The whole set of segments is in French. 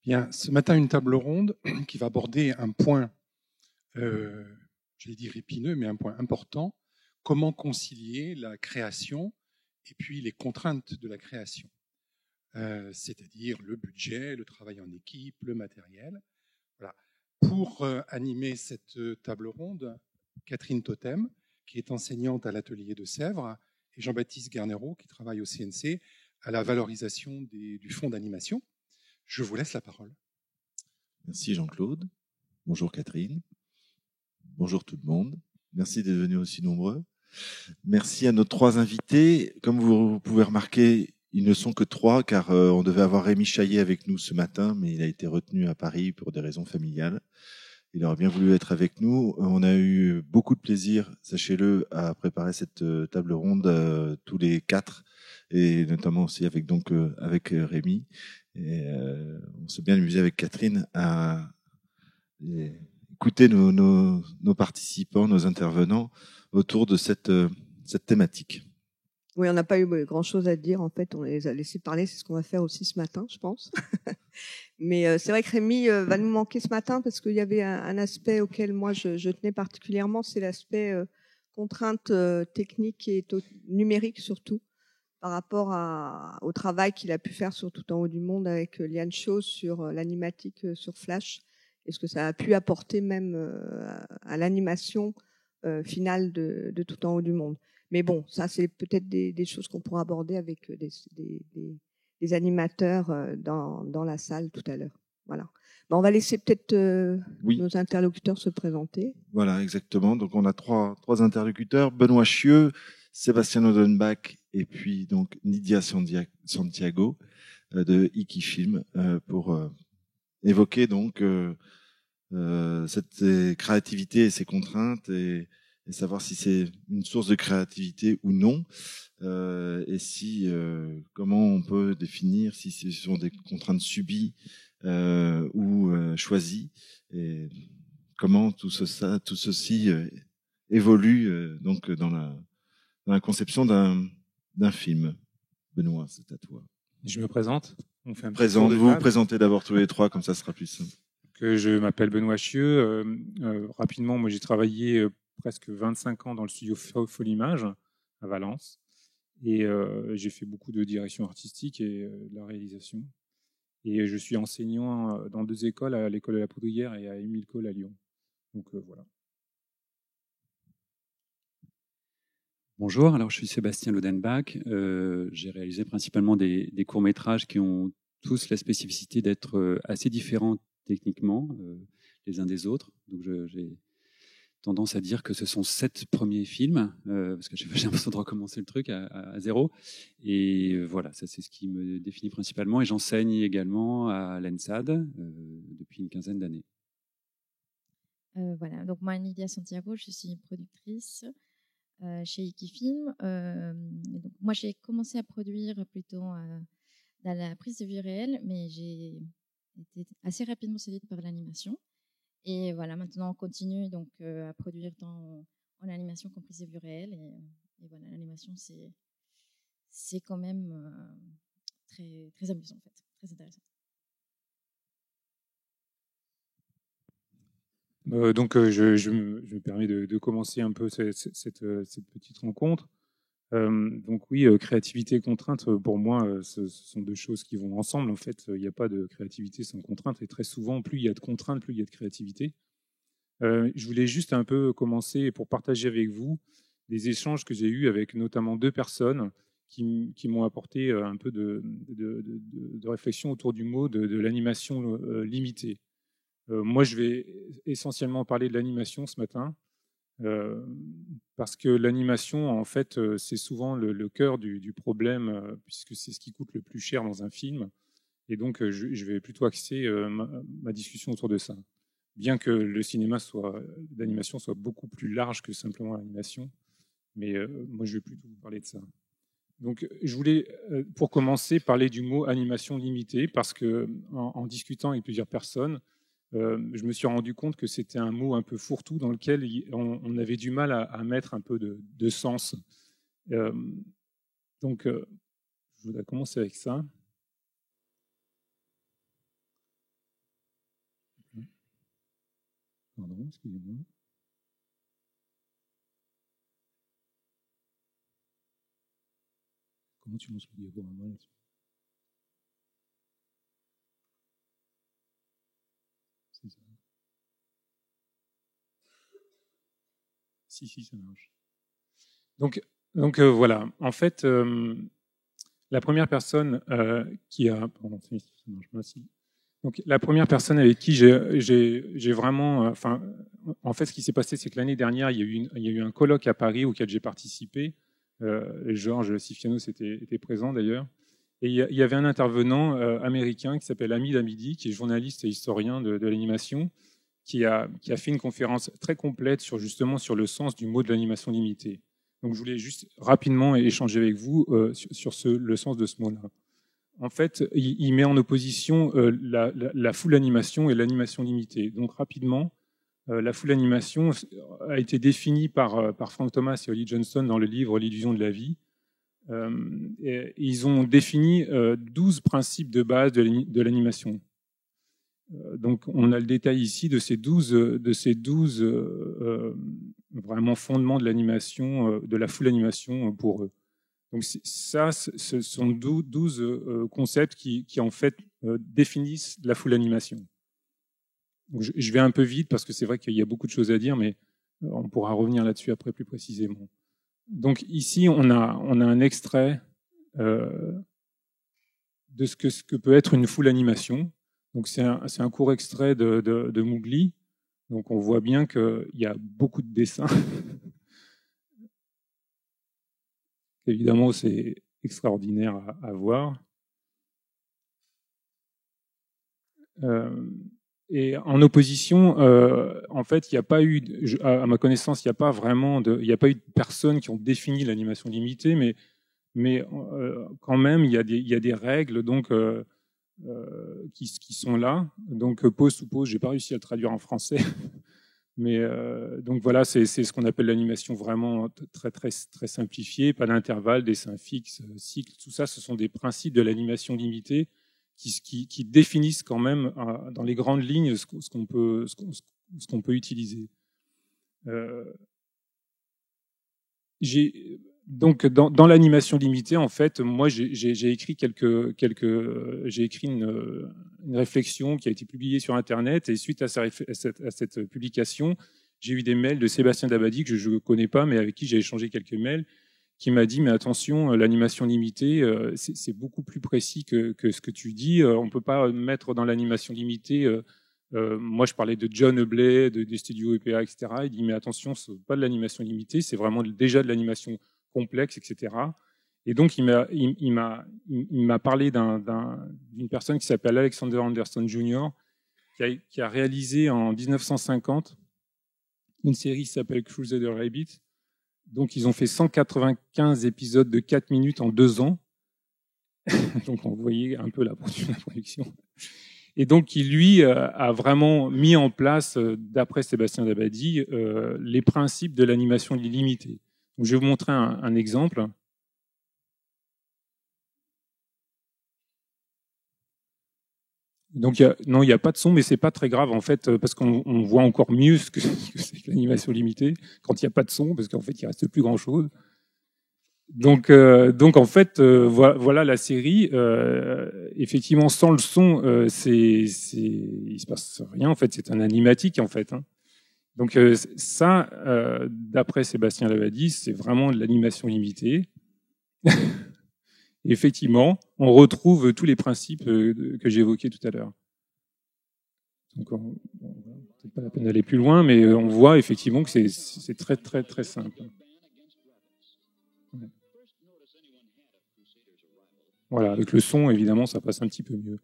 Bien, ce matin, une table ronde qui va aborder un point, j'allais dire épineux, mais un point important. Comment concilier la création et puis les contraintes de la création, c'est-à-dire le budget, le travail en équipe, le matériel. Voilà. Pour animer cette table ronde, Catherine Totem, qui est enseignante à l'atelier de Sèvres, et Jean-Baptiste Garnero, qui travaille au CNC à la valorisation du fonds d'animation. Je vous laisse la parole. Merci Jean-Claude. Bonjour Catherine. Bonjour tout le monde. Merci d'être venus aussi nombreux. Merci à nos trois invités. Comme vous pouvez remarquer, ils ne sont que trois car on devait avoir Rémi Chaillet avec nous ce matin, mais il a été retenu à Paris pour des raisons familiales. Il aurait bien voulu être avec nous. On a eu beaucoup de plaisir, sachez-le, à préparer cette table ronde tous les quatre, et notamment aussi avec Rémi. Et on s'est bien amusé avec Catherine à écouter nos participants, nos intervenants autour de cette thématique. Oui, on n'a pas eu grand-chose à dire, en fait, on les a laissés parler, c'est ce qu'on va faire aussi ce matin, je pense. Mais c'est vrai que Rémi va nous manquer ce matin parce qu'il y avait un aspect auquel moi je tenais particulièrement, c'est l'aspect contrainte technique et numérique surtout, par rapport au travail qu'il a pu faire sur Tout en haut du monde avec Liane Chose sur l'animatique sur Flash, et ce que ça a pu apporter même à l'animation finale de Tout en haut du monde. Mais bon, ça, c'est peut-être des choses qu'on pourra aborder avec des animateurs dans la salle tout à l'heure. Voilà. Ben, on va laisser peut-être nos interlocuteurs se présenter. Voilà, exactement. Donc, on a trois interlocuteurs. Benoît Chieux, Sébastien Odenbach et puis donc Nidia Santiago de Iki Film pour évoquer donc cette créativité et ses contraintes et savoir si c'est une source de créativité ou non, et si comment on peut définir si ce sont des contraintes subies ou choisies, et comment tout ceci évolue donc dans la conception d'un film. Benoît, c'est à toi. Je me présente. On fait un Vous vous présentez d'abord tous les trois, comme ça sera plus simple. Je m'appelle Benoît Chieux. Rapidement, moi j'ai travaillé presque 25 ans dans le studio Folimage à Valence. Et j'ai fait beaucoup de direction artistique et de la réalisation. Et je suis enseignant dans 2 écoles, à l'école de la Poudrière et à Émile Cole à Lyon. Donc voilà. Bonjour, alors je suis Sébastien Lodenbach. J'ai réalisé principalement des courts-métrages qui ont tous la spécificité d'être assez différents techniquement les uns des autres. Donc j'ai tendance à dire que ce sont 7 premiers films, parce que j'ai l'impression de recommencer le truc à zéro. Et voilà, ça c'est ce qui me définit principalement. Et j'enseigne également à l'ENSAD depuis une quinzaine d'années. Voilà, donc moi, Nidia Santiago, je suis productrice chez Iki Film. Donc moi, j'ai commencé à produire plutôt dans la prise de vue réelle, mais j'ai été assez rapidement séduite par l'animation. Et voilà, maintenant on continue donc à produire tant en animation qu'en prise de vue réelle. Et voilà, l'animation c'est quand même très très amusant en fait, très intéressant. Donc je me permets de commencer un peu cette petite rencontre. Donc oui, créativité et contrainte, pour moi, ce sont 2 choses qui vont ensemble. En fait, il n'y a pas de créativité sans contrainte. Et très souvent, plus il y a de contraintes, plus il y a de créativité. Je voulais juste un peu commencer pour partager avec vous des échanges que j'ai eus avec notamment 2 personnes qui m'ont apporté un peu de réflexion autour du mot de l'animation limitée. Moi, je vais essentiellement parler de l'animation ce matin, parce que l'animation, en fait, c'est souvent le cœur du problème, puisque c'est ce qui coûte le plus cher dans un film. Et donc, je vais plutôt axer ma discussion autour de ça. Bien que le cinéma d'animation soit beaucoup plus large que simplement l'animation, mais moi, je vais plutôt vous parler de ça. Donc, je voulais, pour commencer, parler du mot animation limitée, parce que en discutant avec plusieurs personnes, je me suis rendu compte que c'était un mot un peu fourre-tout dans lequel on avait du mal à mettre un peu de sens. Je voudrais commencer avec ça. Pardon, excusez-moi. Comment tu lances le diaporama là-dessus? C'est ça. Si, ça marche. Donc voilà. En fait, la première personne qui a... Pardon, ça marche pas, si. Donc la première personne avec qui j'ai vraiment... Enfin, en fait, ce qui s'est passé, c'est que l'année dernière, il y a eu un colloque à Paris auquel j'ai participé. Georges Sifianos était présent d'ailleurs. Et il y avait un intervenant américain qui s'appelle Hamid Hamidi, qui est journaliste et historien de l'animation, qui a fait une conférence très complète justement sur le sens du mot de l'animation limitée. Donc je voulais juste rapidement échanger avec vous sur le sens de ce mot-là. En fait, il met en opposition la full animation et l'animation limitée. Donc rapidement, la full animation a été définie par Frank Thomas et Holly Johnson dans le livre L'illusion de la vie. Et ils ont défini 12 principes de base de l'animation. Donc, on a le détail ici de ces 12 vraiment fondements de l'animation, de la full animation pour eux. Donc, ce sont 12 concepts qui en fait définissent la full animation. Donc, je vais un peu vite parce que c'est vrai qu'il y a beaucoup de choses à dire, mais on pourra revenir là-dessus après plus précisément. Donc ici, on a un extrait de ce que peut être une full animation. Donc c'est un court extrait de Mowgli. Donc on voit bien qu'il y a beaucoup de dessins. Évidemment, c'est extraordinaire à voir. Et en opposition, en fait, il n'y a pas eu, à ma connaissance, il n'y a pas eu de personnes qui ont défini l'animation limitée, mais quand même, il y a des règles donc qui sont là. Donc pose sous pose, j'ai pas réussi à le traduire en français, mais donc voilà, c'est ce qu'on appelle l'animation vraiment très très très simplifiée, pas d'intervalle, dessin fixe, cycle, tout ça, ce sont des principes de l'animation limitée qui définissent quand même dans les grandes lignes ce qu'on peut utiliser. Donc dans l'animation limitée, en fait, moi j'ai écrit j'ai écrit une réflexion qui a été publiée sur Internet, et suite à cette publication, j'ai eu des mails de Sébastien Dabadi que je ne connais pas, mais avec qui j'ai échangé quelques mails, qui m'a dit, mais attention, l'animation limitée, c'est beaucoup plus précis que ce que tu dis. On ne peut pas mettre dans l'animation limitée... moi, je parlais de John Hubley, des studios EPA, etc. Il dit, mais attention, ce n'est pas de l'animation limitée, c'est vraiment déjà de l'animation complexe, etc. Et donc, il m'a parlé d'une personne qui s'appelle Alexander Anderson Jr., qui a réalisé en 1950 une série qui s'appelle Crusader Rabbit. Donc, ils ont fait 195 épisodes de 4 minutes en 2 ans. Donc, on voyait un peu la production. Et donc, qui, lui, a vraiment mis en place, d'après Sébastien Dabadi, les principes de l'animation limitée. Donc, je vais vous montrer un exemple. Donc, il n'y a pas de son, mais c'est pas très grave, en fait, parce qu'on voit encore mieux ce que c'est que l'animation limitée quand il n'y a pas de son, parce qu'en fait, il reste plus grand-chose. Donc en fait, voilà la série. Effectivement, sans le son, il se passe rien. En fait, c'est un animatique, en fait. Hein. Donc ça, d'après Sébastien Dabadi, c'est vraiment de l'animation limitée. Effectivement, on retrouve tous les principes que j'évoquais tout à l'heure. Donc, c'est pas la peine d'aller plus loin, mais on voit effectivement que c'est très très très simple. Ouais. Voilà, avec le son, évidemment, ça passe un petit peu mieux.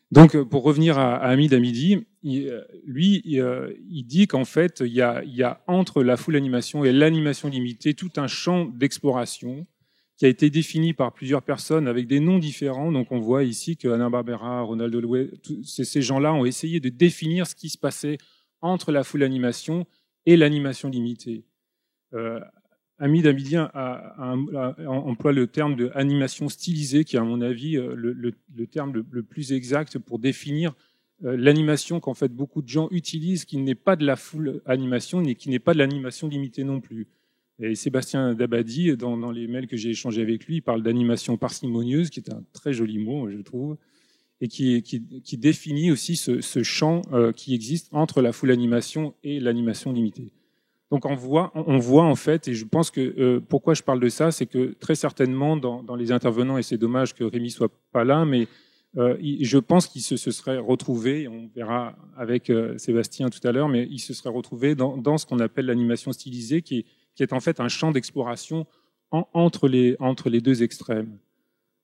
Donc, pour revenir à Hamid Hamidi, il dit qu'en fait, il y a entre la full animation et l'animation limitée tout un champ d'exploration qui a été défini par plusieurs personnes avec des noms différents. Donc, on voit ici que Hanna-Barbera, Ronald Holloway, ces gens-là ont essayé de définir ce qui se passait entre la full animation et l'animation limitée. Hamid Hamidi emploie le terme de animation stylisée, qui est à mon avis le terme le plus exact pour définir l'animation qu'en fait beaucoup de gens utilisent, qui n'est pas de la full animation, mais qui n'est pas de l'animation limitée non plus. Et Sébastien Dabadi, dans les mails que j'ai échangés avec lui, il parle d'animation parcimonieuse, qui est un très joli mot, je trouve, et qui définit aussi ce champ qui existe entre la full animation et l'animation limitée. Donc on voit en fait, et je pense que pourquoi je parle de ça, c'est que très certainement dans les intervenants, et c'est dommage que Rémi soit pas là, mais je pense qu'il se serait retrouvé, on verra avec Sébastien tout à l'heure, mais il se serait retrouvé dans ce qu'on appelle l'animation stylisée, qui est en fait un champ d'exploration entre les deux extrêmes.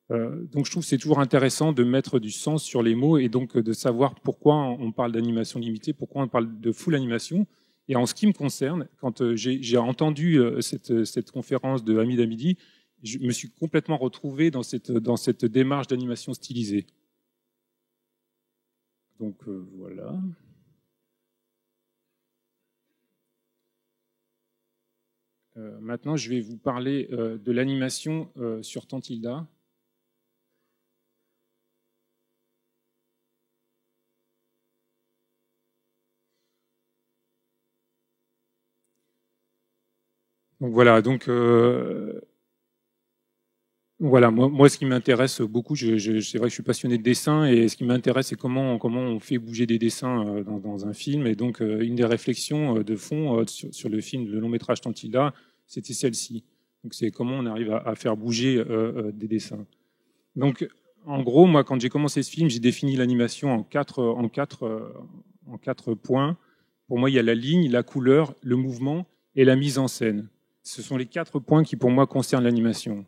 Donc je trouve que c'est toujours intéressant de mettre du sens sur les mots et donc de savoir pourquoi on parle d'animation limitée, pourquoi on parle de full animation. Et en ce qui me concerne, quand j'ai entendu cette conférence de Hamid Hamidi, je me suis complètement retrouvé dans cette démarche d'animation stylisée. Donc voilà. Maintenant, je vais vous parler de l'animation sur Tantilda. Donc voilà, voilà, moi ce qui m'intéresse beaucoup, c'est vrai que je suis passionné de dessin et ce qui m'intéresse c'est comment on fait bouger des dessins dans un film. Et donc une des réflexions de fond sur le film, le long métrage Tantilda, c'était celle-ci. Donc c'est comment on arrive à faire bouger des dessins. Donc en gros, moi quand j'ai commencé ce film, j'ai défini l'animation en quatre points. Pour moi, il y a la ligne, la couleur, le mouvement et la mise en scène. Ce sont les 4 points qui, pour moi, concernent l'animation.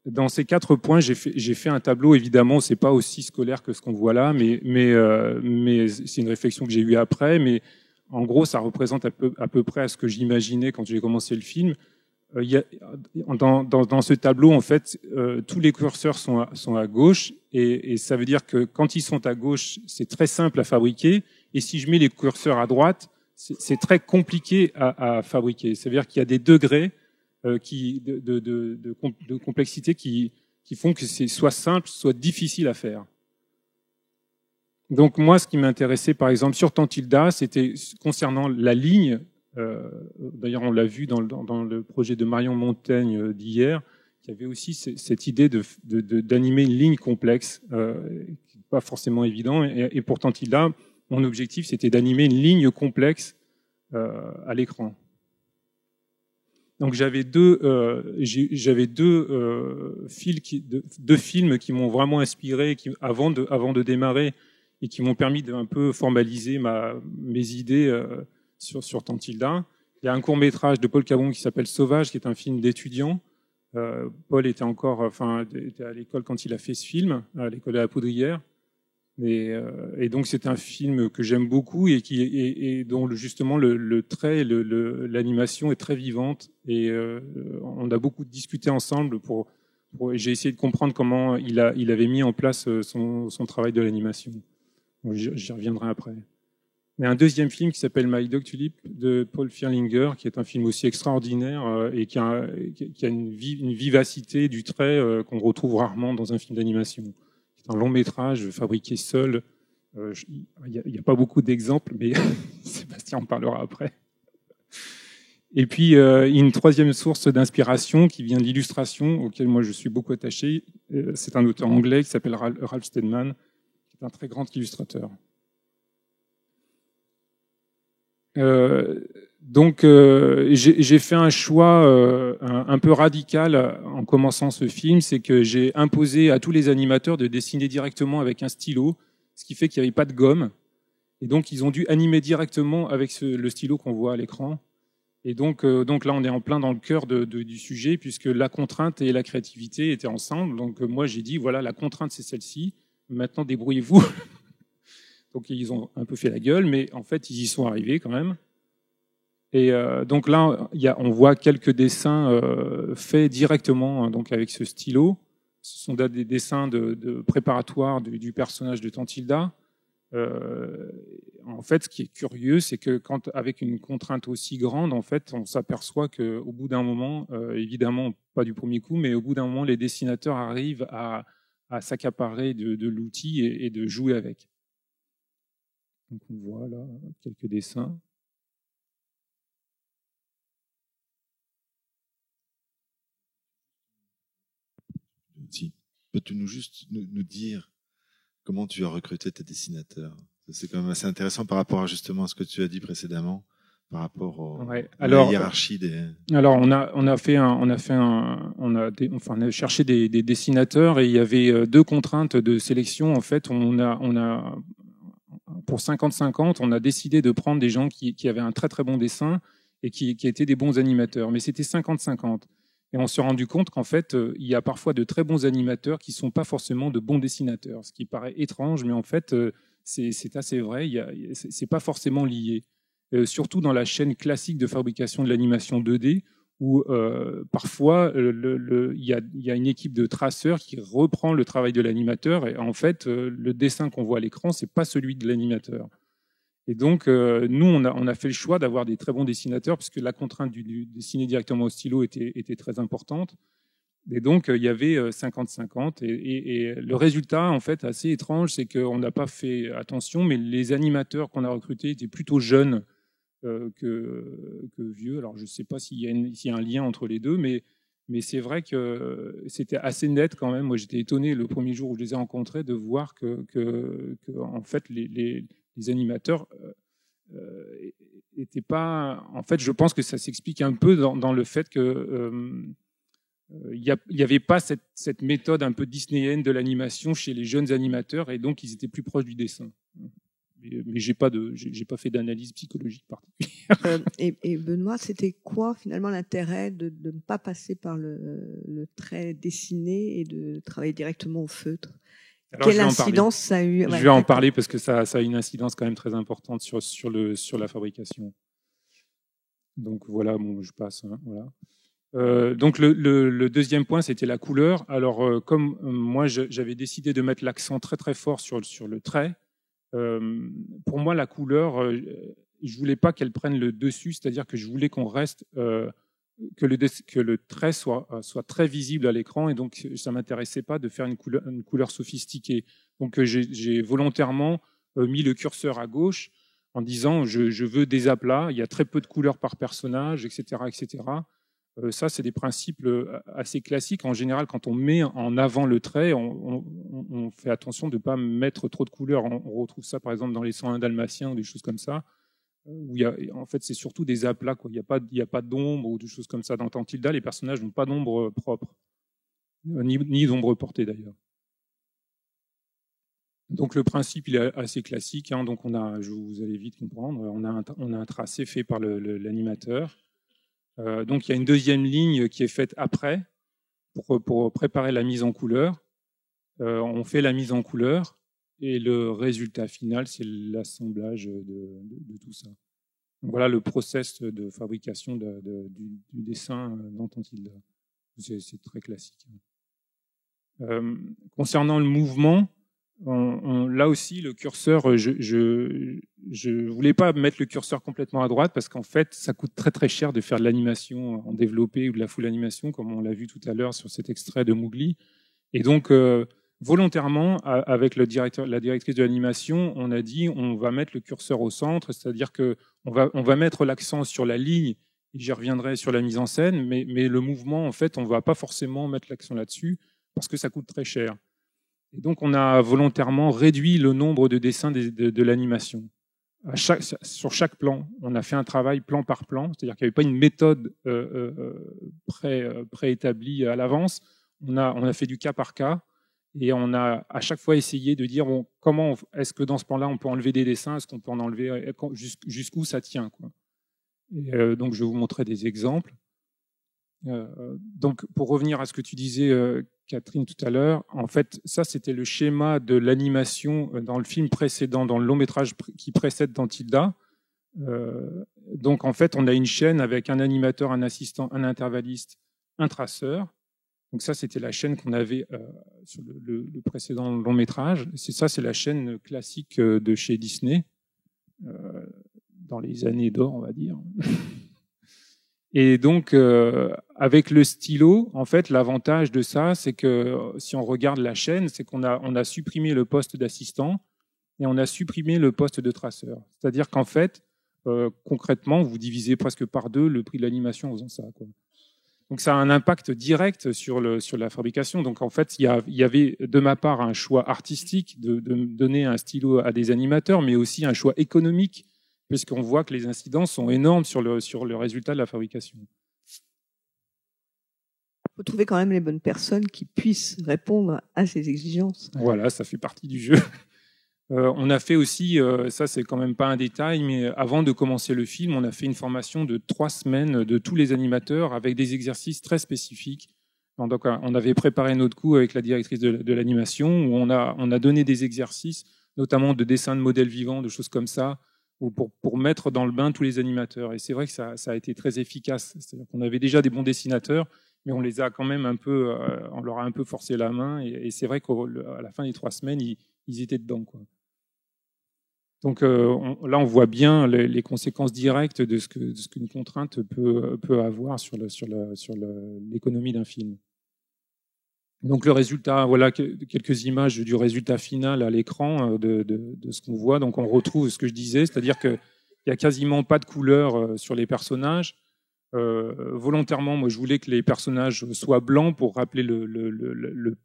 Dans ces 4 points, j'ai fait un tableau. Évidemment, c'est pas aussi scolaire que ce qu'on voit là, mais c'est une réflexion que j'ai eue après. Mais en gros, ça représente à peu près à ce que j'imaginais quand j'ai commencé le film. Dans ce tableau, en fait, tous les curseurs sont à gauche, et ça veut dire que quand ils sont à gauche, c'est très simple à fabriquer. Et si je mets les curseurs à droite, c'est très compliqué à fabriquer. C'est-à-dire qu'il y a des degrés de complexité qui font que c'est soit simple, soit difficile à faire. Donc moi, ce qui m'intéressait, par exemple, sur Tantilda, c'était concernant la ligne. D'ailleurs, on l'a vu dans le projet de Marion Montaigne d'hier, qu'il y avait aussi cette idée d'animer une ligne complexe, qui n'est pas forcément évident. Et pour Tantilda, mon objectif, c'était d'animer une ligne complexe à l'écran. Donc j'avais deux films qui m'ont vraiment inspiré, avant de démarrer, et qui m'ont permis d'un peu formaliser mes idées sur Tantilda. Il y a un court-métrage de Paul Cabon qui s'appelle Sauvage, qui est un film d'étudiant. Paul était à l'école quand il a fait ce film, à l'école de la Poudrière. Et donc c'est un film que j'aime beaucoup et dont justement le trait, l'animation est très vivante. Et on a beaucoup discuté ensemble j'ai essayé de comprendre comment il avait mis en place son travail de l'animation. J'y reviendrai après. Il y a un deuxième film qui s'appelle My Dog Tulip de Paul Fierlinger, qui est un film aussi extraordinaire et qui a une vivacité du trait qu'on retrouve rarement dans un film d'animation. C'est un long métrage fabriqué seul. Il n'y a pas beaucoup d'exemples, mais Sébastien en parlera après. Et puis, une troisième source d'inspiration qui vient de l'illustration, auquel moi je suis beaucoup attaché. C'est un auteur anglais qui s'appelle Ralph Steadman, qui est un très grand illustrateur. Donc, j'ai fait un choix un peu radical en commençant ce film, c'est que j'ai imposé à tous les animateurs de dessiner directement avec un stylo, ce qui fait qu'il n'y avait pas de gomme. Et donc, ils ont dû animer directement avec le stylo qu'on voit à l'écran. Et donc là, on est en plein dans le cœur du sujet, puisque la contrainte et la créativité étaient ensemble. Donc moi, j'ai dit, voilà, la contrainte, c'est celle-ci. Maintenant, débrouillez-vous. Donc ils ont un peu fait la gueule, mais en fait, ils y sont arrivés quand même. Et donc là, on voit quelques dessins faits directement donc avec ce stylo. Ce sont des dessins de préparatoires du personnage de Tantilda. En fait, ce qui est curieux, c'est que avec une contrainte aussi grande, en fait, on s'aperçoit qu'au bout d'un moment, évidemment pas du premier coup, mais au bout d'un moment, les dessinateurs arrivent à s'accaparer de l'outil et de jouer avec. Donc on voit là quelques dessins. Si. Peux-tu nous dire comment tu as recruté tes dessinateurs? C'est quand même assez intéressant par rapport justement à ce que tu as dit précédemment, par rapport à la hiérarchie des. Alors on a cherché des dessinateurs et il y avait deux contraintes de sélection. En fait, on a pour 50-50, on a décidé de prendre des gens qui avaient un très très bon dessin et qui étaient des bons animateurs. Mais c'était 50-50. Et on s'est rendu compte qu'en fait, il y a parfois de très bons animateurs qui ne sont pas forcément de bons dessinateurs, ce qui paraît étrange, mais en fait, c'est assez vrai. C'est pas forcément lié. Surtout dans la chaîne classique de fabrication de l'animation 2D, où parfois il y a une équipe de traceurs qui reprend le travail de l'animateur, et en fait, le dessin qu'on voit à l'écran, c'est pas celui de l'animateur. Et donc, nous, on a fait le choix d'avoir des très bons dessinateurs, parce que la contrainte du dessiner directement au stylo était très importante. Et donc, il y avait 50-50. Et le résultat, en fait, assez étrange, c'est qu'on n'a pas fait attention, mais les animateurs qu'on a recrutés étaient plutôt jeunes que vieux. Alors, je ne sais pas s'il y a un lien entre les deux, mais c'est vrai que c'était assez net quand même. Moi, j'étais étonné le premier jour où je les ai rencontrés de voir que en fait, les animateurs n'étaient pas. En fait, je pense que ça s'explique un peu dans le fait que il n'y avait pas cette méthode un peu disneyenne de l'animation chez les jeunes animateurs, et donc ils étaient plus proches du dessin. Mais j'ai pas fait d'analyse psychologique particulière. Et Benoît, c'était quoi finalement l'intérêt de ne pas passer par le trait dessiné et de travailler directement au feutre? Alors, quelle incidence ça a eu? Je vais en parler parce que ça a une incidence quand même très importante sur la fabrication. Donc voilà, bon, je passe. Hein, voilà. Donc le deuxième point, c'était la couleur. Alors comme moi, j'avais décidé de mettre l'accent très très fort sur le trait. Pour moi, la couleur, je voulais pas qu'elle prenne le dessus, c'est-à-dire que je voulais qu'on reste que le trait soit très visible à l'écran, et donc ça m'intéressait pas de faire une couleur sophistiquée. Donc j'ai volontairement mis le curseur à gauche en disant je veux des aplats, il y a très peu de couleurs par personnage, etc., etc. Ça, c'est des principes assez classiques. En général, quand on met en avant le trait, on fait attention de ne pas mettre trop de couleurs. On retrouve ça, par exemple, dans les 101 dalmatiens ou des choses comme ça, où en fait, c'est surtout des aplats, quoi. Il n'y a pas d'ombre ou des choses comme ça. Dans Tantilda, les personnages n'ont pas d'ombre propre, ni d'ombre portée, d'ailleurs. Donc le principe, il est assez classique. Hein. Donc vous allez vite comprendre, on a un tracé fait par l'animateur. Donc il y a une deuxième ligne qui est faite après pour préparer la mise en couleur. On fait la mise en couleur et le résultat final, c'est l'assemblage de tout ça. Donc, voilà le process de fabrication du dessin dans Tantilda. C'est très classique. Concernant le mouvement, là aussi, le curseur, je voulais pas mettre le curseur complètement à droite parce qu'en fait, ça coûte très très cher de faire de l'animation en développé ou de la full animation, comme on l'a vu tout à l'heure sur cet extrait de Mowgli. Et donc, volontairement, avec la directrice de l'animation, on a dit on va mettre le curseur au centre, c'est-à-dire que on va mettre l'accent sur la ligne. Et j'y reviendrai sur la mise en scène, mais le mouvement, en fait, on va pas forcément mettre l'accent là-dessus parce que ça coûte très cher. Et donc, on a volontairement réduit le nombre de dessins de l'animation. Sur chaque plan, on a fait un travail plan par plan, c'est-à-dire qu'il n'y avait pas une méthode préétablie à l'avance. On a fait du cas par cas, et on a à chaque fois essayé de dire bon, comment est-ce que dans ce plan-là, on peut enlever des dessins, est-ce qu'on peut en enlever, jusqu'où ça tient, quoi. Et donc, je vais vous montrer des exemples. Donc, pour revenir à ce que tu disais, Catherine, tout à l'heure, en fait, ça, c'était le schéma de l'animation dans le film précédent, dans le long-métrage qui précède Tantilda. Donc, en fait, on a une chaîne avec un animateur, un assistant, un intervalliste, un traceur. Donc, ça, c'était la chaîne qu'on avait sur le précédent long-métrage. C'est la chaîne classique de chez Disney, dans les années d'or, on va dire. Et donc, avec le stylo, en fait, l'avantage de ça, c'est que si on regarde la chaîne, c'est qu'on a supprimé le poste d'assistant et on a supprimé le poste de traceur. C'est-à-dire qu'en fait, concrètement, vous divisez presque par 2 le prix de l'animation en faisant ça, quoi. Donc ça a un impact direct sur la fabrication. Donc en fait, il y avait de ma part un choix artistique de donner un stylo à des animateurs, mais aussi un choix économique, puisqu'on voit que les incidences sont énormes sur le résultat de la fabrication. Il faut trouver quand même les bonnes personnes qui puissent répondre à ces exigences. Voilà, ça fait partie du jeu. On a fait aussi, ça c'est quand même pas un détail, mais avant de commencer le film, on a fait une formation de 3 semaines de tous les animateurs avec des exercices très spécifiques. Donc, on avait préparé notre coup avec la directrice de l'animation, où on a donné des exercices, notamment de dessin de modèles vivants, de choses comme ça, pour mettre dans le bain tous les animateurs. Et c'est vrai que ça a été très efficace. C'est-à-dire qu'on avait déjà des bons dessinateurs, mais on les a quand même un peu, on leur a un peu forcé la main. Et c'est vrai qu'à la fin des 3 semaines, ils étaient dedans, quoi. Donc là, on voit bien les conséquences directes de ce qu'une contrainte peut avoir sur l'économie d'un film. Donc le résultat, voilà quelques images du résultat final à l'écran de ce qu'on voit. Donc on retrouve ce que je disais, c'est-à-dire qu'il n'y a quasiment pas de couleur sur les personnages. Volontairement, moi, je voulais que les personnages soient blancs pour rappeler le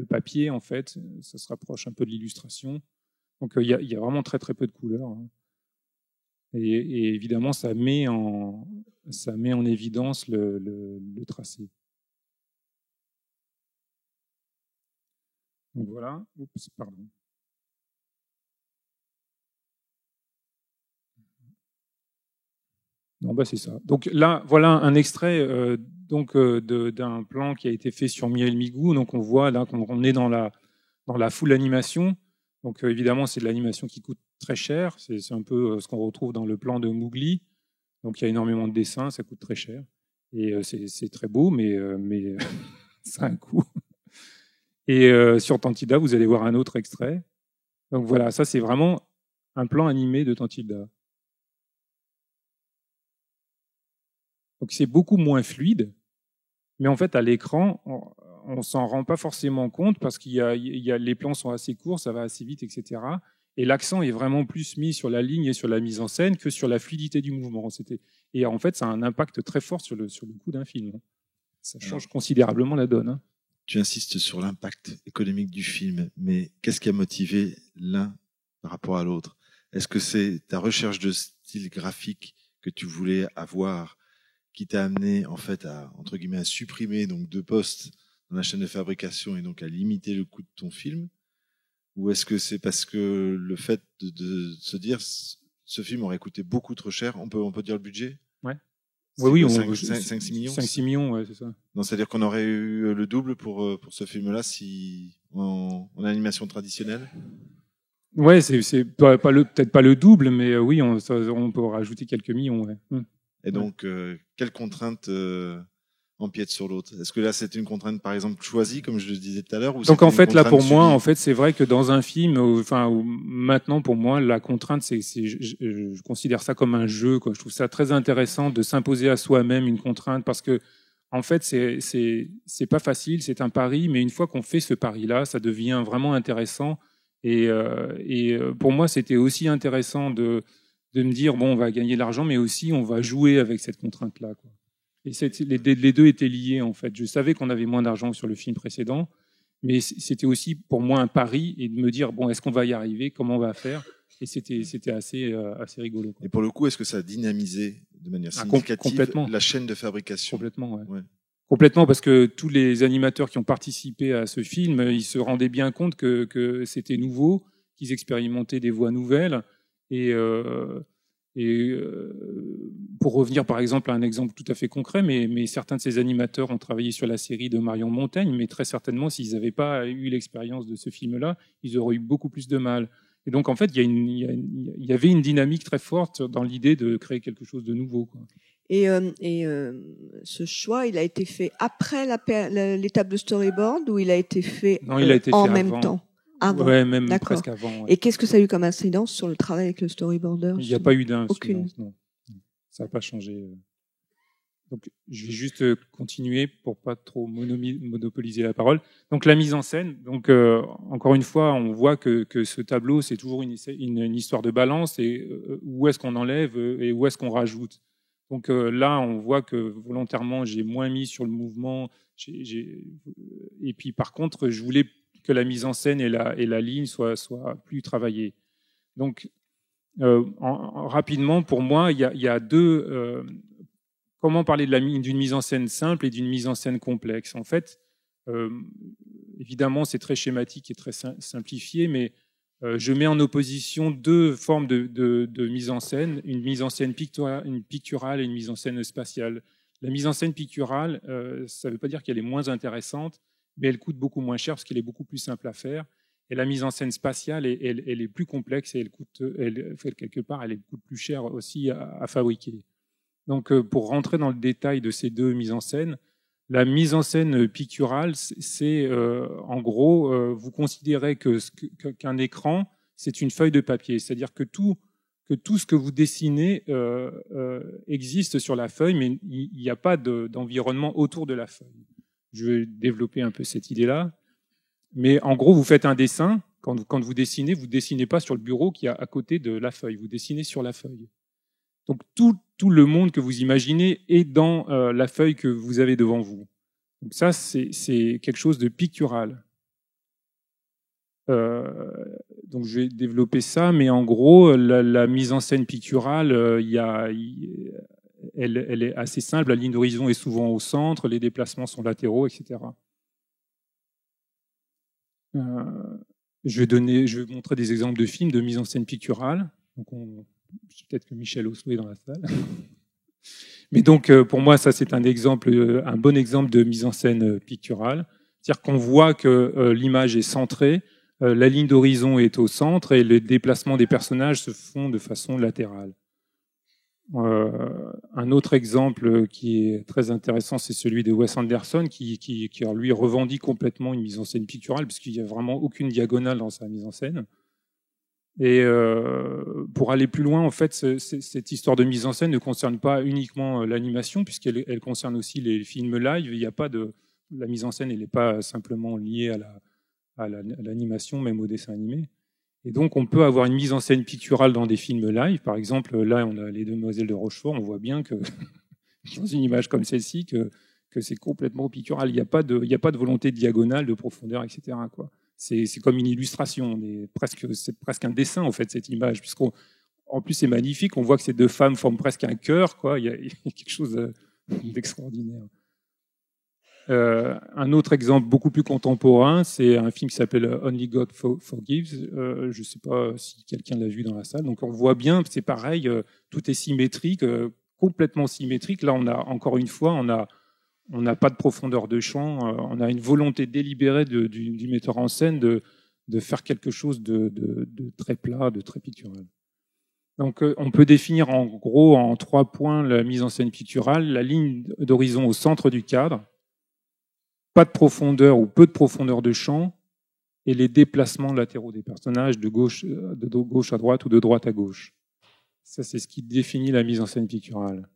papier, en fait. Ça se rapproche un peu de l'illustration. Donc il y a vraiment très très peu de couleurs, hein. Et évidemment ça met en évidence le tracé. Donc voilà. Oups, pardon. Non, bah c'est ça. Donc là, voilà un extrait d'un plan qui a été fait sur Miel Migou. Donc on voit là qu'on est dans la full animation. Donc évidemment, c'est de l'animation qui coûte très cher. C'est un peu ce qu'on retrouve dans le plan de Mowgli. Donc il y a énormément de dessins, ça coûte très cher. Et c'est très beau, mais ça a un coût. Et sur Tantilda, vous allez voir un autre extrait. Donc voilà, ça c'est vraiment un plan animé de Tantilda. Donc c'est beaucoup moins fluide, mais en fait à l'écran, on s'en rend pas forcément compte parce les plans sont assez courts, ça va assez vite, etc. Et l'accent est vraiment plus mis sur la ligne et sur la mise en scène que sur la fluidité du mouvement. Et en fait, ça a un impact très fort sur le coût d'un film. Ça change considérablement la donne, hein. Tu insistes sur l'impact économique du film, mais qu'est-ce qui a motivé l'un par rapport à l'autre? Est-ce que c'est ta recherche de style graphique que tu voulais avoir qui t'a amené en fait à, entre guillemets, à supprimer donc 2 postes dans la chaîne de fabrication et donc à limiter le coût de ton film? Ou est-ce que c'est parce que le fait de se dire ce film aurait coûté beaucoup trop cher, on peut dire le budget? Ouais. Oui, 5-6 millions. 5-6 millions, ouais, c'est ça. Non, c'est-à-dire qu'on aurait eu le double pour ce film-là si en animation traditionnelle. Ouais, c'est peut-être pas le double, mais oui, on peut rajouter quelques millions. Ouais. Et donc, quelle contrainte empiète sur l'autre? Est-ce que là, c'est une contrainte, par exemple, choisie, comme je le disais tout à l'heure, ou donc en fait, là, pour moi, subie? en fait, c'est vrai que dans un film, maintenant, pour moi, la contrainte, je considère ça comme un jeu, quoi. Je trouve ça très intéressant de s'imposer à soi-même une contrainte parce que, en fait, c'est pas facile, c'est un pari, mais une fois qu'on fait ce pari-là, ça devient vraiment intéressant. Et pour moi, c'était aussi intéressant de me dire, bon, on va gagner de l'argent, mais aussi on va jouer avec cette contrainte-là, quoi. Et les deux étaient liés, en fait. Je savais qu'on avait moins d'argent sur le film précédent, mais c'était aussi pour moi un pari et de me dire, bon, est-ce qu'on va y arriver? Comment on va faire? Et c'était assez rigolo, quoi. Et pour le coup, est-ce que ça a dynamisé de manière significative la chaîne de fabrication? Complètement, ouais. Complètement, parce que tous les animateurs qui ont participé à ce film, ils se rendaient bien compte que c'était nouveau, qu'ils expérimentaient des voies nouvelles. Et pour revenir par exemple à un exemple tout à fait concret, mais certains de ces animateurs ont travaillé sur la série de Marion Montaigne, mais très certainement s'ils n'avaient pas eu l'expérience de ce film-là, ils auraient eu beaucoup plus de mal. Et donc en fait, il y avait une dynamique très forte dans l'idée de créer quelque chose de nouveau, quoi. Et ce choix, il a été fait après l'étape de storyboard ou il a été fait en même temps? Avant. Ouais, même presque avant. Ouais. Et qu'est-ce que ça a eu comme incidence sur le travail avec le storyboarder? Il n'y a pas eu d'incidence. Aucune. Non. Ça n'a pas changé. Donc, je vais juste continuer pour pas trop monopoliser la parole. Donc, la mise en scène. Donc, encore une fois, on voit que ce tableau, c'est toujours une histoire de balance et où est-ce qu'on enlève et où est-ce qu'on rajoute. Donc là, on voit que volontairement, j'ai moins mis sur le mouvement. Et puis, par contre, je voulais que la mise en scène et la ligne soient plus travaillées. Donc, rapidement, pour moi, il y a deux... comment parler d'une mise en scène simple et d'une mise en scène complexe? En fait, évidemment, c'est très schématique et très simplifié, mais je mets en opposition deux formes de mise en scène, une mise en scène picturale et une mise en scène spatiale. La mise en scène picturale, ça ne veut pas dire qu'elle est moins intéressante, mais elle coûte beaucoup moins cher parce qu'elle est beaucoup plus simple à faire. Et la mise en scène spatiale, elle est plus complexe et quelque part, elle coûte plus cher aussi à fabriquer. Donc, pour rentrer dans le détail de ces deux mises en scène, la mise en scène picturale, c'est en gros, vous considérez qu'un écran, c'est une feuille de papier. C'est-à-dire que tout ce que vous dessinez existe sur la feuille, mais il n'y a pas d'environnement autour de la feuille. Je vais développer un peu cette idée-là. Mais en gros, vous faites un dessin. Quand vous dessinez pas sur le bureau qui est à côté de la feuille. Vous dessinez sur la feuille. Donc tout le monde que vous imaginez est dans la feuille que vous avez devant vous. Donc ça, c'est quelque chose de pictural. Donc je vais développer ça, mais en gros, la mise en scène picturale, elle est assez simple. La ligne d'horizon est souvent au centre, les déplacements sont latéraux, etc. Je vais montrer des exemples de films de mise en scène picturale. Donc peut-être que Michel Oslo est dans la salle. Mais donc, pour moi, ça, c'est un bon exemple de mise en scène picturale. C'est-à-dire qu'on voit que l'image est centrée, la ligne d'horizon est au centre et les déplacements des personnages se font de façon latérale. Un autre exemple qui est très intéressant, c'est celui de Wes Anderson, qui lui revendique complètement une mise en scène picturale, puisqu'il n'y a vraiment aucune diagonale dans sa mise en scène. Et pour aller plus loin, en fait, cette histoire de mise en scène ne concerne pas uniquement l'animation, puisqu'elle concerne aussi les films live. Il n'y a pas la mise en scène, elle n'est pas simplement liée à l'animation, même au dessin animé. Et donc, on peut avoir une mise en scène picturale dans des films live. Par exemple, là, on a Les Demoiselles de Rochefort. On voit bien que dans une image comme celle-ci, que c'est complètement pictural. Il n'y a pas de volonté de diagonale, de profondeur, etc., quoi. C'est comme une illustration, c'est presque un dessin en fait cette image, puisqu'en plus c'est magnifique, on voit que ces deux femmes forment presque un cœur, quoi. Il y a quelque chose d'extraordinaire. Un autre exemple beaucoup plus contemporain, c'est un film qui s'appelle Only God Forgives. Je ne sais pas si quelqu'un l'a vu dans la salle. Donc on voit bien, c'est pareil, tout est symétrique, complètement symétrique. Là, encore une fois, on n'a pas de profondeur de champ, on a une volonté délibérée du metteur en scène de faire quelque chose de très plat, de très pictural. Donc on peut définir en gros en 3 points la mise en scène picturale, la ligne d'horizon au centre du cadre, pas de profondeur ou peu de profondeur de champ, et les déplacements latéraux des personnages de gauche à droite ou de droite à gauche. Ça, c'est ce qui définit la mise en scène picturale.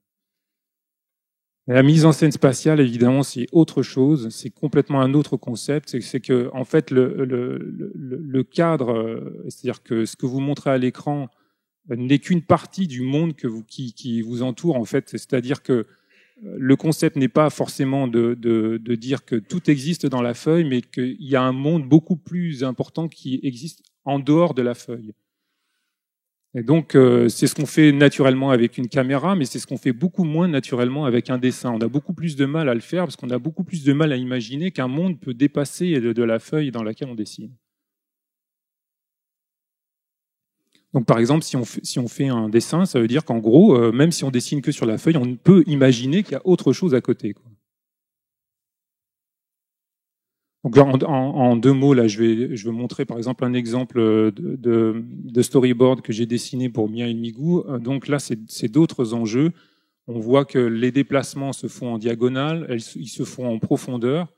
La mise en scène spatiale, évidemment, c'est autre chose. C'est complètement un autre concept. C'est que, en fait, le cadre, c'est-à-dire que ce que vous montrez à l'écran n'est qu'une partie du monde qui vous entoure, en fait. C'est-à-dire que le concept n'est pas forcément de dire que tout existe dans la feuille, mais qu'il y a un monde beaucoup plus important qui existe en dehors de la feuille. Et donc, c'est ce qu'on fait naturellement avec une caméra, mais c'est ce qu'on fait beaucoup moins naturellement avec un dessin. On a beaucoup plus de mal à le faire parce qu'on a beaucoup plus de mal à imaginer qu'un monde peut dépasser de la feuille dans laquelle on dessine. Donc, par exemple, si on fait un dessin, ça veut dire qu'en gros, même si on dessine que sur la feuille, on peut imaginer qu'il y a autre chose à côté, quoi. Donc en 2 mots, là, je vais montrer par exemple un exemple de storyboard que j'ai dessiné pour Mia et Migou. Donc là, c'est d'autres enjeux. On voit que les déplacements se font en diagonale, ils se font en profondeur,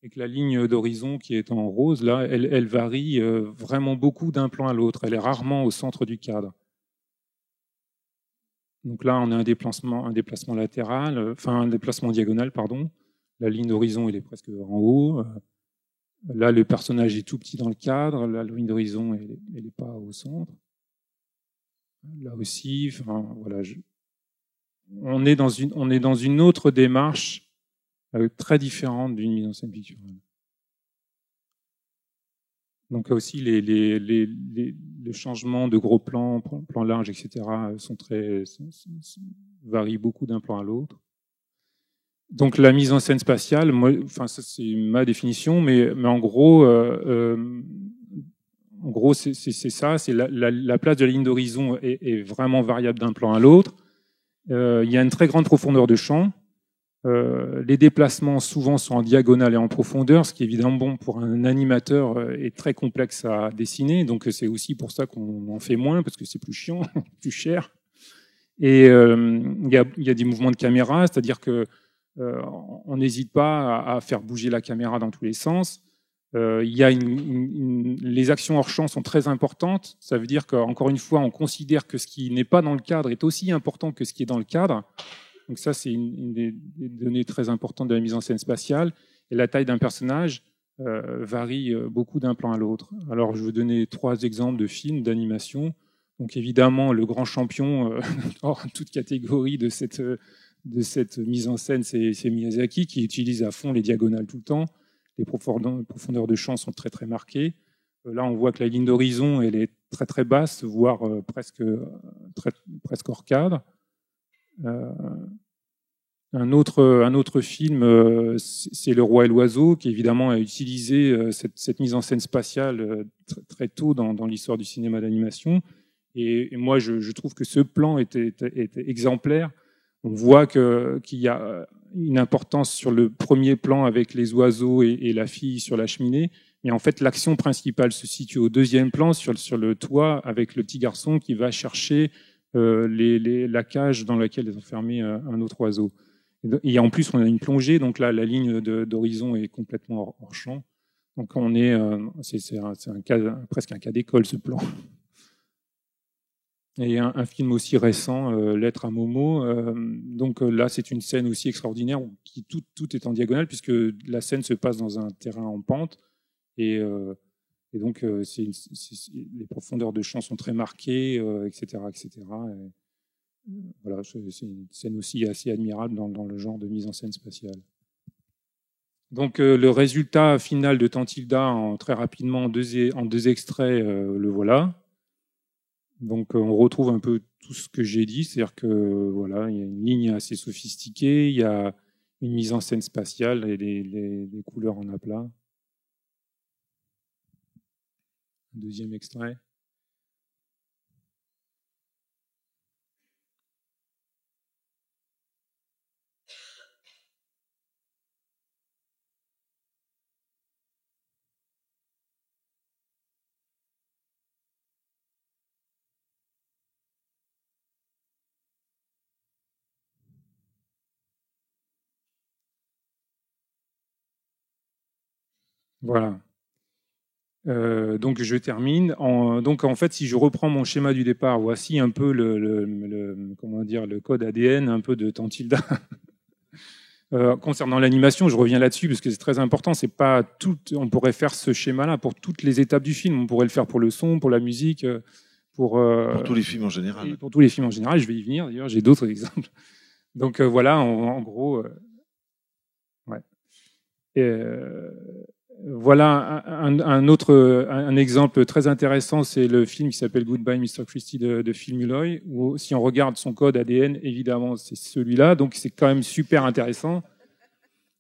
et que la ligne d'horizon qui est en rose, là, elle varie vraiment beaucoup d'un plan à l'autre. Elle est rarement au centre du cadre. Donc là, on a un déplacement latéral, un déplacement diagonal, pardon. La ligne d'horizon, elle est presque en haut. Là, le personnage est tout petit dans le cadre. Là, la ligne d'horizon, elle n'est pas au centre. Là aussi, voilà. On est dans une autre démarche très différente d'une mise en scène picturale. Donc aussi, les changements de gros plans, plans larges, etc., varient beaucoup d'un plan à l'autre. Donc la mise en scène spatiale, ça c'est ma définition, mais en gros, c'est ça, c'est la place de la ligne d'horizon est vraiment variable d'un plan à l'autre. Il y a une très grande profondeur de champ. Les déplacements souvent sont en diagonale et en profondeur, ce qui évidemment bon pour un animateur est très complexe à dessiner. Donc c'est aussi pour ça qu'on en fait moins, parce que c'est plus chiant, plus cher. Et il y a des mouvements de caméra, c'est-à-dire que on n'hésite pas à faire bouger la caméra dans tous les sens. Les actions hors champ sont très importantes. Ça veut dire qu'encore une fois, on considère que ce qui n'est pas dans le cadre est aussi important que ce qui est dans le cadre. Donc ça, c'est une des données très importantes de la mise en scène spatiale. Et la taille d'un personnage varie beaucoup d'un plan à l'autre. Alors, je vais vous donner 3 exemples de films d'animation. Donc évidemment, le grand champion hors toute catégorie de cette mise en scène, c'est Miyazaki, qui utilise à fond les diagonales tout le temps. Les profondeurs de champ sont très très marquées. Là, on voit que la ligne d'horizon, elle est très très basse, voire presque hors cadre. Un autre film, c'est Le Roi et l'Oiseau, qui évidemment a utilisé cette mise en scène spatiale très tôt dans l'histoire du cinéma d'animation. Et moi, je trouve que ce plan était exemplaire. On voit qu'il y a une importance sur le premier plan avec les oiseaux et la fille sur la cheminée. Mais en fait, l'action principale se situe au deuxième plan, sur le toit, avec le petit garçon qui va chercher la cage dans laquelle est enfermé un autre oiseau. Et en plus, on a une plongée, donc là, la ligne d'horizon est complètement hors champ. Donc c'est presque un cas d'école, ce plan. Et un film aussi récent, Lettre à Momo. Donc là, c'est une scène aussi extraordinaire où tout est en diagonale, puisque la scène se passe dans un terrain en pente. Et donc, les profondeurs de champ sont très marquées, etc. etc. Et, voilà, c'est une scène aussi assez admirable dans le genre de mise en scène spatiale. Donc, le résultat final de Tantilda, très rapidement, en deux extraits, le voilà. Donc, on retrouve un peu tout ce que j'ai dit, c'est-à-dire que voilà, il y a une ligne assez sophistiquée, il y a une mise en scène spatiale et des couleurs en aplat. Deuxième extrait. Voilà. Donc je termine. Donc en fait, si je reprends mon schéma du départ, voici un peu le code ADN un peu de Tantilda. Concernant l'animation, je reviens là-dessus parce que c'est très important. C'est pas tout. On pourrait faire ce schéma-là pour toutes les étapes du film. On pourrait le faire pour le son, pour la musique, pour tous les films en général. Pour tous les films en général. Je vais y venir. D'ailleurs, j'ai d'autres exemples. Donc voilà, en gros, ouais. Voilà un exemple très intéressant, c'est le film qui s'appelle Goodbye Mr. Christie de Phil Mulloy, où si on regarde son code ADN, évidemment c'est celui-là, donc c'est quand même super intéressant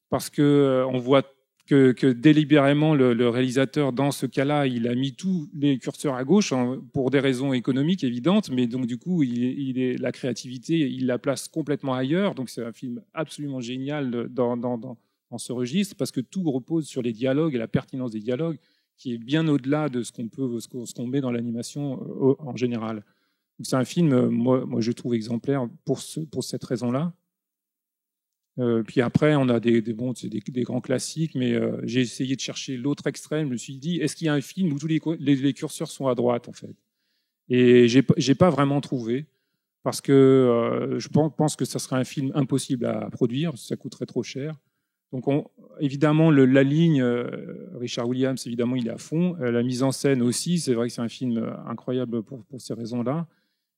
parce que on voit que délibérément le réalisateur dans ce cas-là, il a mis tous les curseurs à gauche pour des raisons économiques évidentes, mais donc du coup la créativité, il la place complètement ailleurs, donc c'est un film absolument génial dans ce registre, parce que tout repose sur les dialogues et la pertinence des dialogues, qui est bien au-delà de ce qu'on met dans l'animation en général. C'est un film, moi je trouve exemplaire pour cette raison-là. Puis après, on a des grands classiques, mais j'ai essayé de chercher l'autre extrême. Je me suis dit, est-ce qu'il y a un film où tous les curseurs sont à droite, en fait? Et j'ai pas vraiment trouvé. parce que je pense que ça serait un film impossible à produire, ça coûterait trop cher. Donc évidemment, la ligne, Richard Williams, évidemment, il est à fond. La mise en scène aussi, c'est vrai que c'est un film incroyable pour ces raisons-là.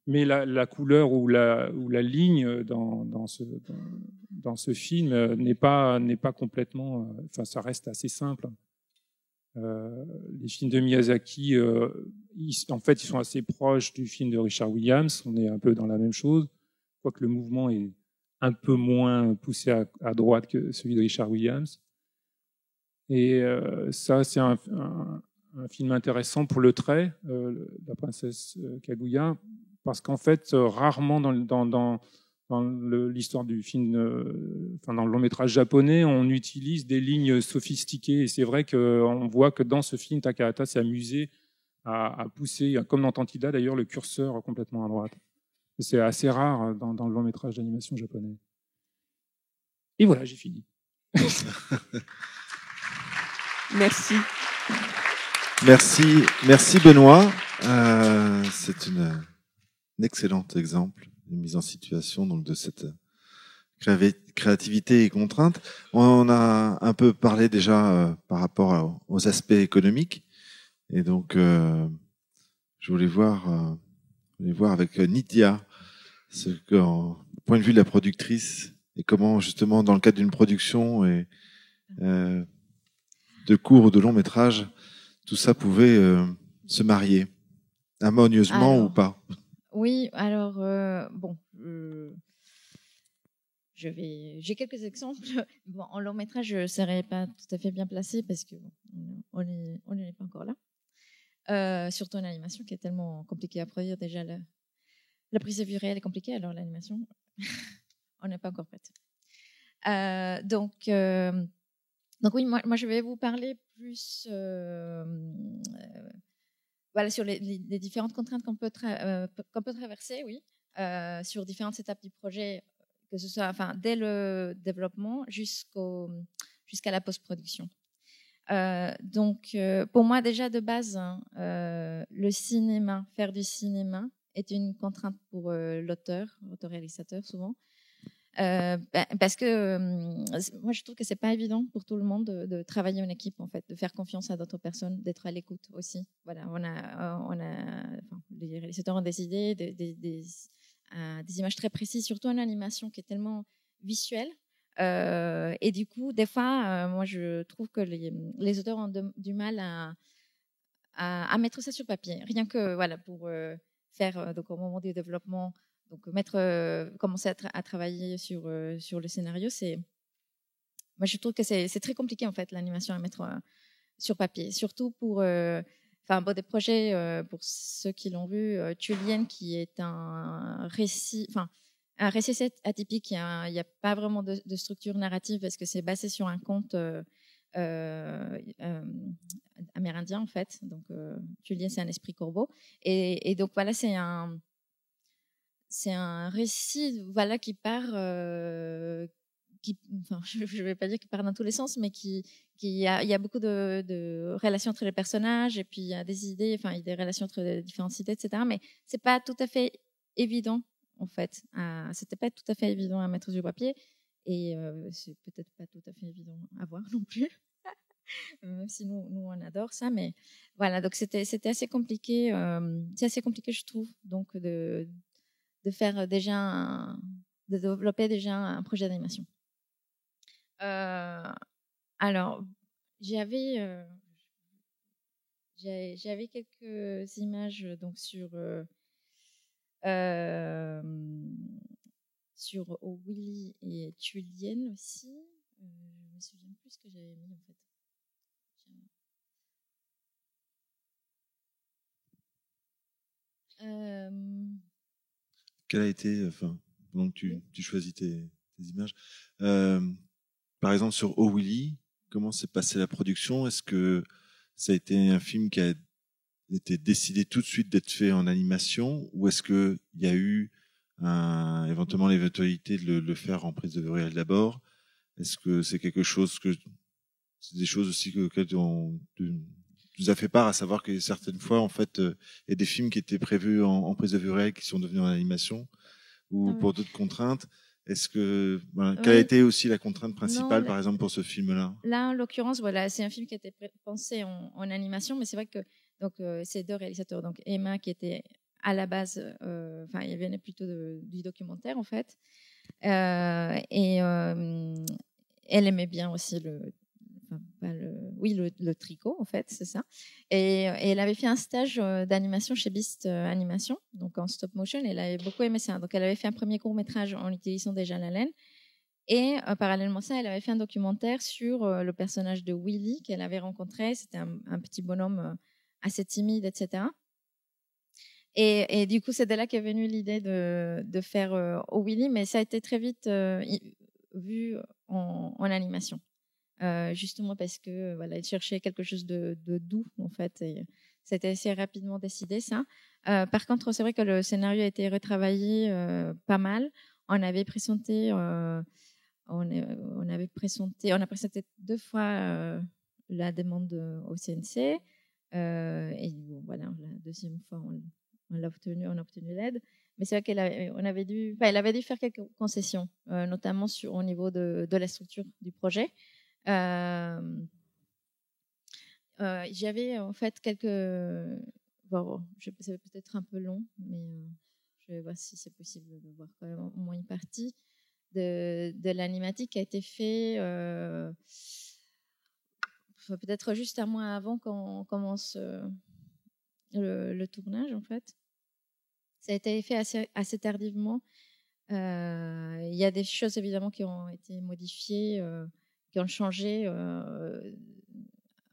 Mais la couleur ou la ligne dans ce film n'est pas complètement... Enfin, ça reste assez simple. Les films de Miyazaki, en fait, ils sont assez proches du film de Richard Williams. On est un peu dans la même chose, quoique le mouvement est un peu moins poussé à droite que celui de Richard Williams. Et ça, c'est un film intéressant pour le trait, la princesse Kaguya, parce qu'en fait, rarement dans l'histoire du film, enfin dans le long métrage japonais, on utilise des lignes sophistiquées. Et c'est vrai qu'on voit que dans ce film, Takahata s'est amusé à pousser, comme dans Tantida d'ailleurs, le curseur complètement à droite. C'est assez rare dans le long métrage d'animation japonais. Et voilà, j'ai fini. Merci. Merci Benoît. C'est un excellent exemple de mise en situation donc de cette créativité et contrainte. On a un peu parlé déjà par rapport aux aspects économiques, et donc je voulais voir avec Nithya ce qu'en point de vue de la productrice et comment justement dans le cadre d'une production et de court ou de long métrage, tout ça pouvait se marier harmonieusement ou pas. Oui, alors bon, j'ai quelques exemples. Bon, en long métrage, je ne serais pas tout à fait bien placée parce que on n'est pas encore là. Surtout en animation qui est tellement compliquée à produire. Déjà, la prise de vue réelle est compliquée, alors l'animation, on n'est pas encore prête. Donc oui, moi, je vais vous parler plus voilà, sur les différentes contraintes qu'on peut traverser, oui, sur différentes étapes du projet, que ce soit dès le développement jusqu'à la post-production. Donc, pour moi, déjà de base, le cinéma, faire du cinéma est une contrainte pour l'auteur-réalisateur souvent. Parce que moi je trouve que c'est pas évident pour tout le monde de travailler en équipe, en fait, de faire confiance à d'autres personnes, d'être à l'écoute aussi. Voilà, les réalisateurs ont des idées, des images très précises, surtout en animation qui est tellement visuelle. Et du coup, des fois, moi je trouve que les auteurs ont du mal à mettre ça sur papier. Rien que voilà pour faire donc au moment du développement. Donc commencer à travailler sur le scénario, moi je trouve que c'est très compliqué en fait l'animation à mettre sur papier, surtout pour des projets pour ceux qui l'ont vu, Tulien qui est un récit atypique. Il n'y a pas vraiment de structure narrative parce que c'est basé sur un conte amérindien en fait. Donc Tulien c'est un esprit corbeau et donc voilà c'est un récit voilà, qui part, je ne vais pas dire qu'il part dans tous les sens, mais il y a beaucoup de relations entre les personnages, et puis il y a des idées, il y a des relations entre les différentes idées, etc. Mais ce n'est pas tout à fait évident, en fait. C'était pas tout à fait évident à mettre sur papier, et c'est peut-être pas tout à fait évident à voir non plus. Même si nous on adore ça, mais voilà, donc c'était assez compliqué. C'est assez compliqué, je trouve, donc de faire de développer déjà un projet d'animation. Alors, j'avais quelques images donc sur Willy et Tulien aussi. Je me souviens plus ce que j'avais mis en fait. Quel a été, pendant que tu choisis tes images, par exemple sur Oh Willy, comment s'est passée la production? Est-ce que ça a été un film qui a été décidé tout de suite d'être fait en animation, ou est-ce qu'il y a eu éventuellement l'éventualité de le faire en prise de vue réelle d'abord? Est-ce que c'est quelque chose c'est des choses aussi auxquelles on nous a fait part, à savoir que certaines fois, en fait, il y a des films qui étaient prévus en prise de vue réelle qui sont devenus en animation. ou ouais. pour d'autres contraintes. Est-ce que Ouais. quelle a été aussi la contrainte principale, Non, par exemple, pour ce film-là? Là, en l'occurrence, voilà, c'est un film qui a été pensé en animation, mais c'est vrai que donc ces deux réalisateurs, donc Emma qui était à la base, enfin, il venait plutôt du documentaire en fait, et elle aimait bien aussi le tricot en fait, c'est ça. Et elle avait fait un stage d'animation chez Beast Animation, donc en stop motion. Et elle avait beaucoup aimé ça. Donc elle avait fait un premier court métrage en utilisant déjà la laine. Et parallèlement à ça, elle avait fait un documentaire sur le personnage de Willy qu'elle avait rencontré. C'était un petit bonhomme assez timide, etc. Et du coup, c'est de là qu'est venue l'idée de faire Willy, mais ça a été très vite vu en animation. Justement parce que voilà, il cherchait quelque chose de doux en fait. Et c'était assez rapidement décidé ça. Par contre, c'est vrai que le scénario a été retravaillé pas mal. On avait présenté, on a présenté 2 fois la demande au CNC. Et bon, voilà, la deuxième fois, on a obtenu l'aide. Mais c'est vrai elle avait dû faire quelques concessions, notamment au niveau de la structure du projet. J'avais en fait bon, c'est peut-être un peu long, mais je vais voir si c'est possible de voir quand même au moins une partie de l'animatique qui a été fait peut-être juste un mois avant qu'on commence le tournage en fait. Ça a été fait assez tardivement. Il y a des choses évidemment qui ont été modifiées, qui ont changé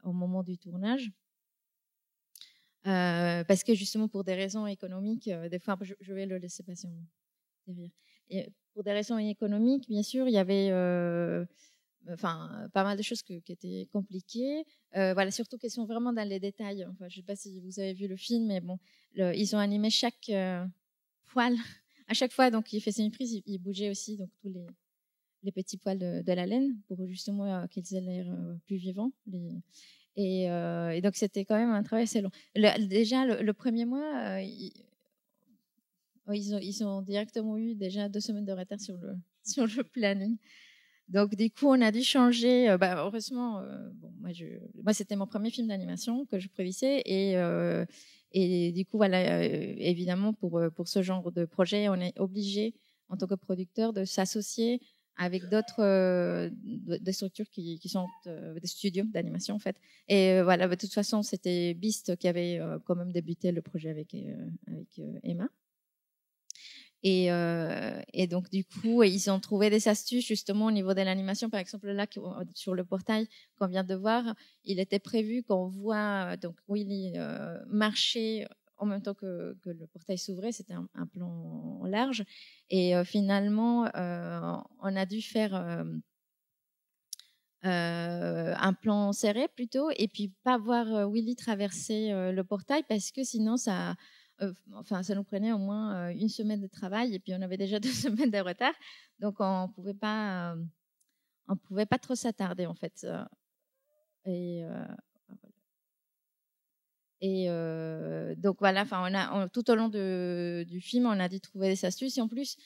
au moment du tournage. Parce que justement pour des raisons économiques, des fois je vais le laisser passer derrière. Et pour des raisons économiques, bien sûr, il y avait pas mal de choses qui étaient compliquées. Voilà, surtout qu'elles sont vraiment dans les détails. Enfin, je ne sais pas si vous avez vu le film, mais bon, ils ont animé chaque poil à chaque fois. Donc, il faisait une prise, il bougeait aussi donc tous les petits poils de la laine pour justement qu'ils aient l'air plus vivants. Et donc, c'était quand même un travail assez long. Déjà, le premier mois, ils ont directement eu déjà 2 semaines de retard sur le planning. Donc, du coup, on a dû changer. Heureusement, bon, moi, c'était mon premier film d'animation que je produisais. Et du coup, voilà, évidemment, pour ce genre de projet, on est obligé, en tant que producteur, de s'associer avec d'autres des structures qui sont des studios d'animation, en fait. Et voilà, de toute façon, c'était Beast qui avait quand même débuté le projet avec Emma. Et donc, du coup, ils ont trouvé des astuces justement au niveau de l'animation. Par exemple, là, sur le portail qu'on vient de voir, il était prévu qu'on voit donc Willy marcher en même temps que le portail s'ouvrait. C'était un plan large. Et finalement, on a dû faire un plan serré plutôt, et puis pas voir Willy traverser le portail parce que sinon ça nous prenait au moins 1 semaine de travail et puis on avait déjà 2 semaines de retard, donc on pouvait pas trop s'attarder en fait. Donc voilà, enfin tout au long du film, on a dû trouver des astuces. Et en plus,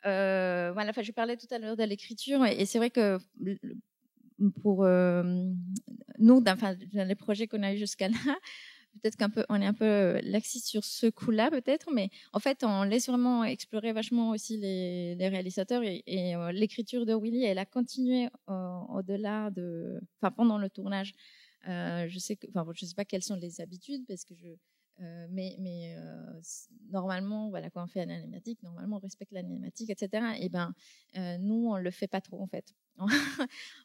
voilà, je parlais tout à l'heure de l'écriture, et c'est vrai que pour nous, dans les projets qu'on a eu jusqu'à là, peut-être on est un peu laxiste sur ce coup-là, peut-être, mais en fait, on laisse vraiment explorer vachement aussi les réalisateurs, et l'écriture de Willy, elle a continué au-delà pendant le tournage. Je sais pas quelles sont les habitudes, parce que normalement, voilà, quand on fait l'animatique, normalement on respecte l'animatique, etc. Et nous, on le fait pas trop en fait.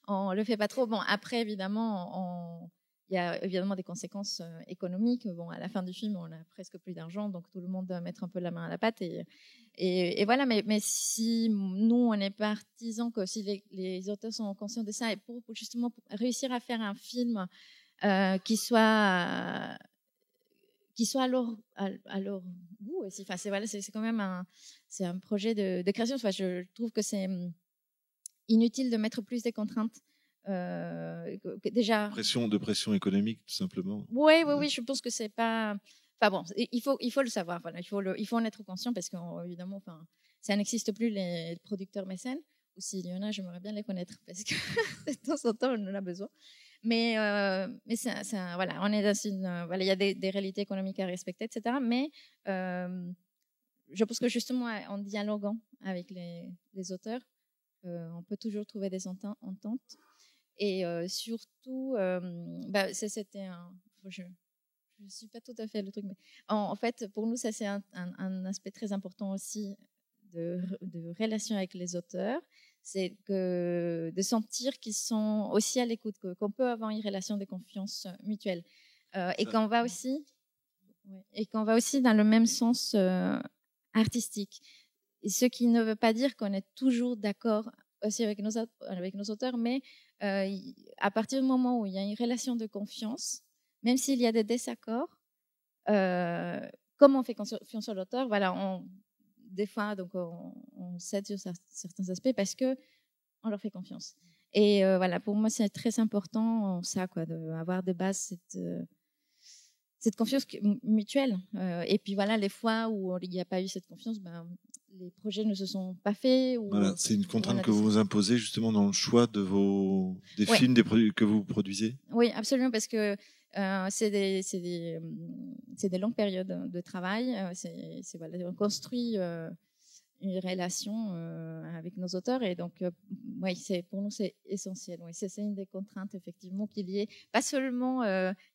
On le fait pas trop. Bon, après, évidemment, il y a évidemment des conséquences économiques. Bon, à la fin du film, on a presque plus d'argent, donc tout le monde doit mettre un peu la main à la pâte. Et voilà, mais si nous, on est partisans que si les auteurs sont conscients de ça, et pour justement réussir à faire un film qui soit à leur goût aussi. Enfin, c'est quand même un projet de création. Enfin, je trouve que c'est inutile de mettre plus des contraintes. Déjà. De pression économique, tout simplement. Oui, je pense que c'est pas. Enfin bon, il faut le savoir. Voilà, il faut en être conscient parce qu'évidemment, ça n'existe plus les producteurs mécènes, ou s'il y en a, j'aimerais bien les connaître parce que de temps en temps, on en a besoin. Mais voilà, on est dans une, voilà, il y a des réalités économiques à respecter, etc. Mais je pense que justement, en dialoguant avec les auteurs, on peut toujours trouver des ententes. Et surtout, c'était un. Je ne suis pas tout à fait le truc, mais en fait, pour nous, ça c'est un aspect très important aussi de relation avec les auteurs. C'est de sentir qu'ils sont aussi à l'écoute, qu'on peut avoir une relation de confiance mutuelle. Et qu'on va aussi dans le même sens artistique. Et ce qui ne veut pas dire qu'on est toujours d'accord aussi avec nos auteurs, mais à partir du moment où il y a une relation de confiance, même s'il y a des désaccords, comme on fait confiance à l'auteur, voilà, des fois, donc on cède sur certains aspects parce que on leur fait confiance. Et voilà, pour moi, c'est très important ça, quoi, d'avoir de base cette confiance mutuelle. Et puis voilà, les fois où il n'y a pas eu cette confiance, les projets ne se sont pas faits. Voilà, c'est une contrainte que vous imposez justement dans le choix des films que vous produisez. Oui, absolument, parce que c'est des longues périodes de travail. Voilà, on construit une relation avec nos auteurs, et donc pour nous c'est essentiel. Oui, c'est une des contraintes effectivement qu'il y ait pas seulement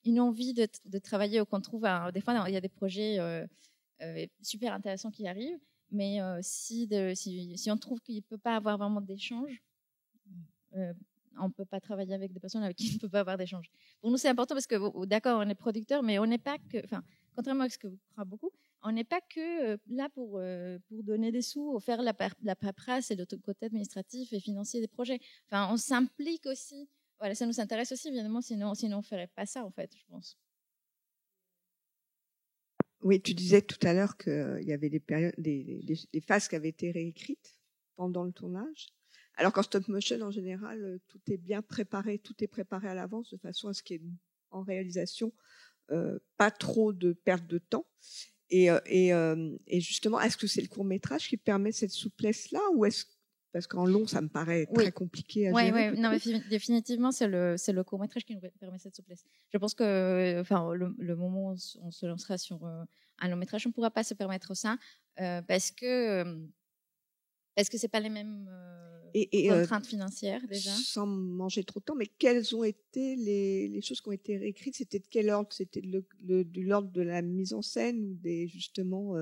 une envie de travailler, ou qu'on trouve. Des fois, il y a des projets super intéressants qui arrivent, mais si on trouve qu'il ne peut pas avoir vraiment d'échange, on ne peut pas travailler avec des personnes avec qui on ne peut pas avoir d'échange. Pour nous, c'est important parce que, d'accord, on est producteur, mais on n'est pas que, contrairement à ce que vous croyez beaucoup, on n'est pas que là pour donner des sous, ou faire la paperasse et le côté administratif et financier des projets. On s'implique aussi. Voilà, ça nous intéresse aussi, évidemment, sinon on ne ferait pas ça, en fait, je pense. Oui, tu disais tout à l'heure qu'il y avait des phases qui avaient été réécrites pendant le tournage. Alors qu'en stop motion, en général, tout est bien préparé, tout est préparé à l'avance de façon à ce qu'il y ait en réalisation pas trop de perte de temps. Et justement, est-ce que c'est le court-métrage qui permet cette souplesse-là, ou parce qu'en long, ça me paraît très compliqué à gérer. Oui, non, mais définitivement, c'est le court-métrage qui nous permet cette souplesse. Je pense que, le moment où on se lancera sur un long-métrage, on ne pourra pas se permettre ça parce que c'est pas les mêmes contraintes financières déjà. Sans manger trop de temps, mais quelles ont été les choses qui ont été réécrites? C'était de quel ordre? C'était de l'ordre de la mise en scène, ou justement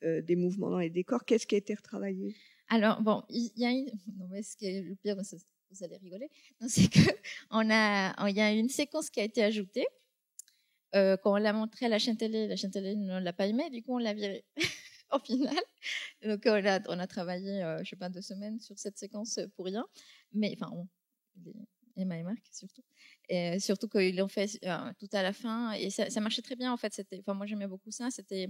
des mouvements dans les décors? Qu'est-ce qui a été retravaillé? Alors bon, il y a non, mais ce qui est le pire, vous allez rigoler, c'est que il y a une séquence qui a été ajoutée. Quand on l'a montré à la chaîne télé ne l'a pas aimé, du coup on l'a viré. Au final, donc on a travaillé, je sais pas, 2 semaines sur cette séquence pour rien, mais Emma et Marc surtout, et surtout qu'ils l'ont fait tout à la fin, et ça marchait très bien en fait. Moi j'aimais beaucoup ça. C'était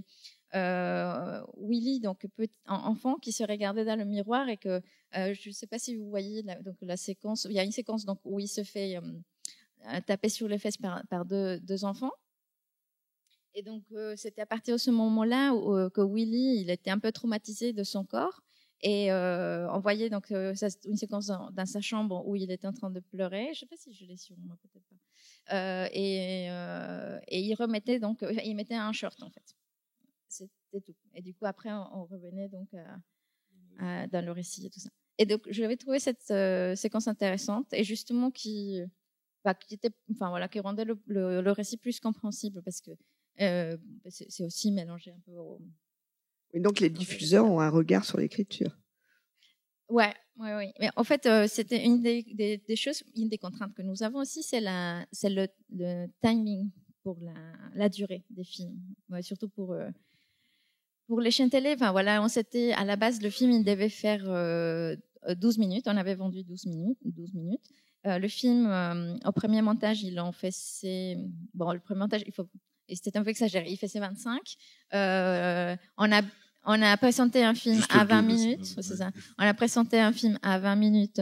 Willy, donc enfant, qui se regardait dans le miroir, et que je sais pas si vous voyez donc la séquence. Il y a une séquence donc où il se fait taper sur les fesses par deux enfants. Et donc, c'était à partir de ce moment-là que Willy, il était un peu traumatisé de son corps. Et on voyait donc une séquence dans sa chambre où il était en train de pleurer. Je ne sais pas si je l'ai sur moi, peut-être pas. Et il remettait donc, il mettait un short en fait. C'était tout. Et du coup, après, on revenait donc dans le récit et tout ça. Et donc, j'avais trouvé cette séquence intéressante, et justement qui rendait le récit plus compréhensible, parce que c'est aussi mélangé un peu Et donc les diffuseurs ont un regard sur l'écriture. Oui. Mais en fait, c'était une des choses, une des contraintes que nous avons aussi, c'est le timing pour la durée des films. Ouais, surtout pour les chaînes télé. On s'était, à la base, le film, il devait faire 12 minutes. On avait vendu 12 minutes. Le film, au premier montage, ils l'ont fait. Le premier montage, et c'était un peu exagéré. Il fait ses 25. On a présenté un film à 20 minutes. C'est ça. On a présenté un film à 20 minutes.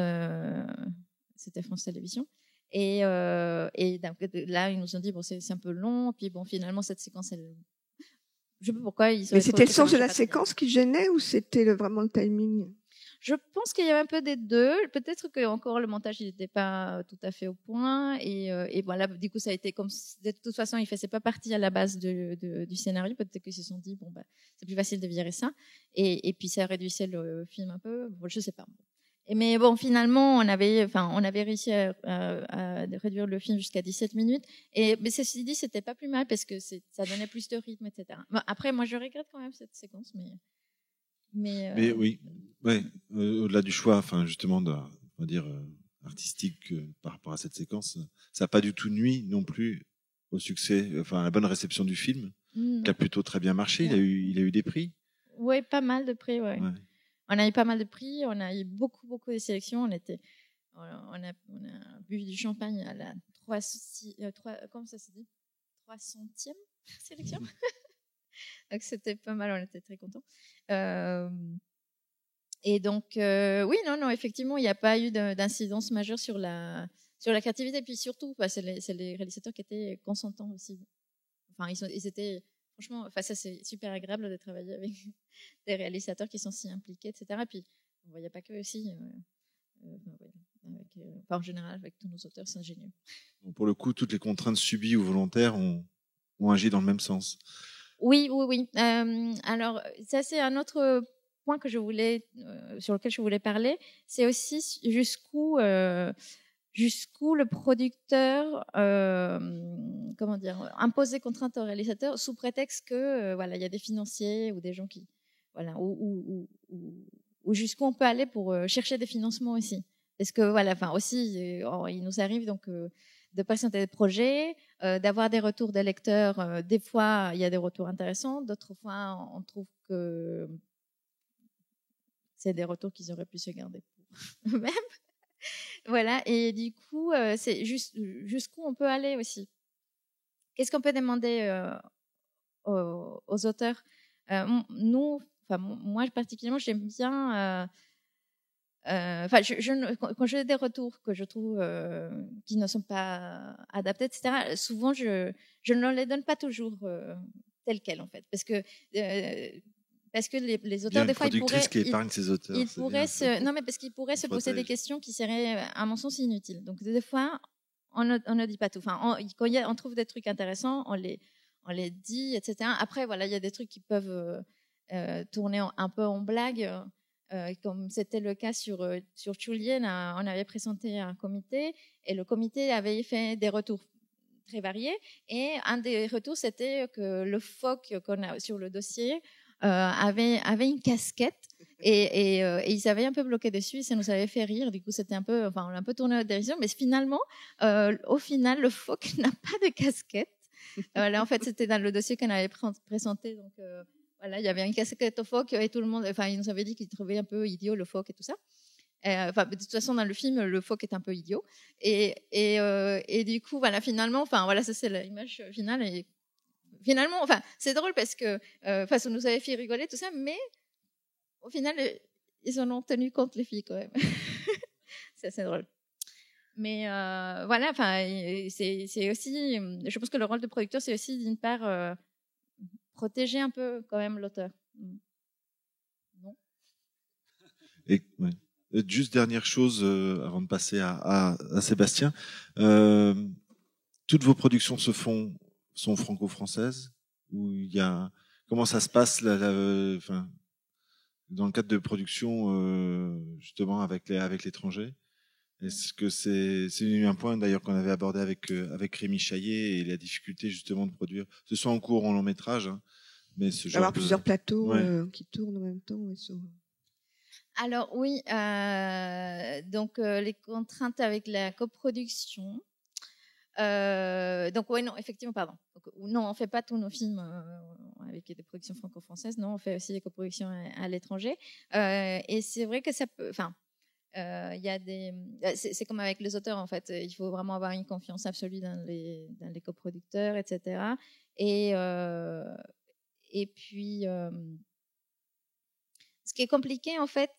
C'était France Télévisions. Et donc, là, ils nous ont dit, c'est un peu long. Puis finalement, cette séquence, Je sais pas pourquoi ils. Mais c'était le sens de la séquence qui gênait ou c'était vraiment le timing? Je pense qu'il y avait un peu des deux. Peut-être que encore le montage il n'était pas tout à fait au point et voilà. Du coup, ça a été comme de toute façon, il faisait pas partie à la base du scénario. Peut-être qu'ils se sont dit bon c'est plus facile de virer ça et puis ça réduisait le film un peu. Bon, je sais pas. Mais bon, finalement, on avait réussi à réduire le film jusqu'à 17 minutes. Mais ceci dit, c'était pas plus mal parce que ça donnait plus de rythme, etc. Bon, après, moi, je regrette quand même cette séquence, mais oui, ouais, au-delà du choix, justement, on va dire artistique par rapport à cette séquence, ça n'a pas du tout nuit non plus au succès, à la bonne réception du film, qui a plutôt très bien marché. Ouais. Il a eu des prix. Oui, pas mal de prix, ouais. On a eu pas mal de prix, on a eu beaucoup de sélections. On a bu du champagne à la 300e sélection. Donc c'était pas mal, on était très contents. Et donc, oui, non, effectivement, il n'y a pas eu d'incidence majeure sur la créativité. Et puis surtout, c'est les réalisateurs qui étaient consentants aussi. Enfin, ils étaient, franchement, ça c'est super agréable de travailler avec des réalisateurs qui sont si impliqués, etc. Et puis, il n'y a pas que aussi. En général, avec tous nos auteurs, c'est ingénieux. Bon, pour le coup, toutes les contraintes subies ou volontaires ont agi dans le même sens. Oui. Alors, ça, c'est un autre point que sur lequel je voulais parler. C'est aussi jusqu'où le producteur, impose des contraintes au réalisateur sous prétexte que, il y a des financiers ou des gens qui, ou jusqu'où on peut aller pour chercher des financements aussi. Parce que, aussi, il nous arrive donc de présenter des projets, d'avoir des retours des lecteurs. Des fois, il y a des retours intéressants. D'autres fois, on trouve que c'est des retours qu'ils auraient pu se garder pour eux-mêmes. Voilà. Et du coup, c'est jusqu'où on peut aller aussi. Qu'est-ce qu'on peut demander aux auteurs? Moi particulièrement, j'aime bien. Quand j'ai des retours que je trouve qui ne sont pas adaptés, etc., souvent je ne les donne pas toujours tels quels en fait, parce que les auteurs des fois ils pourraient parce qu'ils pourraient se poser des questions qui seraient à mon sens inutiles. Donc des fois on ne dit pas tout. Quand on trouve des trucs intéressants, on les dit, etc. Après il y a des trucs qui peuvent tourner un peu en blague. Comme c'était le cas sur Julien, on avait présenté un comité et le comité avait fait des retours très variés et un des retours c'était que le phoque qu'on a sur le dossier avait une casquette et ils avaient un peu bloqué dessus et ça nous avait fait rire. Du coup c'était on a un peu tourné notre dérision, mais finalement au final le phoque n'a pas de casquette. Là en fait c'était dans le dossier qu'on avait présenté, donc il y avait une casquette au phoque et tout le monde, ils nous avaient dit qu'ils trouvaient un peu idiot le phoque et tout ça. De toute façon, dans le film, le phoque est un peu idiot. Et du coup, finalement, ça c'est l'image finale. Et finalement, c'est drôle parce que, ça nous avait fait rigoler tout ça, mais au final, ils en ont tenu compte les filles quand même. C'est assez drôle. Mais c'est aussi, je pense que le rôle de producteur, c'est aussi d'une part protéger un peu quand même l'auteur. Non. Et, ouais. Juste dernière chose avant de passer à Sébastien. Toutes vos productions sont franco-françaises ou comment ça se passe dans le cadre de production justement avec l'étranger? Est-ce que c'est un point d'ailleurs qu'on avait abordé avec Rémi Chaillet et la difficulté justement de produire, ce soit en court ou en long métrage, hein, mais ce genre avoir plusieurs plateaux ouais. Qui tournent en même temps. Alors oui, donc les contraintes avec la coproduction. Donc non, effectivement, pardon. Donc, non, on fait pas tous nos films avec des productions franco-françaises. Non, on fait aussi des coproductions à l'étranger. Et c'est vrai que ça peut. Il y a c'est comme avec les auteurs en fait. Il faut vraiment avoir une confiance absolue dans les coproducteurs, etc. Et puis ce qui est compliqué en fait,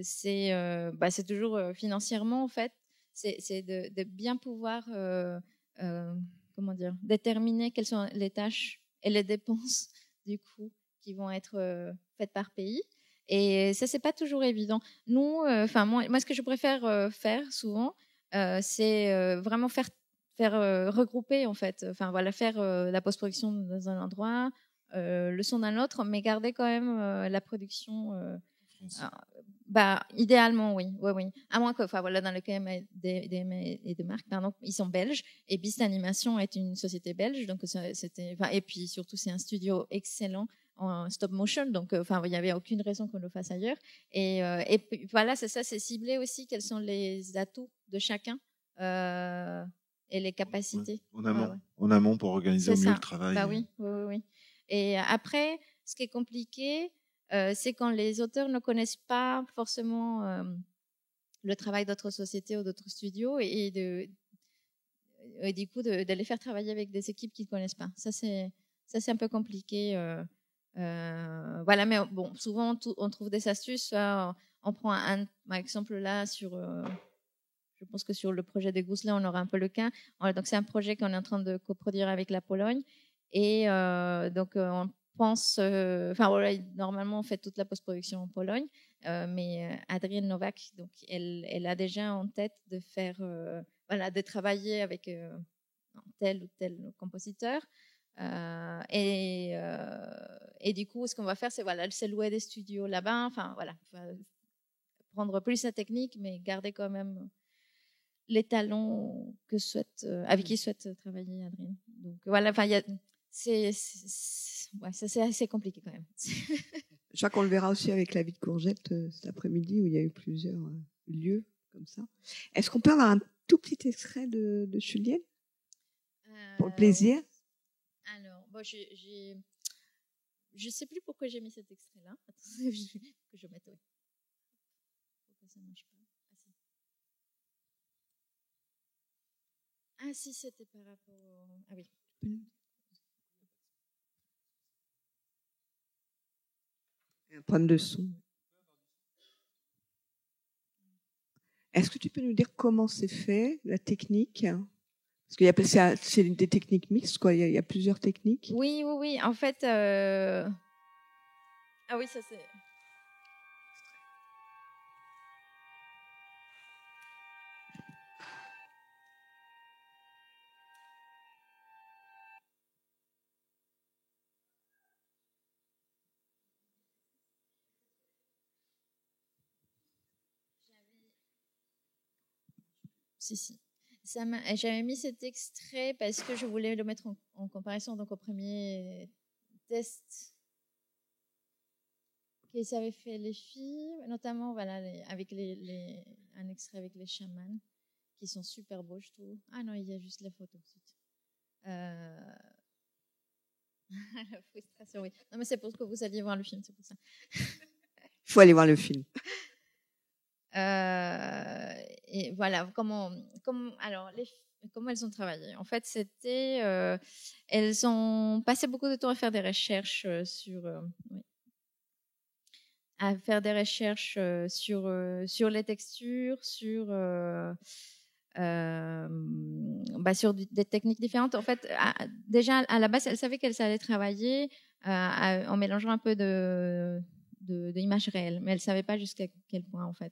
c'est toujours financièrement en fait. C'est de bien pouvoir déterminer quelles sont les tâches et les dépenses du coup, qui vont être faites par pays. Et ça, c'est pas toujours évident. Nous, moi, ce que je préfère faire souvent, c'est vraiment faire regrouper en fait. Enfin voilà, faire la post-production dans un endroit, le son dans l'autre, mais garder quand même la production. Idéalement, oui. À moins que, enfin voilà, dans le cas et de Marc, pardon, ils sont belges et Beast Animation est une société belge, donc c'était. Et puis surtout, c'est un studio excellent en stop motion, donc il n'y avait aucune raison qu'on le fasse ailleurs. Et puis, voilà, c'est ça, c'est ciblé aussi. Quels sont les atouts de chacun et les capacités. En amont pour organiser au mieux le travail. Oui. Et après, ce qui est compliqué, c'est quand les auteurs ne connaissent pas forcément le travail d'autres sociétés ou d'autres studios et du coup de les faire travailler avec des équipes qu'ils ne connaissent pas. Ça, c'est un peu compliqué. Voilà, mais bon, souvent on trouve des astuces. Soit on prend par exemple là je pense que sur le projet de Gousselin, on aura un peu le cas. Donc c'est un projet qu'on est en train de coproduire avec la Pologne et donc on pense, normalement on fait toute la post-production en Pologne, mais Adrienne Novak, donc elle a déjà en tête de faire, de travailler avec tel ou tel compositeur. Et du coup, ce qu'on va faire, c'est louer des studios là-bas. Prendre plus la technique, mais garder quand même les talents avec qui souhaite travailler Adrienne. Donc voilà, c'est assez compliqué quand même. Je crois qu'on le verra aussi avec La vie de Courgette cet après-midi où il y a eu plusieurs lieux comme ça. Est-ce qu'on peut avoir un tout petit extrait de Julienne pour le plaisir? Alors, je sais plus pourquoi j'ai mis cet extrait-là. Attendez, que je mette. Pourquoi ça marche pas? Ah si, c'était par rapport. Ah oui. Un problème de son. Est-ce que tu peux nous dire comment c'est fait, la technique? Parce qu'il y a c'est des techniques mixtes, quoi. Il y a plusieurs techniques. Oui. En fait, ah oui, ça c'est. Si. J'avais mis cet extrait parce que je voulais le mettre en comparaison donc au premier test qu'ils avaient fait les filles, notamment avec un extrait avec les chamans qui sont super beaux, je trouve. Ah non, il y a juste les photos. La frustration, oui. Non, mais c'est pour que vous alliez voir le film, c'est pour ça. Il faut aller voir le film. Et voilà, comment elles ont travaillé. En fait, elles ont passé beaucoup de temps à faire des recherches sur les textures, sur des techniques différentes. En fait, déjà à la base, elles savaient qu'elles allaient travailler en mélangeant un peu d'images réelles, mais elles ne savaient pas jusqu'à quel point en fait.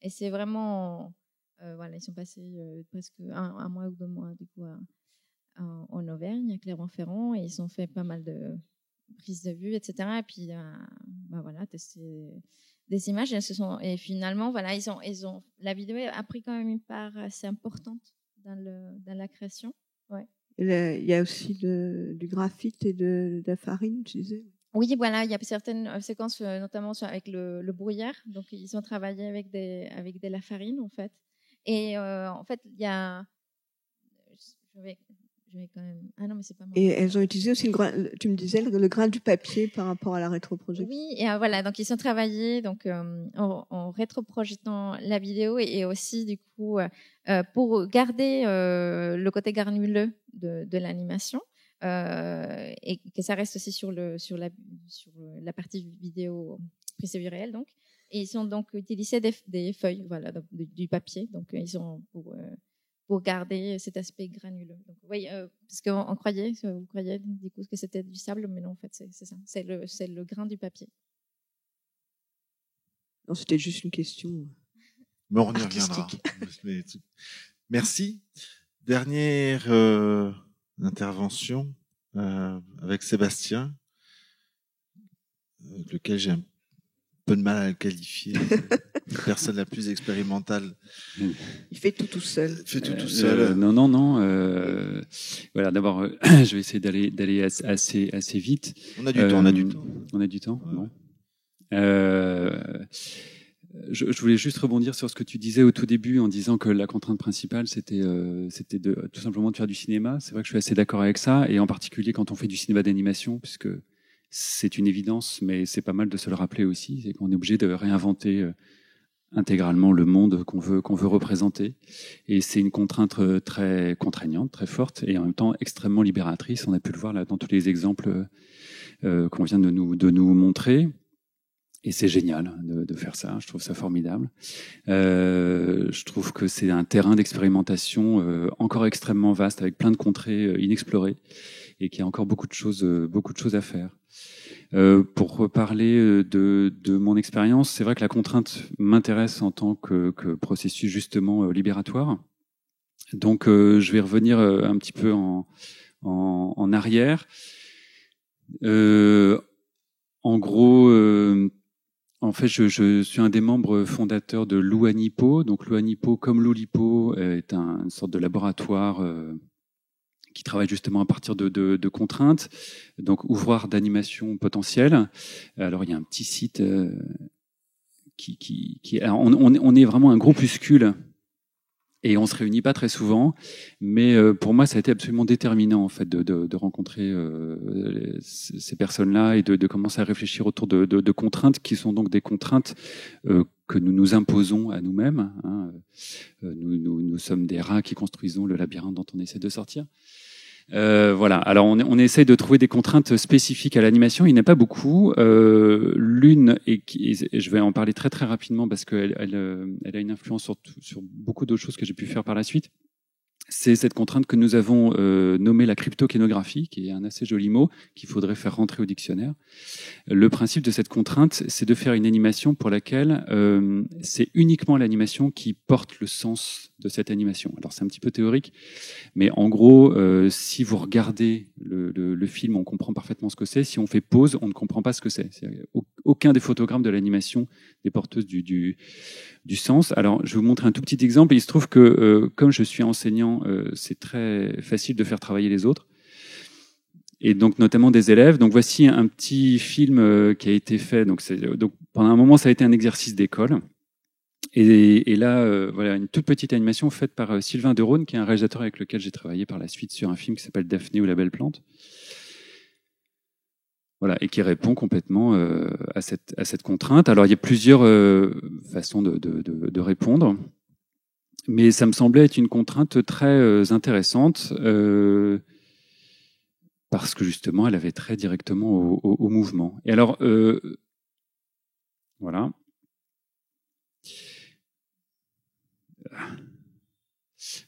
Et c'est vraiment, ils sont passés presque un mois ou 2 mois du coup en Auvergne, à Clermont-Ferrand, et ils ont fait pas mal de prises de vue, etc. Et puis, tester des images. Et finalement, la vidéo a pris quand même une part assez importante dans la création. Ouais. Il y a aussi du graphite et de la farine, tu disais. Oui, voilà, il y a certaines séquences, notamment avec le brouillard. Donc, ils ont travaillé avec de la farine, en fait. Et en fait, il y a... Je vais quand même... Ah non, mais c'est pas moi. Et elles ont utilisé aussi tu me disais, le grain du papier par rapport à la rétroprojection. Oui, et voilà, donc ils ont travaillé en rétroprojetant la vidéo et aussi, du coup, pour garder le côté granuleux de l'animation. Et que ça reste aussi sur la partie vidéo prise de vue réelle, donc. Et ils ont donc utilisé des feuilles, voilà, du papier, donc ils ont pour garder cet aspect granuleux. Donc, oui, parce qu'on croyait, vous croyez du coup que c'était du sable, mais non, en fait, c'est ça. C'est le grain du papier. Non, c'était juste une question. Mais on y reviendra. Merci. Dernière intervention avec Sébastien, avec lequel j'ai un peu de mal à le qualifier. La personne la plus expérimentale. Il fait tout seul. Il fait tout seul. Non. Voilà, d'abord, je vais essayer d'aller assez vite. On a du temps. On a du temps. Ouais. Bon. Je voulais juste rebondir sur ce que tu disais au tout début en disant que la contrainte principale, c'était tout simplement de faire du cinéma. C'est vrai que je suis assez d'accord avec ça, et en particulier quand on fait du cinéma d'animation, puisque c'est une évidence, mais c'est pas mal de se le rappeler aussi, c'est qu'on est obligé de réinventer intégralement le monde qu'on veut représenter. Et c'est une contrainte très contraignante, très forte, et en même temps extrêmement libératrice. On a pu le voir là dans tous les exemples qu'on vient de nous montrer. Et c'est génial de faire ça. Je trouve ça formidable. Je trouve que c'est un terrain d'expérimentation encore extrêmement vaste, avec plein de contrées inexplorées, et qu'il y a encore beaucoup de choses à faire. Pour reparler de mon expérience, c'est vrai que la contrainte m'intéresse en tant que processus justement libératoire. Donc, je vais revenir un petit peu en arrière. En gros. En fait, je suis un des membres fondateurs de l'UANIPO. Donc, l'UANIPO, comme l'Oulipo, est une sorte de laboratoire qui travaille justement à partir de contraintes. Donc, ouvroir d'animation potentielle. Alors, il y a un petit site alors, on est vraiment un groupuscule. Et on se réunit pas très souvent, mais pour moi, ça a été absolument déterminant en fait de rencontrer ces personnes-là et de commencer à réfléchir autour de contraintes qui sont donc des contraintes que nous nous imposons à nous-mêmes. Hein. Nous sommes des rats qui construisons le labyrinthe dont on essaie de sortir. Voilà. Alors on essaye de trouver des contraintes spécifiques à l'animation. Il n'y en a pas beaucoup. L'une, et je vais en parler très très rapidement parce qu'elle a une influence sur beaucoup d'autres choses que j'ai pu faire par la suite. C'est cette contrainte que nous avons nommée la cryptokénographie, qui est un assez joli mot qu'il faudrait faire rentrer au dictionnaire. Le principe de cette contrainte, c'est de faire une animation pour laquelle c'est uniquement l'animation qui porte le sens de cette animation. Alors c'est un petit peu théorique, mais en gros, si vous regardez le film, on comprend parfaitement ce que c'est. Si on fait pause, on ne comprend pas ce que c'est. Aucun des photogrammes de l'animation n'est porteuse du sens. Alors, je vais vous montrer un tout petit exemple. Il se trouve que, comme je suis enseignant, c'est très facile de faire travailler les autres, et donc notamment des élèves. Donc, voici un petit film qui a été fait. Donc, pendant un moment, ça a été un exercice d'école. Et là, voilà, une toute petite animation faite par Sylvain Derosne, qui est un réalisateur avec lequel j'ai travaillé par la suite sur un film qui s'appelle Daphné ou la belle plante. Voilà, et qui répond complètement à cette contrainte. Alors, il y a plusieurs façons de répondre, mais ça me semblait être une contrainte très intéressante parce que justement, elle avait trait directement au mouvement. Et alors, voilà.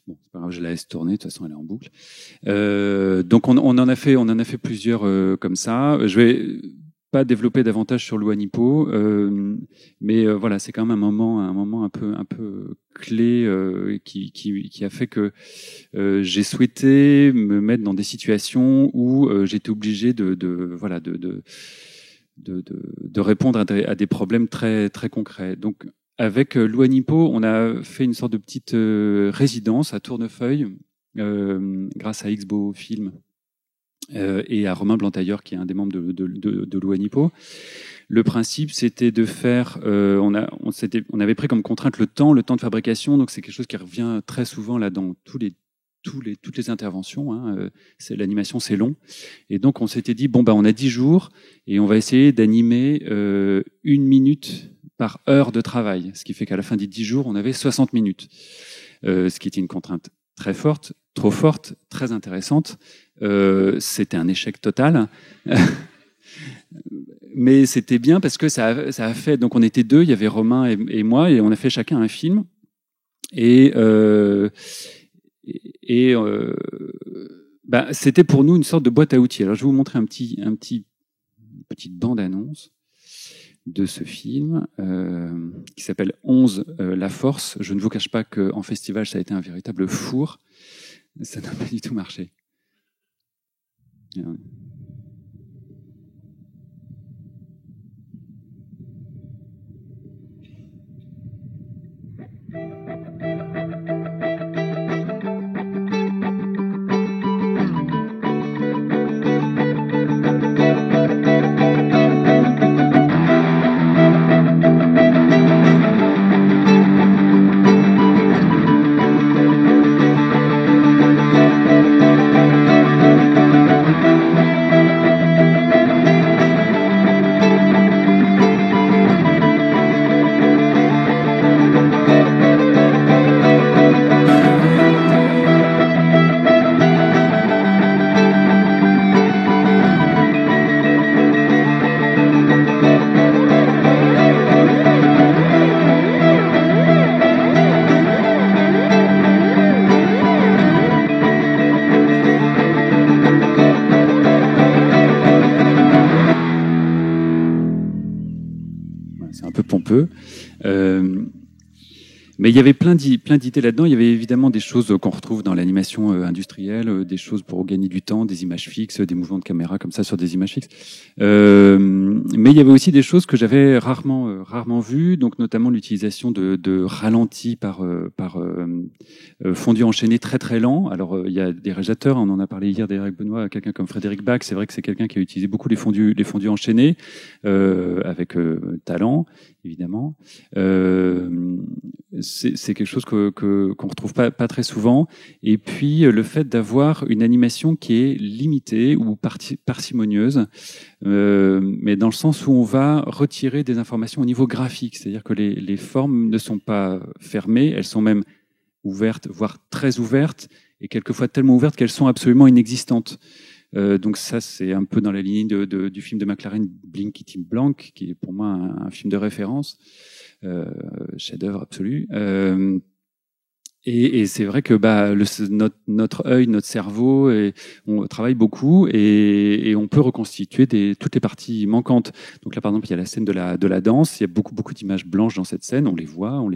Bon, c'est pas grave, je la laisse tourner. De toute façon, elle est en boucle. Donc, on en a fait plusieurs comme ça. Je vais pas développer davantage sur l'UANIPO, mais voilà, c'est quand même un moment un peu clé qui a fait que j'ai souhaité me mettre dans des situations où j'étais obligé de répondre à des problèmes très très concrets. Donc, avec l'UANIPO, on a fait une sorte de petite résidence à Tournefeuille, grâce à Xbo Film et à Romain Blantailleur, qui est un des membres de l'UANIPO. Le principe, c'était de faire... on avait pris comme contrainte le temps de fabrication, donc c'est quelque chose qui revient très souvent là dans toutes les interventions. Hein, l'animation, c'est long. Et donc, on s'était dit, on a 10 jours, et on va essayer d'animer 1 minute par heure de travail, ce qui fait qu'à la fin des 10 jours, on avait 60 minutes, ce qui était une contrainte très forte, trop forte, très intéressante. C'était un échec total, mais c'était bien parce que ça a fait. Donc on était 2, il y avait Romain et moi, et on a fait chacun un film. Et C'était pour nous une sorte de boîte à outils. Alors, je vais vous montrer une petite bande-annonce de ce film qui s'appelle 11, La Force. Je ne vous cache pas qu'en festival, ça a été un véritable four. Ça n'a pas du tout marché. C'est un peu pompeux. Mais il y avait plein d'idées là-dedans. Il y avait évidemment des choses qu'on retrouve dans l'animation industrielle, des choses pour gagner du temps, des images fixes, des mouvements de caméra comme ça sur des images fixes. Mais il y avait aussi des choses que j'avais rarement vues, donc notamment l'utilisation de ralentis par fondu enchaîné très très lent. Alors il y a des réalisateurs, on en a parlé hier d'Éric Benoît, quelqu'un comme Frédéric Bach. C'est vrai que c'est quelqu'un qui a utilisé beaucoup les fondus enchaînés avec talent, évidemment. C'est quelque chose qu'on retrouve pas très souvent. Et puis le fait d'avoir une animation qui est limitée ou parcimonieuse, mais dans le sens où on va retirer des informations au niveau graphique, c'est-à-dire que les formes ne sont pas fermées, elles sont même ouvertes, voire très ouvertes, et quelquefois tellement ouvertes qu'elles sont absolument inexistantes. Donc ça, c'est un peu dans la ligne du film de McLaren, Blankety Blank, qui est pour moi un film de référence. Chef-d'œuvre absolu. Et c'est vrai que notre œil, notre cerveau, on travaille beaucoup et on peut reconstituer toutes les parties manquantes. Donc là, par exemple, il y a la scène de la danse. Il y a beaucoup d'images blanches dans cette scène. On les voit,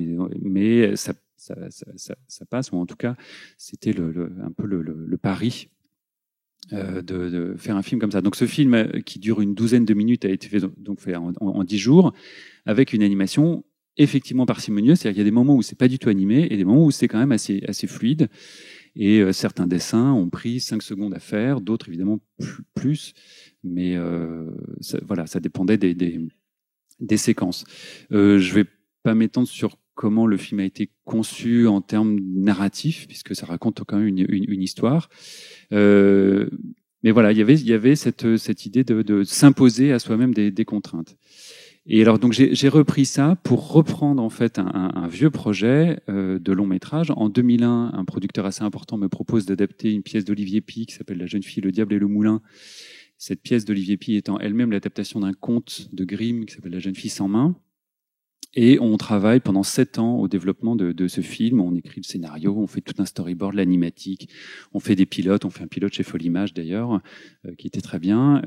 mais ça passe. Ou en tout cas, c'était un peu le pari. De faire un film comme ça. Donc ce film qui dure une douzaine de minutes a été fait en 10 jours avec une animation effectivement parcimonieuse, c'est-à-dire qu'il y a des moments où c'est pas du tout animé et des moments où c'est quand même assez fluide. Et certains dessins ont pris 5 secondes à faire, d'autres évidemment plus, mais ça dépendait des séquences. Je vais pas m'étendre sur comment le film a été conçu en termes narratifs, puisque ça raconte quand même une histoire. Mais voilà, il y avait cette idée de s'imposer à soi-même des contraintes. Et alors donc j'ai repris ça pour reprendre en fait un vieux projet de long métrage. En 2001, un producteur assez important me propose d'adapter une pièce d'Olivier Py qui s'appelle La jeune fille, le diable et le moulin. Cette pièce d'Olivier Py étant elle-même l'adaptation d'un conte de Grimm qui s'appelle La jeune fille sans main. Et on travaille pendant 7 ans au développement de ce film. On écrit le scénario, on fait tout un storyboard, l'animatique, on fait des pilotes. On fait un pilote chez Folimage d'ailleurs, qui était très bien.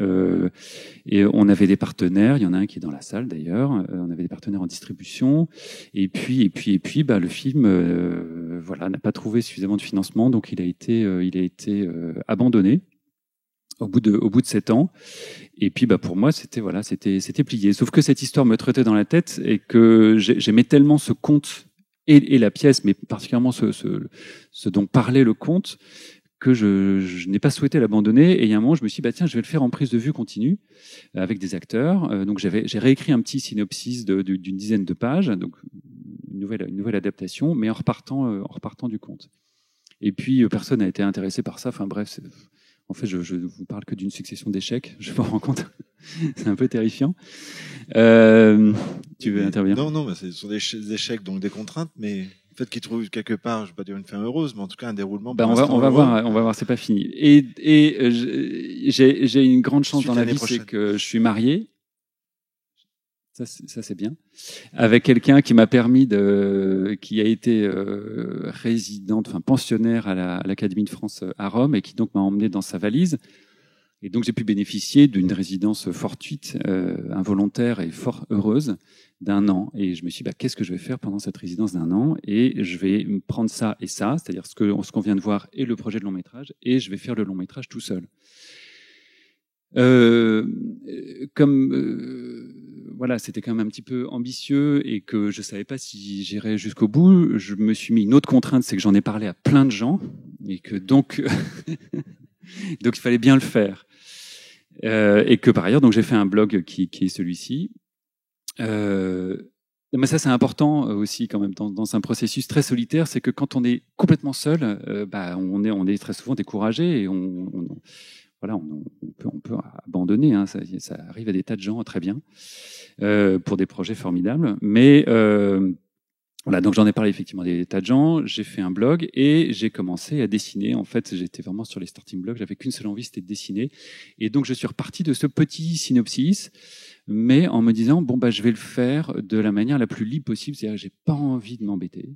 Et on avait des partenaires. Il y en a un qui est dans la salle d'ailleurs. On avait des partenaires en distribution. Et puis, le film, n'a pas trouvé suffisamment de financement, donc il a été abandonné. Au bout de 7 ans. Et puis, pour moi, c'était plié. Sauf que cette histoire me trottait dans la tête et que j'aimais tellement ce conte et la pièce, mais particulièrement ce dont parlait le conte, que je n'ai pas souhaité l'abandonner. Et il y a un moment, je me suis dit, tiens, je vais le faire en prise de vue continue avec des acteurs. Donc, j'ai réécrit un petit synopsis d'une dizaine de pages, donc une nouvelle adaptation, mais en repartant du conte. Et puis, personne n'a été intéressé par ça. Enfin, bref, en fait, je vous parle que d'une succession d'échecs. Je me rends compte. C'est un peu terrifiant. Tu veux intervenir ? Non, mais ce sont des échecs, donc des contraintes, mais le fait qu'ils trouvent quelque part, je ne vais pas dire une fin heureuse, mais en tout cas un déroulement. On va voir, c'est pas fini. Et j'ai une grande chance dans la vie, c'est que je suis marié. Ça c'est bien. Avec quelqu'un qui m'a permis qui a été résidente, enfin pensionnaire à l'Académie de France à Rome et qui donc m'a emmené dans sa valise. Et donc j'ai pu bénéficier d'une résidence fortuite, involontaire et fort heureuse d'1 an. Et je me suis dit, qu'est-ce que je vais faire pendant cette résidence d'1 an? Et je vais prendre ça et ça, c'est-à-dire ce qu'on vient de voir et le projet de long métrage, et je vais faire le long métrage tout seul. Voilà, c'était quand même un petit peu ambitieux et que je savais pas si j'irais jusqu'au bout. Je me suis mis une autre contrainte, c'est que j'en ai parlé à plein de gens et que donc il fallait bien le faire. Et que par ailleurs, donc j'ai fait un blog qui est celui-ci. Mais ça, c'est important aussi quand même dans un processus très solitaire, c'est que quand on est complètement seul, on est très souvent découragé et on peut abandonner. Hein, ça arrive à des tas de gens très bien pour des projets formidables. Mais voilà, donc j'en ai parlé effectivement à des tas de gens. J'ai fait un blog et j'ai commencé à dessiner. En fait, j'étais vraiment sur les starting blocks. J'avais qu'une seule envie, c'était de dessiner. Et donc je suis reparti de ce petit synopsis, mais en me disant je vais le faire de la manière la plus libre possible. C'est-à-dire que j'ai pas envie de m'embêter.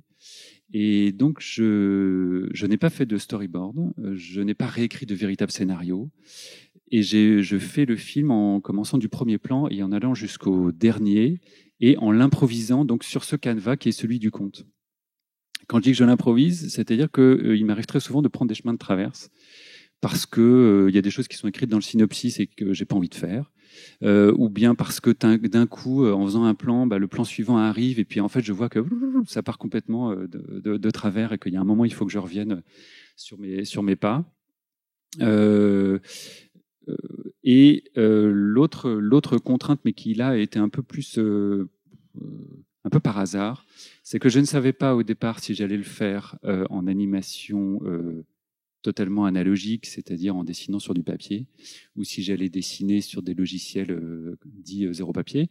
Et donc, je n'ai pas fait de storyboard, je n'ai pas réécrit de véritable scénario, et je fais le film en commençant du premier plan et en allant jusqu'au dernier, et en l'improvisant donc sur ce canevas qui est celui du conte. Quand je dis que je l'improvise, c'est-à-dire qu'il m'arrive très souvent de prendre des chemins de traverse, parce que y a des choses qui sont écrites dans le synopsis et que j'ai pas envie de faire. Ou bien parce que d'un coup, en faisant un plan, le plan suivant arrive et puis en fait je vois que ça part complètement de travers et qu'il y a un moment il faut que je revienne sur mes pas. L'autre contrainte, mais qui là était un peu plus un peu par hasard, c'est que je ne savais pas au départ si j'allais le faire en animation totalement analogique, c'est-à-dire en dessinant sur du papier, ou si j'allais dessiner sur des logiciels dits zéro papier.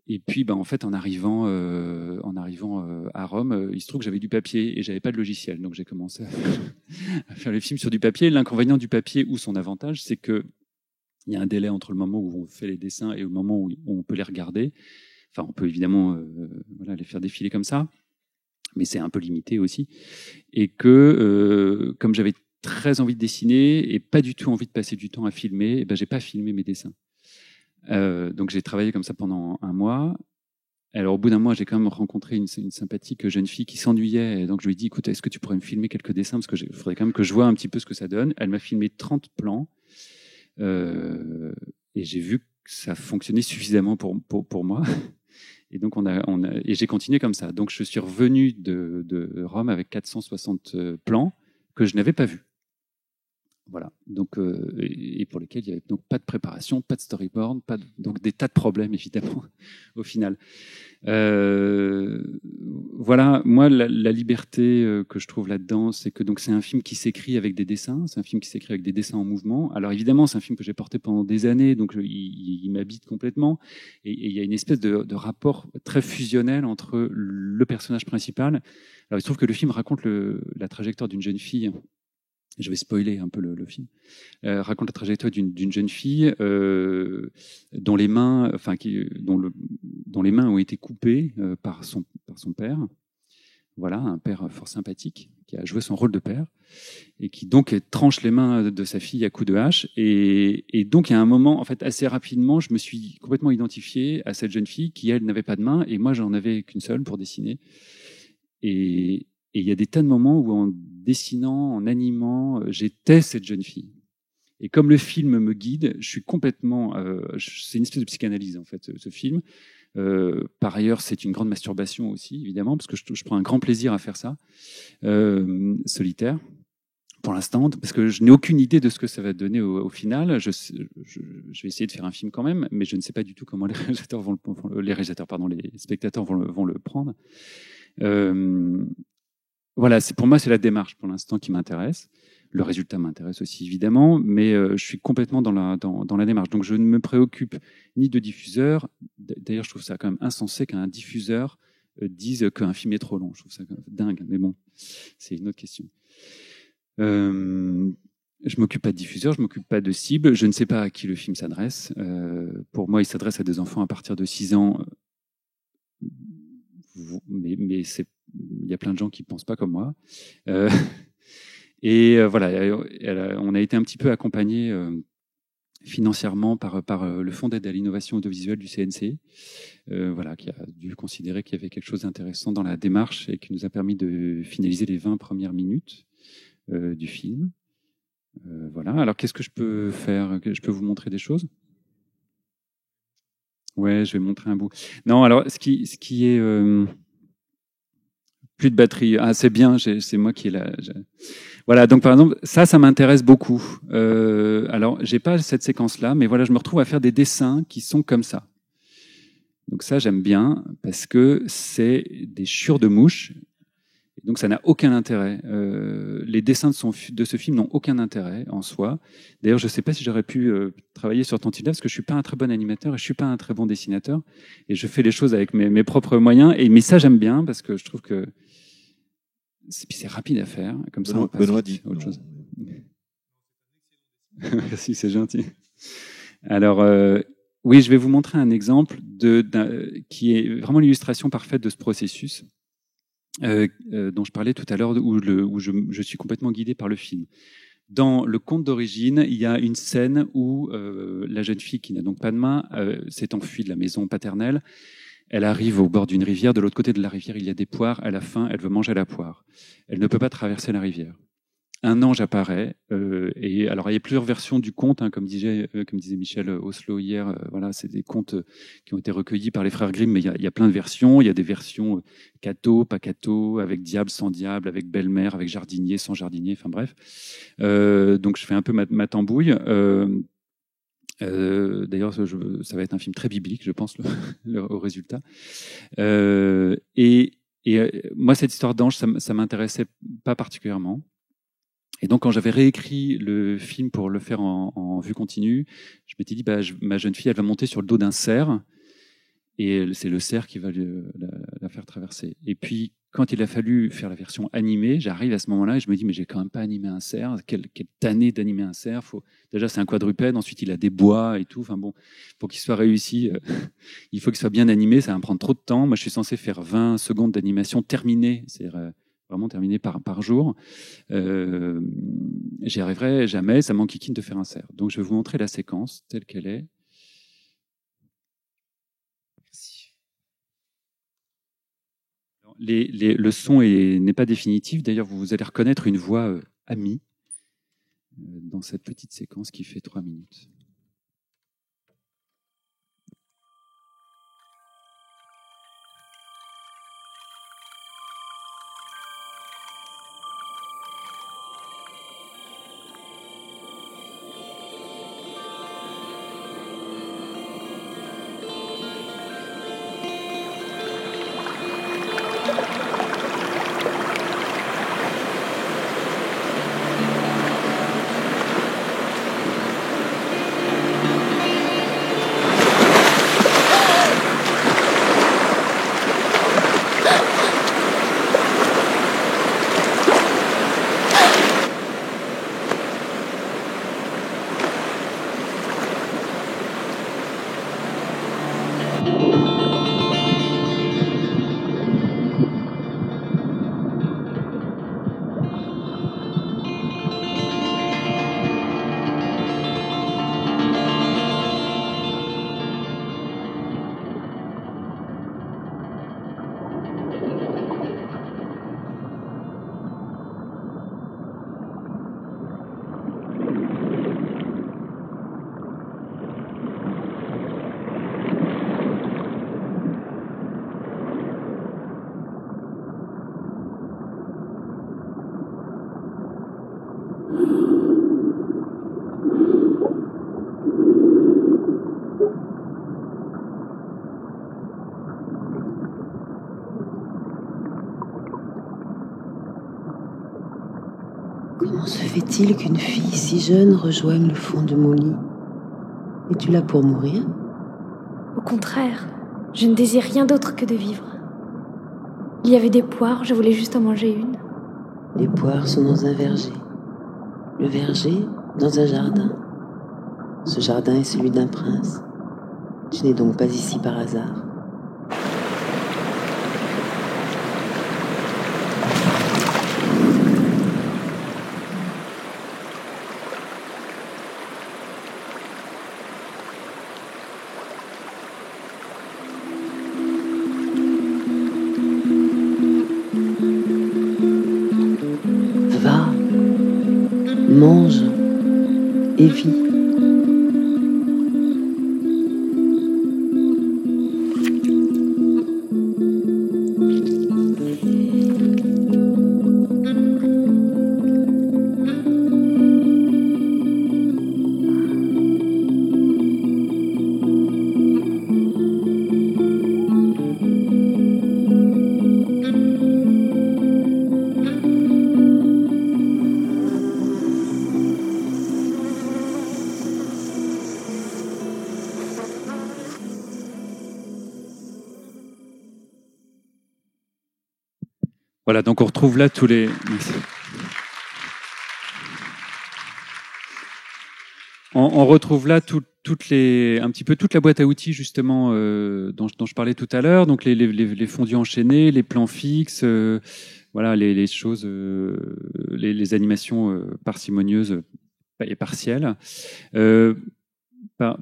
Et puis, en fait, en arrivant à Rome, il se trouve que j'avais du papier et j'avais pas de logiciel, donc j'ai commencé à faire les films sur du papier. L'inconvénient du papier ou son avantage, c'est que il y a un délai entre le moment où on fait les dessins et le moment où on peut les regarder. Enfin, on peut évidemment les faire défiler comme ça, mais c'est un peu limité aussi. Et que, comme j'avais très envie de dessiner et pas du tout envie de passer du temps à filmer, j'ai pas filmé mes dessins. Donc j'ai travaillé comme ça pendant 1 mois. Alors au bout d'1 mois, j'ai quand même rencontré une sympathique jeune fille qui s'ennuyait. Et donc je lui ai dit, écoute, est-ce que tu pourrais me filmer quelques dessins, parce que il faudrait quand même que je vois un petit peu ce que ça donne. Elle m'a filmé 30 plans et j'ai vu que ça fonctionnait suffisamment pour moi. Et donc et j'ai continué comme ça. Donc je suis revenu de Rome avec 460 plans que je n'avais pas vus. Voilà. Donc et pour lesquels il n'y avait donc pas de préparation, pas de storyboard, donc des tas de problèmes évidemment au final. Voilà, moi la liberté que je trouve là-dedans, c'est que donc c'est un film qui s'écrit avec des dessins, c'est un film qui s'écrit avec des dessins en mouvement. Alors évidemment, c'est un film que j'ai porté pendant des années, donc il m'habite complètement. Et il y a une espèce de rapport très fusionnel entre le personnage principal. Alors il se trouve que le film raconte la trajectoire d'une jeune fille. Je vais spoiler un peu le film. Raconte la trajectoire d'une jeune fille dont les mains, dont les mains ont été coupées par son père. Voilà, un père fort sympathique qui a joué son rôle de père et qui donc tranche les mains de sa fille à coups de hache. Et donc il y a un moment, en fait, assez rapidement, je me suis complètement identifié à cette jeune fille qui elle n'avait pas de main et moi j'en avais qu'une seule pour dessiner. Et il y a des tas de moments où en dessinant, en animant, j'étais cette jeune fille. Et comme le film me guide, je suis complètement... c'est une espèce de psychanalyse, en fait, ce film. Par ailleurs, c'est une grande masturbation aussi, évidemment, parce que je prends un grand plaisir à faire ça, solitaire, pour l'instant, parce que je n'ai aucune idée de ce que ça va donner au final. Je vais essayer de faire un film quand même, mais je ne sais pas du tout comment les spectateurs vont le prendre. Voilà, pour moi, c'est la démarche pour l'instant qui m'intéresse. Le résultat m'intéresse aussi évidemment, mais je suis complètement dans la démarche. Donc je ne me préoccupe ni de diffuseur. D'ailleurs, je trouve ça quand même insensé qu'un diffuseur dise qu'un film est trop long. Je trouve ça dingue, mais bon, c'est une autre question. Je m'occupe pas de diffuseur, je m'occupe pas de cible, je ne sais pas à qui le film s'adresse. Pour moi, il s'adresse à des enfants à partir de 6 ans. Mais il y a plein de gens qui pensent pas comme moi. Voilà, on a été un petit peu accompagné financièrement par le Fonds d'aide à l'innovation audiovisuelle du CNC, voilà, qui a dû considérer qu'il y avait quelque chose d'intéressant dans la démarche et qui nous a permis de finaliser les 20 premières minutes du film. Voilà. Alors, qu'est-ce que je peux faire? Je peux vous montrer des choses? Ouais, je vais montrer un bout. Non, alors, ce qui est... plus de batterie. Ah, c'est bien, c'est moi qui ai la... Voilà, donc par exemple, ça m'intéresse beaucoup. Alors, j'ai pas cette séquence-là, mais voilà, je me retrouve à faire des dessins qui sont comme ça. Donc ça, j'aime bien, parce que c'est des chiures de mouches. Donc ça n'a aucun intérêt. Les dessins de ce film n'ont aucun intérêt en soi. D'ailleurs, je ne sais pas si j'aurais pu travailler sur Tantilda, parce que je suis pas un très bon animateur et je suis pas un très bon dessinateur. Et je fais les choses avec mes propres moyens. Mais ça, j'aime bien, parce que je trouve que c'est rapide à faire. Comme ça, Benoît dit autre chose. Merci, c'est gentil. Alors, oui, je vais vous montrer un exemple qui est vraiment l'illustration parfaite de ce processus. Dont je parlais tout à l'heure, où je suis complètement guidé par le film. Dans le conte d'origine, il y a une scène où la jeune fille, qui n'a donc pas de main, s'est enfuie de la maison paternelle. Elle arrive au bord d'une rivière. De l'autre côté de la rivière, il y a des poires. Elle a faim, elle veut manger la poire. Elle ne peut pas traverser la rivière. Un ange apparaît. Et alors, il y a plusieurs versions du conte, hein, comme disait Michel Oslo hier. Voilà, c'est des contes qui ont été recueillis par les frères Grimm, mais il y a plein de versions. Il y a des versions catho, pas catho, avec diable, sans diable, avec belle-mère, avec jardinier, sans jardinier. Enfin bref. Donc, je fais un peu ma tambouille. D'ailleurs, ça va être un film très biblique, je pense, au résultat. Et moi, cette histoire d'ange, ça m'intéressait pas particulièrement. Et donc, quand j'avais réécrit le film pour le faire en vue continue, je m'étais dit, ma jeune fille, elle va monter sur le dos d'un cerf, et c'est le cerf qui va la faire traverser. Et puis, quand il a fallu faire la version animée, j'arrive à ce moment-là et je me dis, mais j'ai quand même pas animé un cerf. Quelle tannée d'animer un cerf. Déjà, c'est un quadrupède. Ensuite, il a des bois et tout. Enfin bon, pour qu'il soit réussi, il faut qu'il soit bien animé. Ça va me prendre trop de temps. Moi, je suis censé faire 20 secondes d'animation terminée. C'est-à-dire vraiment terminée par jour. J'y arriverai jamais. Ça m'enquiquine de faire un cerf. Donc, je vais vous montrer la séquence telle qu'elle est. Le son n'est pas définitif. D'ailleurs, vous allez reconnaître une voix amie dans cette petite séquence qui fait 3 minutes. Comment se fait-il qu'une fille si jeune rejoigne le fond de mon lit? Es-tu là pour mourir? Au contraire, je ne désire rien d'autre que de vivre. Il y avait des poires, je voulais juste en manger une. Les poires sont dans un verger. Le verger, dans un jardin. Ce jardin est celui d'un prince. Tu n'es donc pas ici par hasard. Va, mange et vis. Voilà, donc on retrouve là tous les... Merci. On retrouve là un petit peu toute la boîte à outils justement dont je parlais tout à l'heure. Donc les fondus enchaînés, les plans fixes, voilà les choses, les animations parcimonieuses et partielles.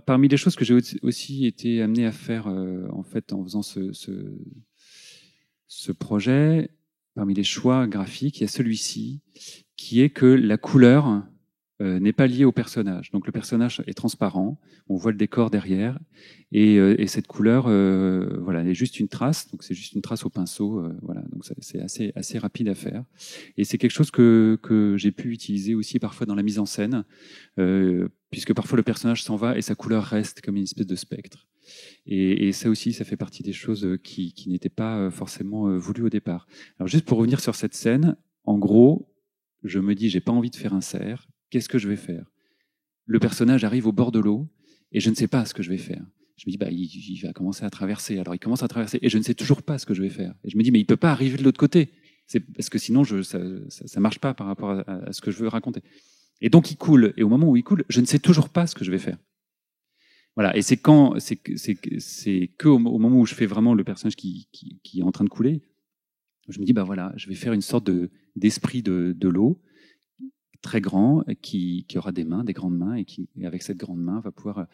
Parmi les choses que j'ai aussi été amené à faire en fait en faisant ce projet, parmi les choix graphiques, il y a celui-ci qui est que la couleur n'est pas liée au personnage. Donc le personnage est transparent, on voit le décor derrière, et cette couleur, voilà, elle est juste une trace. Donc c'est juste une trace au pinceau, voilà. Donc c'est assez rapide à faire, et c'est quelque chose que j'ai pu utiliser aussi parfois dans la mise en scène, puisque parfois le personnage s'en va et sa couleur reste comme une espèce de spectre. Et ça aussi, ça fait partie des choses qui n'étaient pas forcément voulues au départ. Alors juste pour revenir sur cette scène, en gros, je me dis, j'ai pas envie de faire un cerf. Qu'est-ce que je vais faire? Le personnage arrive au bord de l'eau et je ne sais pas ce que je vais faire. Je me dis, bah, il va commencer à traverser. Alors il commence à traverser et je ne sais toujours pas ce que je vais faire. Et je me dis, mais il peut pas arriver de l'autre côté. C'est parce que sinon, ça marche pas par rapport à ce que je veux raconter. Et donc il coule. Et au moment où il coule, je ne sais toujours pas ce que je vais faire. Voilà. Et c'est qu'au moment où je fais vraiment le personnage qui est en train de couler, je me dis, bah voilà, je vais faire une sorte d'esprit de l'eau, très grand, qui aura des mains, des grandes mains, et qui, avec cette grande main, va pouvoir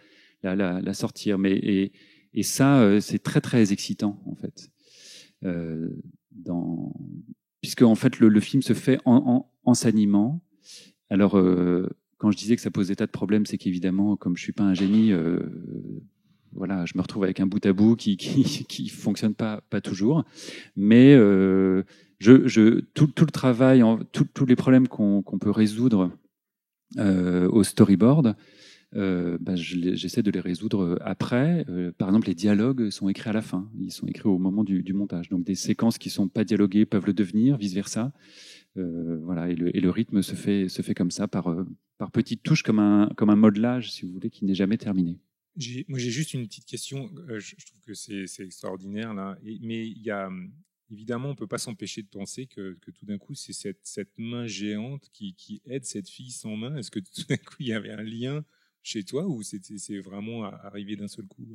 la sortir. Et ça, c'est très très excitant en fait, puisque en fait le film se fait en s'animant. Alors quand je disais que ça pose des tas de problèmes, c'est qu'évidemment, comme je suis pas un génie, voilà, je me retrouve avec un bout à bout qui fonctionne pas toujours. Mais tout le travail, tous les problèmes qu'on peut résoudre au storyboard, j'essaie de les résoudre après. Par exemple, les dialogues sont écrits à la fin. Ils sont écrits au moment du montage. Donc des séquences qui sont pas dialoguées peuvent le devenir, vice versa. Voilà, et le rythme se fait comme ça, par petites touches, comme un modelage, si vous voulez, qui n'est jamais terminé. Moi, j'ai juste une petite question. Je trouve que c'est extraordinaire là, mais il y a évidemment, on peut pas s'empêcher de penser que tout d'un coup, c'est cette main géante qui aide cette fille sans main. Est-ce que tout d'un coup, il y avait un lien chez toi, ou c'est vraiment arrivé d'un seul coup?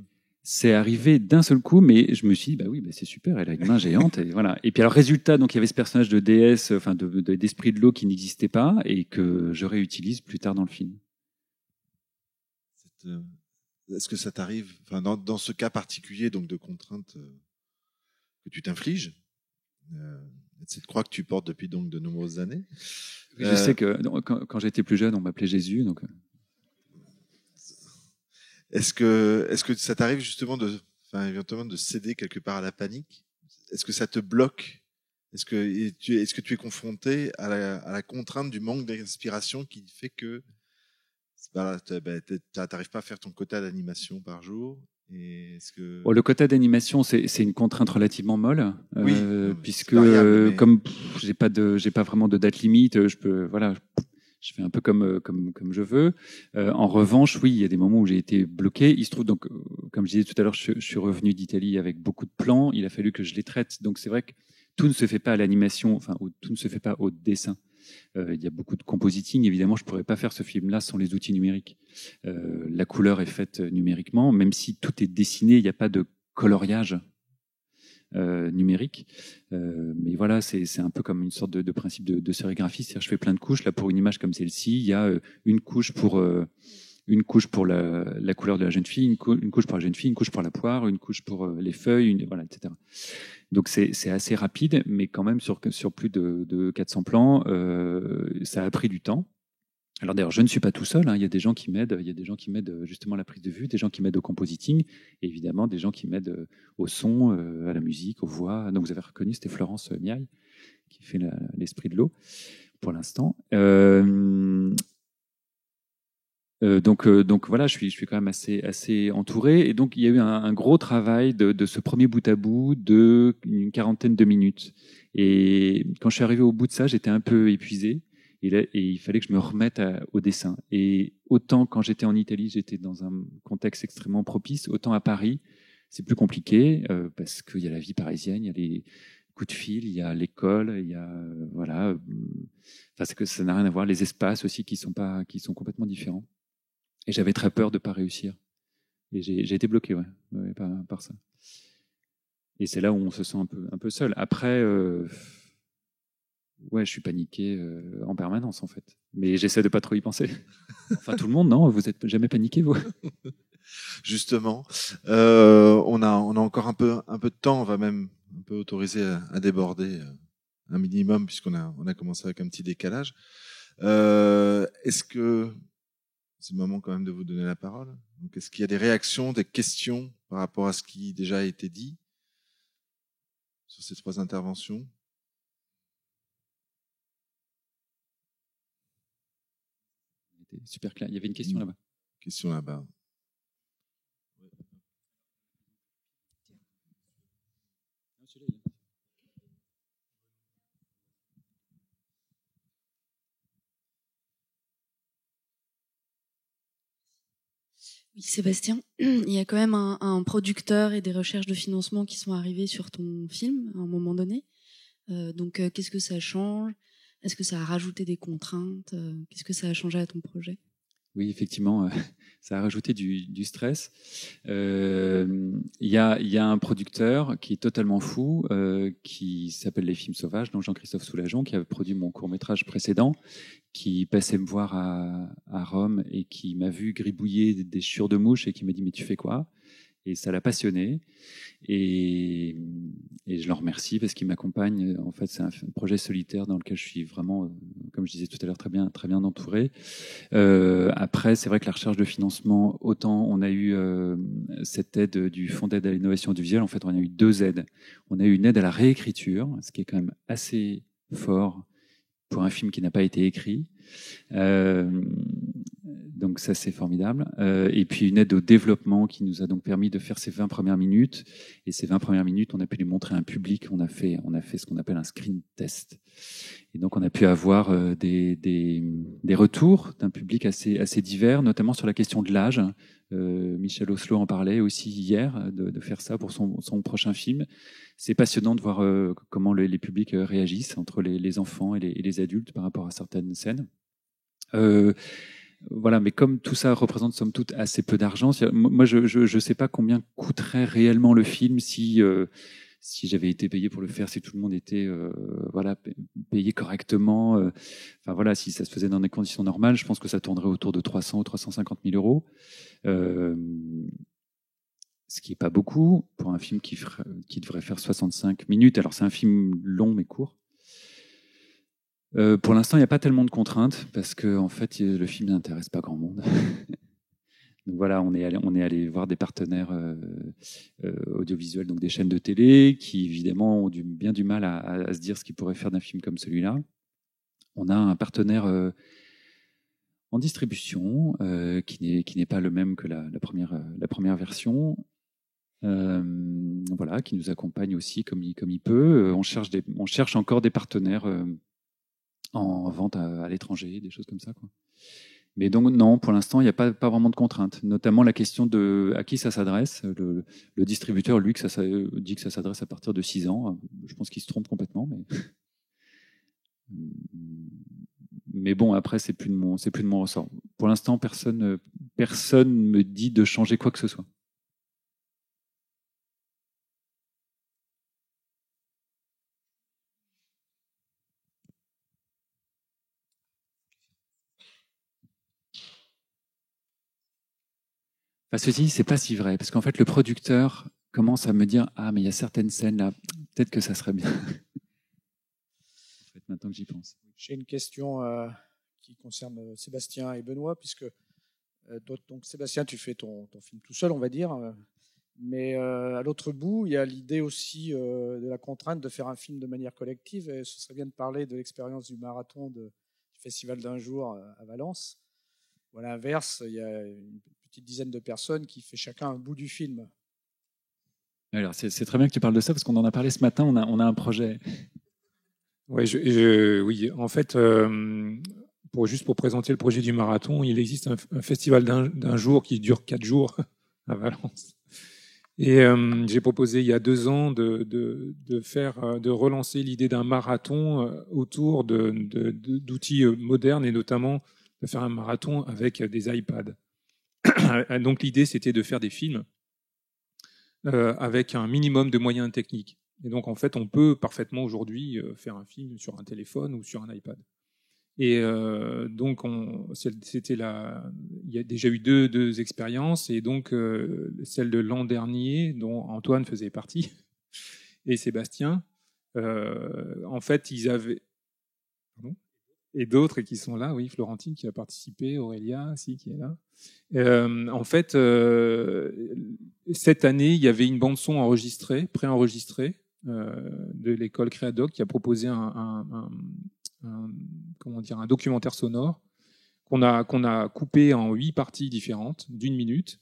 C'est arrivé d'un seul coup, mais je me suis dit, bah oui, c'est super, elle a une main géante, et voilà. Et puis alors, résultat, donc il y avait ce personnage de déesse, enfin d'esprit de l'eau qui n'existait pas, et que je réutilise plus tard dans le film. Est-ce que ça t'arrive, enfin, dans ce cas particulier, donc de contraintes que tu t'infliges, cette croix que tu portes depuis donc de nombreuses années? Je sais que quand j'étais plus jeune, on m'appelait Jésus, donc. Est-ce que ça t'arrive justement éventuellement de céder quelque part à la panique? Est-ce que ça te bloque? Est-ce que tu es confronté à la contrainte du manque d'inspiration qui fait que t'arrives pas à faire ton quota d'animation par jour? Et le quota d'animation, c'est une contrainte relativement molle, oui, puisque variable, mais... comme j'ai pas vraiment de date limite, je fais un peu comme je veux. En revanche, oui, il y a des moments où j'ai été bloqué. Il se trouve donc, comme je disais tout à l'heure, je suis revenu d'Italie avec beaucoup de plans. Il a fallu que je les traite. Donc c'est vrai que tout ne se fait pas à l'animation, enfin tout ne se fait pas au dessin. Il y a beaucoup de compositing. Évidemment, je ne pourrais pas faire ce film-là sans les outils numériques. La couleur est faite numériquement, même si tout est dessiné, il n'y a pas de coloriage numérique. Mais voilà, c'est un peu comme une sorte de principe de sérigraphie. C'est-à-dire, je fais plein de couches. Là, pour une image comme celle-ci, il y a une couche pour la couleur de la jeune fille, une couche pour la jeune fille, une couche pour la poire, une couche pour les feuilles, voilà, etc. Donc c'est assez rapide, mais quand même sur plus de 400 plans, ça a pris du temps. Alors d'ailleurs, je ne suis pas tout seul, hein. Il y a des gens qui m'aident. Il y a des gens qui m'aident justement à la prise de vue, des gens qui m'aident au compositing, et évidemment des gens qui m'aident au son, à la musique, aux voix. Donc vous avez reconnu, c'était Florence Miaille qui fait l'esprit de l'eau pour l'instant. Donc voilà, je suis quand même assez entouré. Et donc il y a eu un gros travail de ce premier bout à bout de une quarantaine de minutes. Et quand je suis arrivé au bout de ça, j'étais un peu épuisé. Et il fallait que je me remette au dessin. Et autant quand j'étais en Italie, j'étais dans un contexte extrêmement propice, autant à Paris, c'est plus compliqué parce qu'il y a la vie parisienne, il y a les coups de fil, il y a l'école, il y a voilà, parce que ça n'a rien à voir. Les espaces aussi qui sont complètement différents. Et j'avais très peur de pas réussir. Et j'ai été bloqué, ouais, par ça. Et c'est là où on se sent un peu seul. Après. Ouais, je suis paniqué en permanence en fait. Mais j'essaie de pas trop y penser. Enfin, tout le monde, non? Vous êtes jamais paniqué, vous? Justement, on a encore un peu de temps. On va même un peu autoriser à déborder un minimum puisqu'on a commencé avec un petit décalage. Est-ce que c'est le moment quand même de vous donner la parole? Donc, est-ce qu'il y a des réactions, des questions par rapport à ce qui déjà a été dit sur ces 3 interventions? Super clair. Il y avait une question là-bas. Question là-bas. Oui, Sébastien, il y a quand même un producteur et des recherches de financement qui sont arrivés sur ton film à un moment donné. Donc, qu'est-ce que ça change? Est-ce que ça a rajouté des contraintes? Qu'est-ce que ça a changé à ton projet? Oui, effectivement, ça a rajouté du stress. Il y a un producteur qui est totalement fou, qui s'appelle Les Films Sauvages, donc Jean-Christophe Soulageon, qui avait produit mon court-métrage précédent, qui passait me voir à Rome et qui m'a vu gribouiller des chiures de mouches et qui m'a dit « Mais tu fais quoi ?» Et ça l'a passionné. Et je le remercie parce qu'il m'accompagne. En fait, c'est un projet solitaire dans lequel je suis vraiment, comme je disais tout à l'heure, très bien entouré. Après, c'est vrai que la recherche de financement, autant on a eu cette aide du Fonds d'aide à l'innovation audiovisuelle. En fait, on a eu 2 aides. On a eu une aide à la réécriture, ce qui est quand même assez fort pour un film qui n'a pas été écrit. Donc ça, c'est formidable. Et puis une aide au développement qui nous a donc permis de faire ces 20 premières minutes. Et ces 20 premières minutes, on a pu les montrer à un public. On a fait ce qu'on appelle un screen test. Et donc on a pu avoir des retours d'un public assez divers, notamment sur la question de l'âge. Michel Oslo en parlait aussi hier, de faire ça pour son prochain film. C'est passionnant de voir comment les publics réagissent entre les enfants et les adultes par rapport à certaines scènes. Voilà, mais comme tout ça représente somme toute assez peu d'argent, moi je sais pas combien coûterait réellement le film si j'avais été payé pour le faire, si tout le monde était payé correctement. Enfin voilà, si ça se faisait dans des conditions normales, je pense que ça tournerait autour de 300 ou 350 000 euros. Ce qui est pas beaucoup pour un film qui devrait faire 65 minutes. Alors c'est un film long mais court. Pour l'instant, il n'y a pas tellement de contraintes parce que en fait, le film n'intéresse pas grand monde. Donc voilà, on est allé voir des partenaires audiovisuels, donc des chaînes de télé, qui évidemment ont bien du mal à se dire ce qu'ils pourraient faire d'un film comme celui-là. On a un partenaire en distribution qui n'est pas le même que la première version. Voilà, qui nous accompagne aussi comme il peut. On cherche encore des partenaires en vente à l'étranger, des choses comme ça, quoi. Mais donc non, pour l'instant, il n'y a pas vraiment de contraintes. Notamment la question de à qui ça s'adresse. Le distributeur, lui, dit que ça s'adresse à partir de 6 ans. Je pense qu'il se trompe complètement, mais Mais bon, après, c'est plus de mon ressort. Pour l'instant, personne me dit de changer quoi que ce soit. Enfin, ceci dit, c'est pas si vrai, parce qu'en fait, le producteur commence à me dire « Ah, mais il y a certaines scènes là, peut-être que ça serait bien. » En fait, maintenant que j'y pense. J'ai une question qui concerne Sébastien et Benoît, puisque donc Sébastien, tu fais ton film tout seul, on va dire, mais à l'autre bout, il y a l'idée aussi de la contrainte de faire un film de manière collective, et ce serait bien de parler de l'expérience du marathon du Festival d'un jour à Valence, ou à l'inverse, il y a une petite dizaine de personnes qui fait chacun un bout du film. Alors, c'est très bien que tu parles de ça, parce qu'on en a parlé ce matin, on a un projet. Ouais, oui, en fait, juste pour présenter le projet du marathon, il existe un festival d'un jour qui dure 4 jours à Valence. Et j'ai proposé il y a 2 ans de relancer l'idée d'un marathon autour d'outils modernes, et notamment de faire un marathon avec des iPads. Donc l'idée, c'était de faire des films avec un minimum de moyens techniques. Et donc, en fait, on peut parfaitement aujourd'hui faire un film sur un téléphone ou sur un iPad. Et donc, il y a déjà eu deux expériences, et donc celle de l'an dernier, dont Antoine faisait partie, et Sébastien, en fait, ils avaient... Pardon ? Et d'autres qui sont là, oui, Florentine qui a participé, Aurélia aussi qui est là. En fait, cette année, il y avait une bande-son enregistrée, préenregistrée, de l'école Créadoc, qui a proposé un documentaire sonore qu'on a coupé en 8 parties différentes d'1 minute.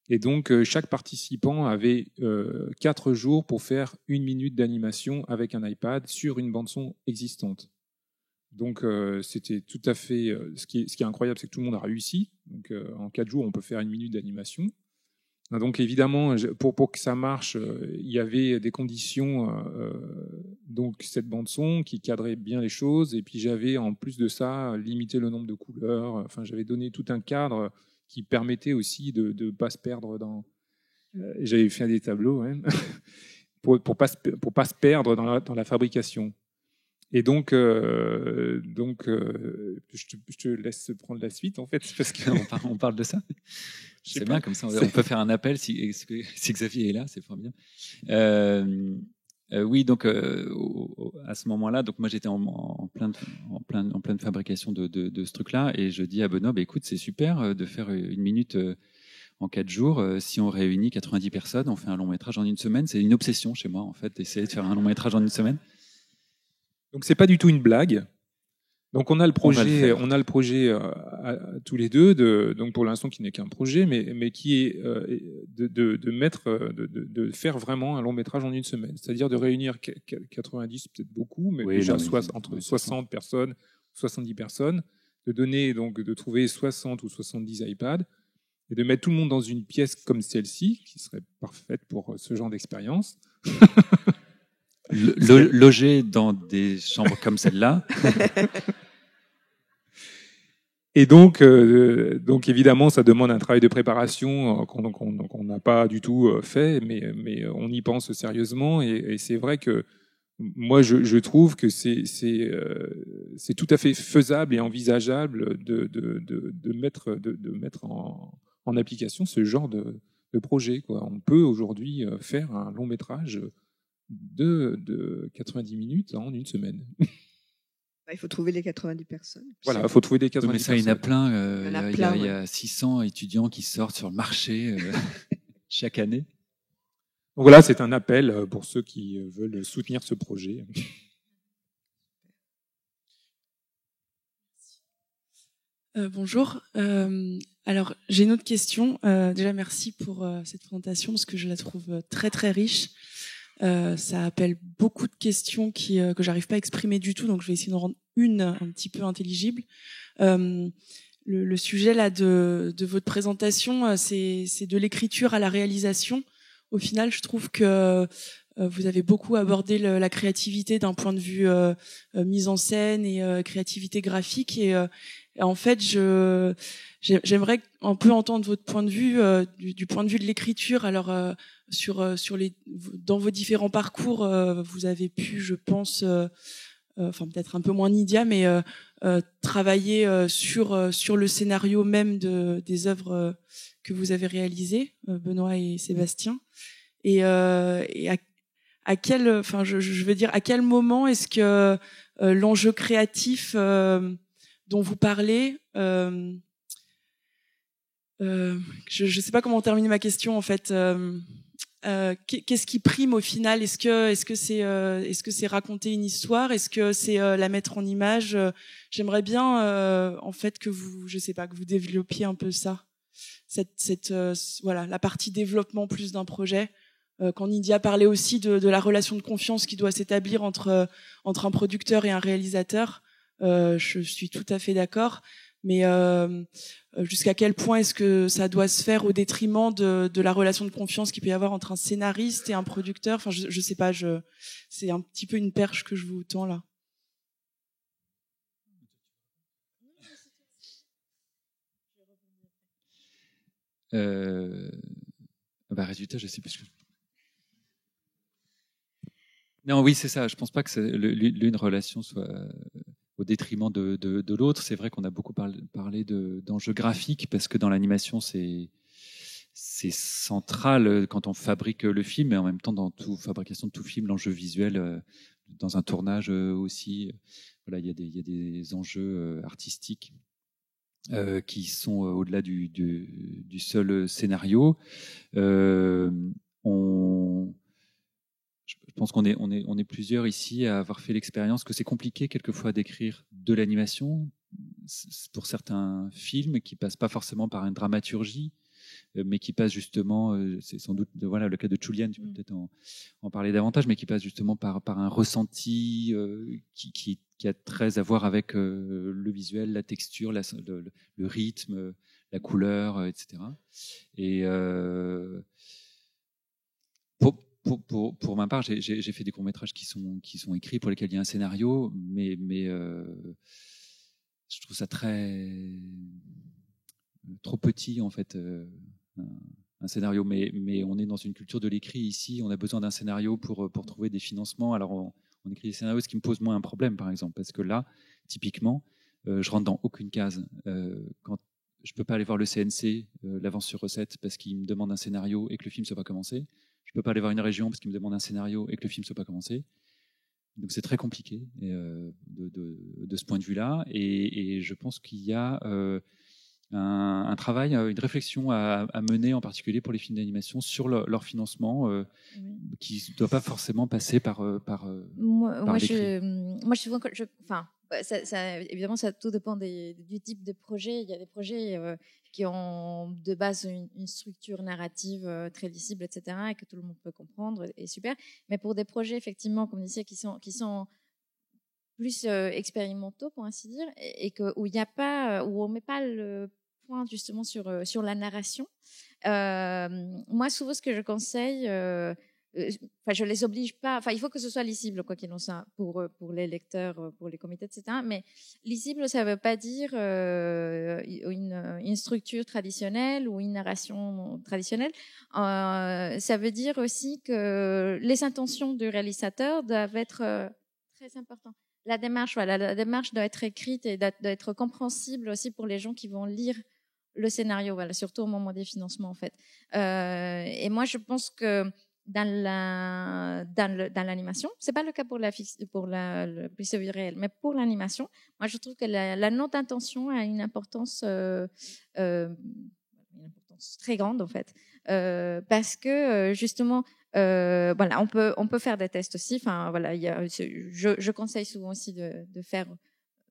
Et donc, chaque participant avait 4 jours pour faire 1 minute d'animation avec un iPad sur une bande-son existante. Donc, c'était tout à fait... ce qui est incroyable, c'est que tout le monde a réussi. Donc, en 4 jours, on peut faire 1 minute d'animation. Donc, évidemment, pour que ça marche, il y avait des conditions, donc cette bande-son qui cadrait bien les choses. Et puis, j'avais, en plus de ça, limité le nombre de couleurs. Enfin, j'avais donné tout un cadre qui permettait aussi de ne pas se perdre dans... j'avais fait des tableaux, ouais, pour pas se perdre dans la fabrication. Et donc, je te laisse prendre la suite, en fait, parce qu'on parle de ça. C'est bien, comme ça, on peut faire un appel si Xavier est là, c'est fort bien. Oui, donc à ce moment-là, donc moi j'étais en pleine fabrication de ce truc-là, et je dis à Benoît, bah, écoute, c'est super de faire 1 minute en 4 jours. Si on réunit 90 personnes, on fait un long métrage en 1 semaine. C'est une obsession chez moi, en fait, d'essayer de faire un long métrage en 1 semaine. Donc c'est pas du tout une blague. Donc on a le projet tous les deux, donc pour l'instant qui n'est qu'un projet, mais qui est de faire vraiment un long métrage en 1 semaine, c'est-à-dire de réunir 90, peut-être beaucoup, mais oui, déjà entre 60 personnes, 70 personnes, de trouver 60 ou 70 iPads et de mettre tout le monde dans une pièce comme celle-ci, qui serait parfaite pour ce genre d'expérience. Loger dans des chambres comme celle-là. Et donc évidemment, ça demande un travail de préparation qu'on n'a pas du tout fait, mais on y pense sérieusement. Et c'est vrai que moi, je trouve que c'est tout à fait faisable et envisageable de mettre en application ce genre de projet, quoi. On peut aujourd'hui faire un long métrage de 90 minutes en 1 semaine. Il faut trouver les 90 personnes. Voilà, il faut trouver des 90 mais ça, personnes. Il y en a plein. Il y a 600 étudiants qui sortent sur le marché chaque année. Donc voilà, c'est un appel pour ceux qui veulent soutenir ce projet. Bonjour. Alors, j'ai une autre question. Déjà, merci pour cette présentation parce que je la trouve très, très riche. Ça appelle beaucoup de questions que j'arrive pas à exprimer du tout, donc je vais essayer d'en rendre une un petit peu intelligible. Le sujet là de votre présentation, c'est de l'écriture à la réalisation. au final, je trouve que vous avez beaucoup abordé la créativité d'un point de vue mise en scène et créativité graphique. Et en fait, j'aimerais un peu entendre votre point de vue du point de vue de l'écriture. Alors dans vos différents parcours, vous avez pu, je pense, enfin peut-être un peu moins Nidia, mais travailler sur le scénario même des œuvres que vous avez réalisées, Benoît et Sébastien. Et à quel, enfin, je veux dire, à quel moment est-ce que l'enjeu créatif dont vous parlez, je ne sais pas comment terminer ma question en fait. Qu'est-ce qui prime au final? Est-ce que c'est raconter une histoire? Est-ce que c'est la mettre en image? J'aimerais bien en fait que vous, je sais pas, que vous développiez un peu ça, voilà, la partie développement plus d'un projet. Quand Nidia parlait aussi de la relation de confiance qui doit s'établir entre un producteur et un réalisateur, je suis tout à fait d'accord. Mais jusqu'à quel point est-ce que ça doit se faire au détriment de la relation de confiance qu'il peut y avoir entre un scénariste et un producteur? Enfin, je sais pas, c'est un petit peu une perche que je vous tends là. Résultat, je sais plus. Non, oui, c'est ça. Je pense pas que l'une relation soit au détriment de l'autre. C'est vrai qu'on a beaucoup parlé d'enjeux graphiques parce que dans l'animation, c'est central quand on fabrique le film, et en même temps dans toute fabrication de tout film, l'enjeu visuel, dans un tournage aussi. Voilà, il y a des enjeux artistiques qui sont au-delà du seul scénario. Je pense qu'on est plusieurs ici à avoir fait l'expérience que c'est compliqué quelquefois d'écrire de l'animation pour certains films qui passent pas forcément par une dramaturgie, mais qui passent justement, c'est sans doute voilà le cas de Julian, tu peux peut-être en parler davantage, mais qui passe justement par un ressenti qui a très à voir avec le visuel, la texture, le rythme, la couleur, etc. Et pour ma part, j'ai fait des courts-métrages qui sont écrits, pour lesquels il y a un scénario, mais je trouve ça trop petit en fait, un scénario. Mais on est dans une culture de l'écrit ici. On a besoin d'un scénario pour trouver des financements. Alors on écrit des scénarios, ce qui me pose moins un problème, par exemple, parce que là, typiquement, je rentre dans aucune case. Quand je peux pas aller voir le CNC, l'avance sur recette, parce qu'il me demande un scénario et que le film ne soit pas commencé. Je peux pas aller voir une région parce qu'il me demande un scénario et que le film ne soit pas commencé. Donc c'est très compliqué de ce point de vue-là. Et je pense qu'il y a un travail, une réflexion à mener, en particulier pour les films d'animation, sur leur financement, qui ne doit pas forcément passer par l'écrit. Moi, souvent, évidemment, ça tout dépend du type de projet. Il y a des projets qui ont de base une structure narrative très lisible, etc., et que tout le monde peut comprendre, et super. Mais pour des projets, effectivement, comme disait, qui sont plus expérimentaux, pour ainsi dire, et où on met pas le point justement sur la narration. Moi, souvent, ce que je conseille, je les oblige pas. Enfin, il faut que ce soit lisible, quoi qu'il en soit, pour les lecteurs, pour les comités, etc. Mais lisible, ça ne veut pas dire une structure traditionnelle ou une narration traditionnelle. Ça veut dire aussi que les intentions du réalisateur doivent être très importantes. La démarche doit être écrite et doit être compréhensible aussi pour les gens qui vont lire le scénario, voilà, surtout au moment des financements, en fait. Et moi, je pense que dans l'animation, c'est pas le cas pour le prise réel, mais pour l'animation, moi, je trouve que la note d'intention a une importance très grande, en fait, parce que justement, voilà, on peut faire des tests aussi. Enfin, voilà, je conseille souvent aussi de faire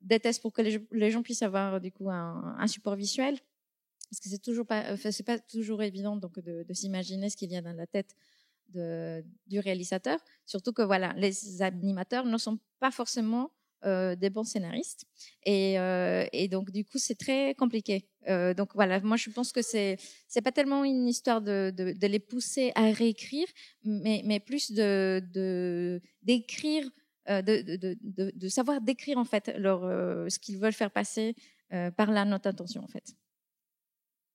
des tests pour que les gens puissent avoir du coup un support visuel, parce que c'est pas toujours évident donc de s'imaginer ce qu'il y a dans la tête du réalisateur. Surtout que voilà, les animateurs ne sont pas forcément des bons scénaristes. Et donc, du coup, c'est très compliqué. Donc, voilà, moi, je pense que c'est pas tellement une histoire de les pousser à réécrire, mais plus d'écrire, de savoir décrire, en fait, ce qu'ils veulent faire passer par la note intention, en fait.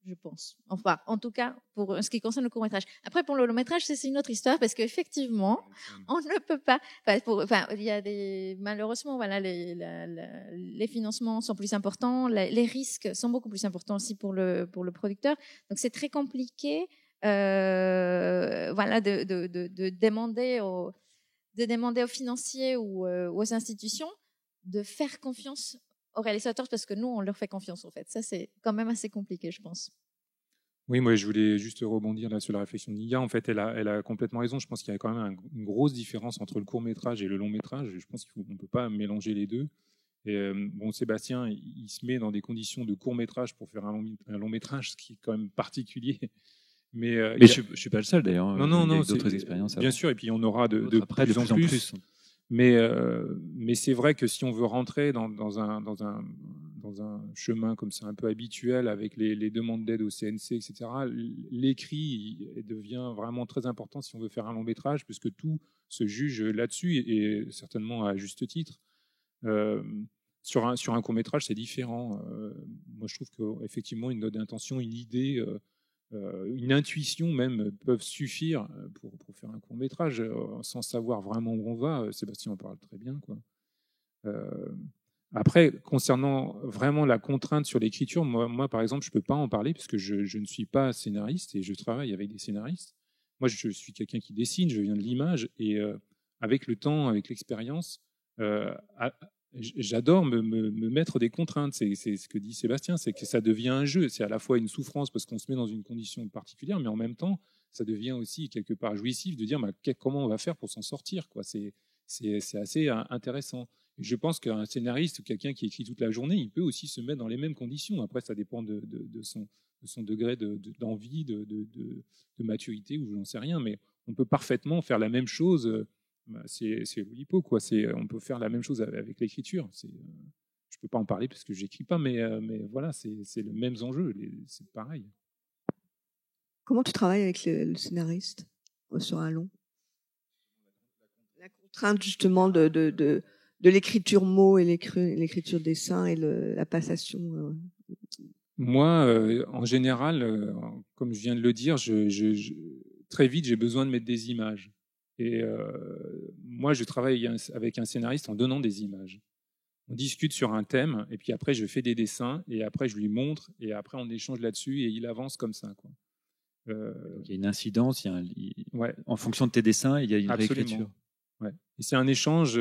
Je pense. Enfin, en tout cas, pour ce qui concerne le court-métrage. Après, pour le long-métrage, c'est une autre histoire parce qu'effectivement, on ne peut pas. Il y a malheureusement, voilà, les financements sont plus importants, les risques sont beaucoup plus importants aussi pour le producteur. Donc, c'est très compliqué, voilà, de demander aux financiers ou aux institutions de faire confiance aux réalisateurs parce que nous, on leur fait confiance, en fait. Ça, c'est quand même assez compliqué, je pense. Oui, moi, je voulais juste rebondir là sur la réflexion de Niga. En fait, elle a complètement raison. Je pense qu'il y a quand même une grosse différence entre le court-métrage et le long-métrage. Je pense qu'on ne peut pas mélanger les deux. Et, bon, Sébastien, il se met dans des conditions de court-métrage pour faire un long-métrage, ce qui est quand même particulier. Mais je ne suis pas le seul, d'ailleurs. Non, il y a d'autres expériences. Bien sûr, et puis on aura de plus en plus. Mais c'est vrai que si on veut rentrer dans un chemin comme ça un peu habituel avec les demandes d'aide au CNC, etc., l'écrit devient vraiment très important si on veut faire un long métrage, puisque tout se juge là-dessus et certainement à juste titre. Sur un court métrage, c'est différent. Moi, je trouve qu'effectivement, une note d'intention, une idée, une intuition même peuvent suffire pour faire un court-métrage sans savoir vraiment où on va. Sébastien en parle très bien, quoi. Après, concernant vraiment la contrainte sur l'écriture, moi par exemple, je ne peux pas en parler parce que je ne suis pas scénariste et je travaille avec des scénaristes. Moi, je suis quelqu'un qui dessine, je viens de l'image et avec le temps, avec l'expérience, j'adore me mettre des contraintes. C'est ce que dit Sébastien, c'est que ça devient un jeu. C'est à la fois une souffrance parce qu'on se met dans une condition particulière, mais en même temps, ça devient aussi quelque part jouissif de dire comment on va faire pour s'en sortir, quoi. C'est assez intéressant. Et je pense qu'un scénariste ou quelqu'un qui écrit toute la journée, il peut aussi se mettre dans les mêmes conditions. Après, ça dépend de son degré d'envie, de maturité, ou je n'en sais rien, mais on peut parfaitement faire la même chose. C'est l'Oulipo, quoi. On peut faire la même chose avec l'écriture. Je peux pas en parler parce que j'écris pas, mais voilà, c'est le même enjeu. C'est pareil. Comment tu travailles avec le scénariste sur un long? La contrainte justement de l'écriture mot et l'écriture dessin et la passation. Moi, en général, comme je viens de le dire, très vite, j'ai besoin de mettre des images. Et moi, je travaille avec un scénariste en donnant des images. On discute sur un thème, et puis après, je fais des dessins, et après, je lui montre, et après, on échange là-dessus, et il avance comme ça, quoi. Il y a une incidence, ouais. En fonction de tes dessins, il y a une Absolument. réécriture. Ouais. Et c'est un échange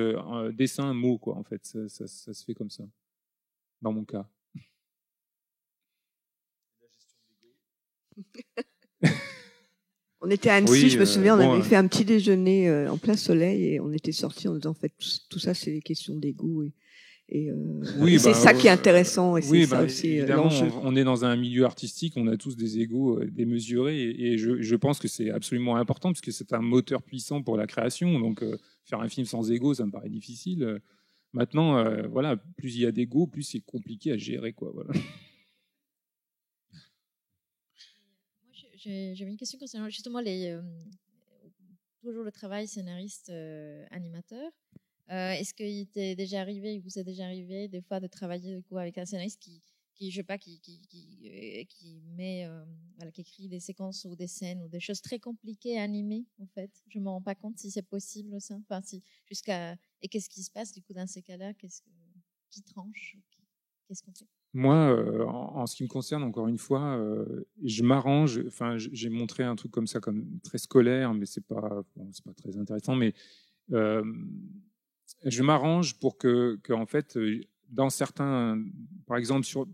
dessin-mot, quoi, en fait. Ça se fait comme ça, dans mon cas. On était à Annecy, je me souviens, on avait fait un petit déjeuner en plein soleil et on était sortis en disant en fait tout ça c'est des questions d'égout et c'est ça qui est intéressant et c'est ça aussi l'enjeu. On est dans un milieu artistique, on a tous des égos démesurés et je pense que c'est absolument important parce que c'est un moteur puissant pour la création. Donc faire un film sans égo, ça me paraît difficile. Maintenant, voilà, plus il y a d'égos, plus c'est compliqué à gérer, quoi. Voilà. J'avais une question concernant justement toujours le travail scénariste-animateur. Est-ce qu'il t'est déjà arrivé, il vous est déjà arrivé des fois de travailler du coup, avec un scénariste qui je sais pas, qui met, voilà, qui écrit des séquences ou des scènes ou des choses très compliquées à animer en fait. Je me rends pas compte si c'est possible ça. Enfin, et qu'est-ce qui se passe du coup dans ces cas-là, qui tranche, qu'est-ce qu'on fait? Moi, en ce qui me concerne, encore une fois, je m'arrange. Enfin, j'ai montré un truc comme ça, comme très scolaire, mais c'est pas très intéressant. Mais je m'arrange pour que en fait, dans certains, par exemple sur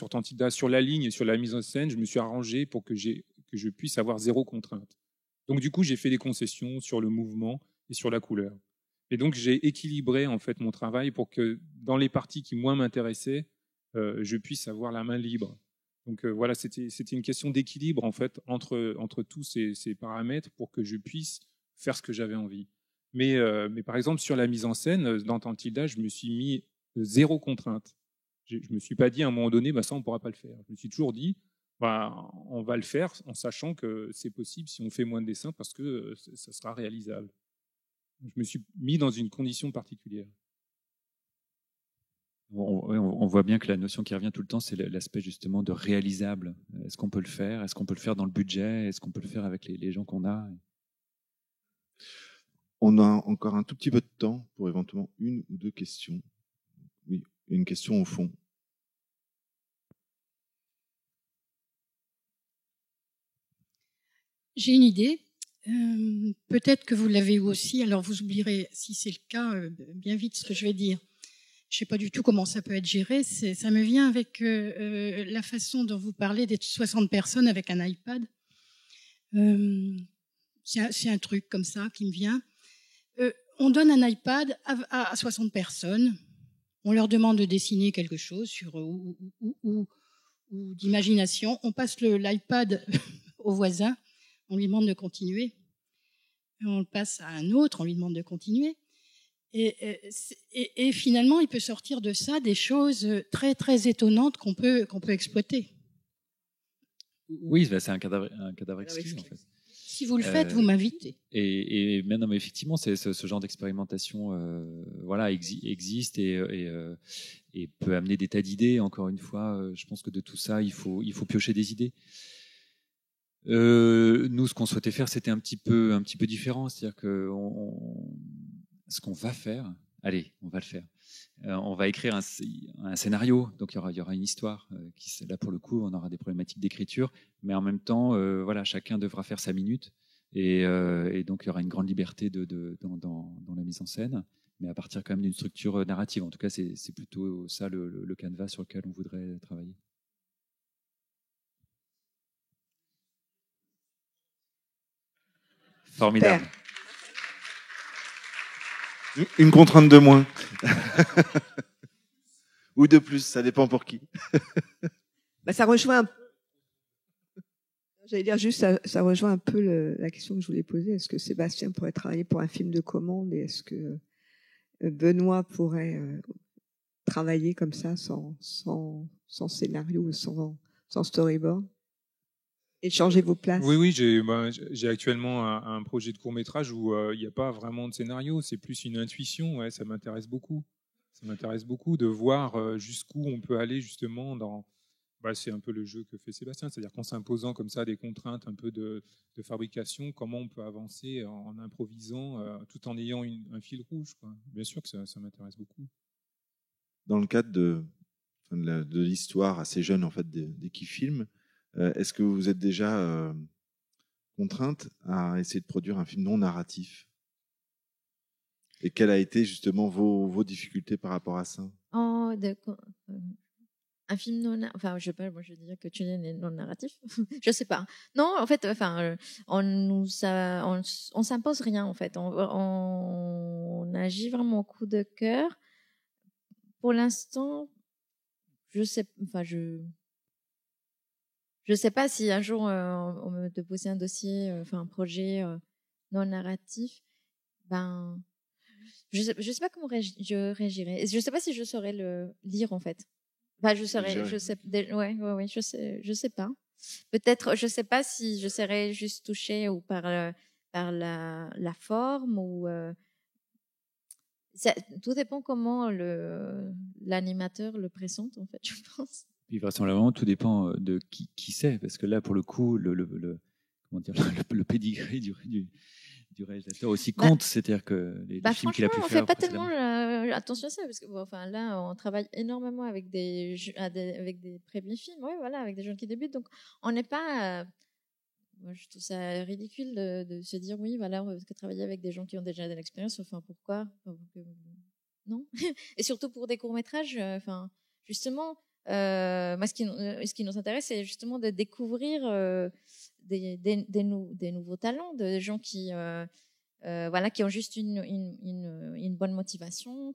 Tantida, sur la ligne et sur la mise en scène, je me suis arrangé pour que je puisse avoir 0 contrainte. Donc du coup, j'ai fait des concessions sur le mouvement et sur la couleur. Et donc j'ai équilibré en fait mon travail pour que dans les parties qui moins m'intéressaient, je puisse avoir la main libre. Donc voilà, c'était une question d'équilibre en fait entre tous ces paramètres pour que je puisse faire ce que j'avais envie. Mais par exemple, sur la mise en scène, dans Tantilda, je me suis mis 0 contrainte. Je ne me suis pas dit à un moment donné, ça, on ne pourra pas le faire. Je me suis toujours dit, on va le faire en sachant que c'est possible si on fait moins de dessins parce que ça sera réalisable. Je me suis mis dans une condition particulière. On voit bien que la notion qui revient tout le temps, c'est l'aspect justement de réalisable. Est-ce qu'on peut le faire? Est-ce qu'on peut le faire dans le budget? Est-ce qu'on peut le faire avec les gens qu'on a? On a encore un tout petit peu de temps pour éventuellement 1 ou 2 questions. Oui, une question au fond. J'ai une idée. Peut-être que vous l'avez aussi. Alors vous oublierez, si c'est le cas, bien vite ce que je vais dire. Je ne sais pas du tout comment ça peut être géré. Ça me vient avec la façon dont vous parlez d'être 60 personnes avec un iPad. C'est un truc comme ça qui me vient. On donne un iPad à 60 personnes. On leur demande de dessiner quelque chose ou d'imagination. On passe l'iPad au voisin. On lui demande de continuer. On le passe à un autre. On lui demande de continuer. Et finalement, il peut sortir de ça des choses très, très étonnantes qu'on peut exploiter. Oui, c'est un cadavre exquis, en fait. Si vous le faites, vous m'invitez. Et non, mais effectivement, ce genre d'expérimentation existe et peut amener des tas d'idées. Encore une fois, je pense que de tout ça, il faut piocher des idées. Nous, ce qu'on souhaitait faire, c'était un petit peu différent. C'est-à-dire que ce qu'on va faire, allez, on va le faire. On va écrire un scénario, donc il y aura une histoire. Là, pour le coup, on aura des problématiques d'écriture, mais en même temps, chacun devra faire sa minute, et donc il y aura une grande liberté dans la mise en scène, mais à partir quand même d'une structure narrative. En tout cas, c'est plutôt ça le canevas sur lequel on voudrait travailler. Formidable. Super. Une contrainte de moins. Ou de plus, ça dépend pour qui. Ça rejoint j'allais dire juste, ça rejoint un peu la question que je voulais poser. Est-ce que Sébastien pourrait travailler pour un film de commande et est-ce que Benoît pourrait travailler comme ça sans scénario, sans storyboard? Et changer vos places. Oui, j'ai actuellement un projet de court-métrage où il n'y a pas vraiment de scénario, c'est plus une intuition. Ouais, ça m'intéresse beaucoup. Ça m'intéresse beaucoup de voir jusqu'où on peut aller justement dans. C'est un peu le jeu que fait Sébastien, c'est-à-dire qu'en s'imposant comme ça des contraintes un peu de fabrication, comment on peut avancer en improvisant tout en ayant un fil rouge, quoi. Bien sûr que ça m'intéresse beaucoup. Dans le cadre de l'histoire assez jeune en fait d'Equifilm, est-ce que vous êtes déjà contrainte à essayer de produire un film non narratif? Et quelles a été justement vos difficultés par rapport à ça? Un film non, enfin, je sais pas, moi je dirais que tu es non narratif. Je sais pas. Non, en fait, on s'impose rien en fait. On agit vraiment au coup de cœur. Pour l'instant, je sais pas si un jour on me déposait un dossier, un projet non narratif, je sais pas comment je réagirais. Je sais pas si je saurais le lire en fait. Je sais pas. Peut-être, je sais pas si je serais juste touchée ou par la forme ou tout dépend comment l'animateur le présente en fait, je pense. Puis vraisemblablement, tout dépend de qui c'est, parce que là, pour le coup, le pédigré du réalisateur aussi compte, c'est-à-dire que les films qu'il a pu faire. On fait pas tellement attention à ça, parce que là, on travaille énormément avec des premiers films, avec des gens qui débutent, donc on n'est pas. Moi, je trouve ça ridicule de se dire on va travailler avec des gens qui ont déjà de l'expérience. Pourquoi non. Et surtout pour des courts métrages, justement. Moi, ce qui nous intéresse, c'est justement de découvrir des nouveaux talents, des gens qui ont juste une bonne motivation,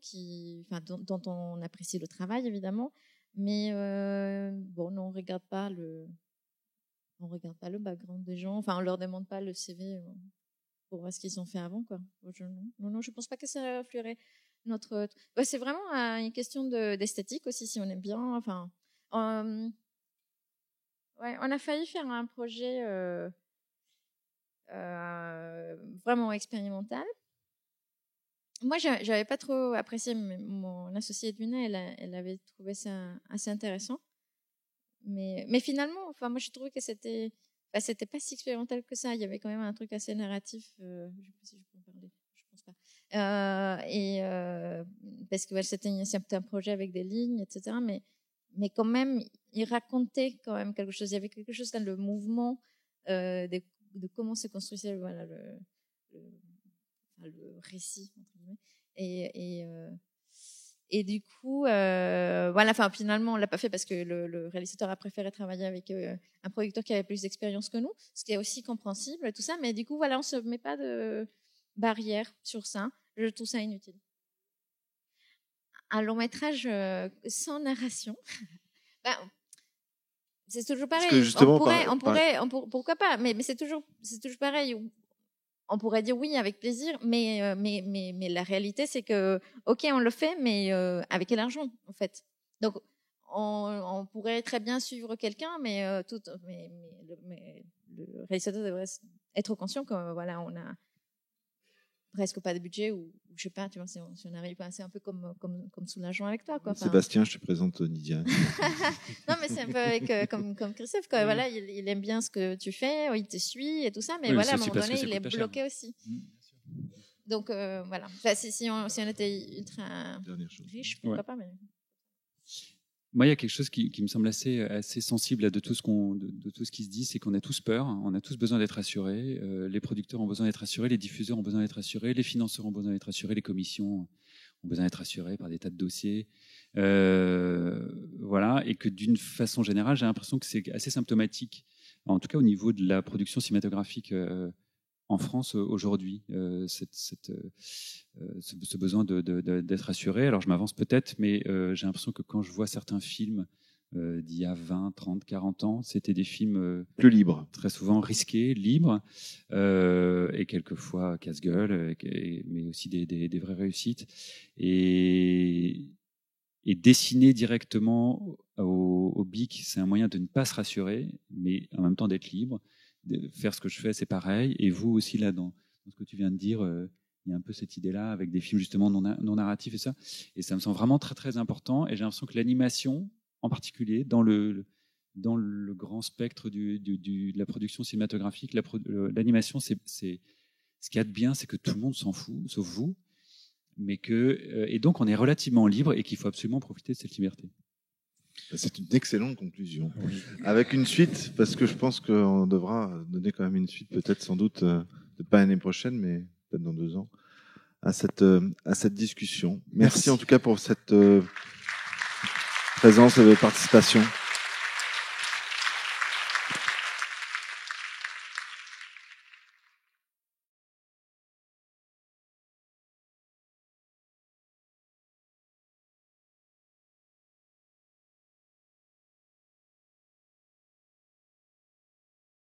dont on apprécie le travail évidemment, mais on regarde pas le background des gens, on leur demande pas le CV voir ce qu'ils ont fait avant, quoi. Non, je pense pas que ça influerait notre. C'est vraiment une question d'esthétique aussi, si on aime bien. Enfin, on a failli faire un projet vraiment expérimental. Moi, j'avais pas trop apprécié, mais mon associée Edwina, elle avait trouvé ça assez intéressant. Mais finalement, enfin, moi, j'ai trouvé que c'était pas si expérimental que ça. Il y avait quand même un truc assez narratif. Je sais pas si je peux en parler. Je pense pas. Parce que c'était un projet avec des lignes, etc. Mais quand même, il racontait quand même quelque chose. Il y avait quelque chose dans le mouvement de comment se construisait le récit, entre guillemets. Et du coup, enfin, finalement, on l'a pas fait parce que le réalisateur a préféré travailler avec un producteur qui avait plus d'expérience que nous, ce qui est aussi compréhensible, tout ça. Mais du coup, voilà, on se met pas de barrière sur ça. Je trouve ça inutile. Un long métrage sans narration, c'est toujours pareil. Pourquoi pas? Mais c'est toujours pareil. On pourrait dire oui avec plaisir, mais la réalité c'est que ok, on le fait, mais avec quel argent en fait? Donc on pourrait très bien suivre quelqu'un, mais le réalisateur devrait être conscient que voilà, on a presque pas de budget ou je sais pas, tu vois, si on arrive à passer un peu comme soulageant avec toi, quoi. Enfin, Sébastien, je te présente Nidia. Non, mais c'est un peu avec comme Christophe, quoi. Voilà, il aime bien ce que tu fais, il te suit et tout ça, mais voilà, à un moment donné, il est bloqué aussi. Donc voilà. Enfin, si on était ultra riche, pourquoi pas, mais... Moi, il y a quelque chose qui me semble assez sensible de tout ce qui se dit, c'est qu'on a tous peur, on a tous besoin d'être rassurés. Les producteurs ont besoin d'être rassurés, les diffuseurs ont besoin d'être rassurés, les financeurs ont besoin d'être rassurés, les commissions ont besoin d'être rassurées par des tas de dossiers. Voilà, et que d'une façon générale, j'ai l'impression que c'est assez symptomatique, en tout cas au niveau de la production cinématographique en France aujourd'hui, ce besoin d'être rassuré. Alors je m'avance peut-être, mais j'ai l'impression que quand je vois certains films d'il y a 20, 30, 40 ans, c'était des films plus libres, très souvent risqués, libres, et quelquefois casse-gueule, mais aussi des vraies réussites. Et dessiner directement au BIC, c'est un moyen de ne pas se rassurer, mais en même temps d'être libre. De faire ce que je fais, c'est pareil. Et vous aussi, là, dans ce que tu viens de dire, il y a un peu cette idée-là avec des films justement non narratifs et ça. Et ça me semble vraiment très, très important. Et j'ai l'impression que l'animation, en particulier, dans le grand spectre de la production cinématographique, l'animation, c'est ce qu'il y a de bien, c'est que tout le monde s'en fout, sauf vous. Mais et donc, on est relativement libre et qu'il faut absolument profiter de cette liberté. C'est une excellente conclusion. Oui. Avec une suite, parce que je pense qu'on devra donner quand même une suite, peut-être sans doute, peut-être pas l'année prochaine, mais peut-être dans 2 ans, à cette discussion. Merci en tout cas pour cette présence et participation.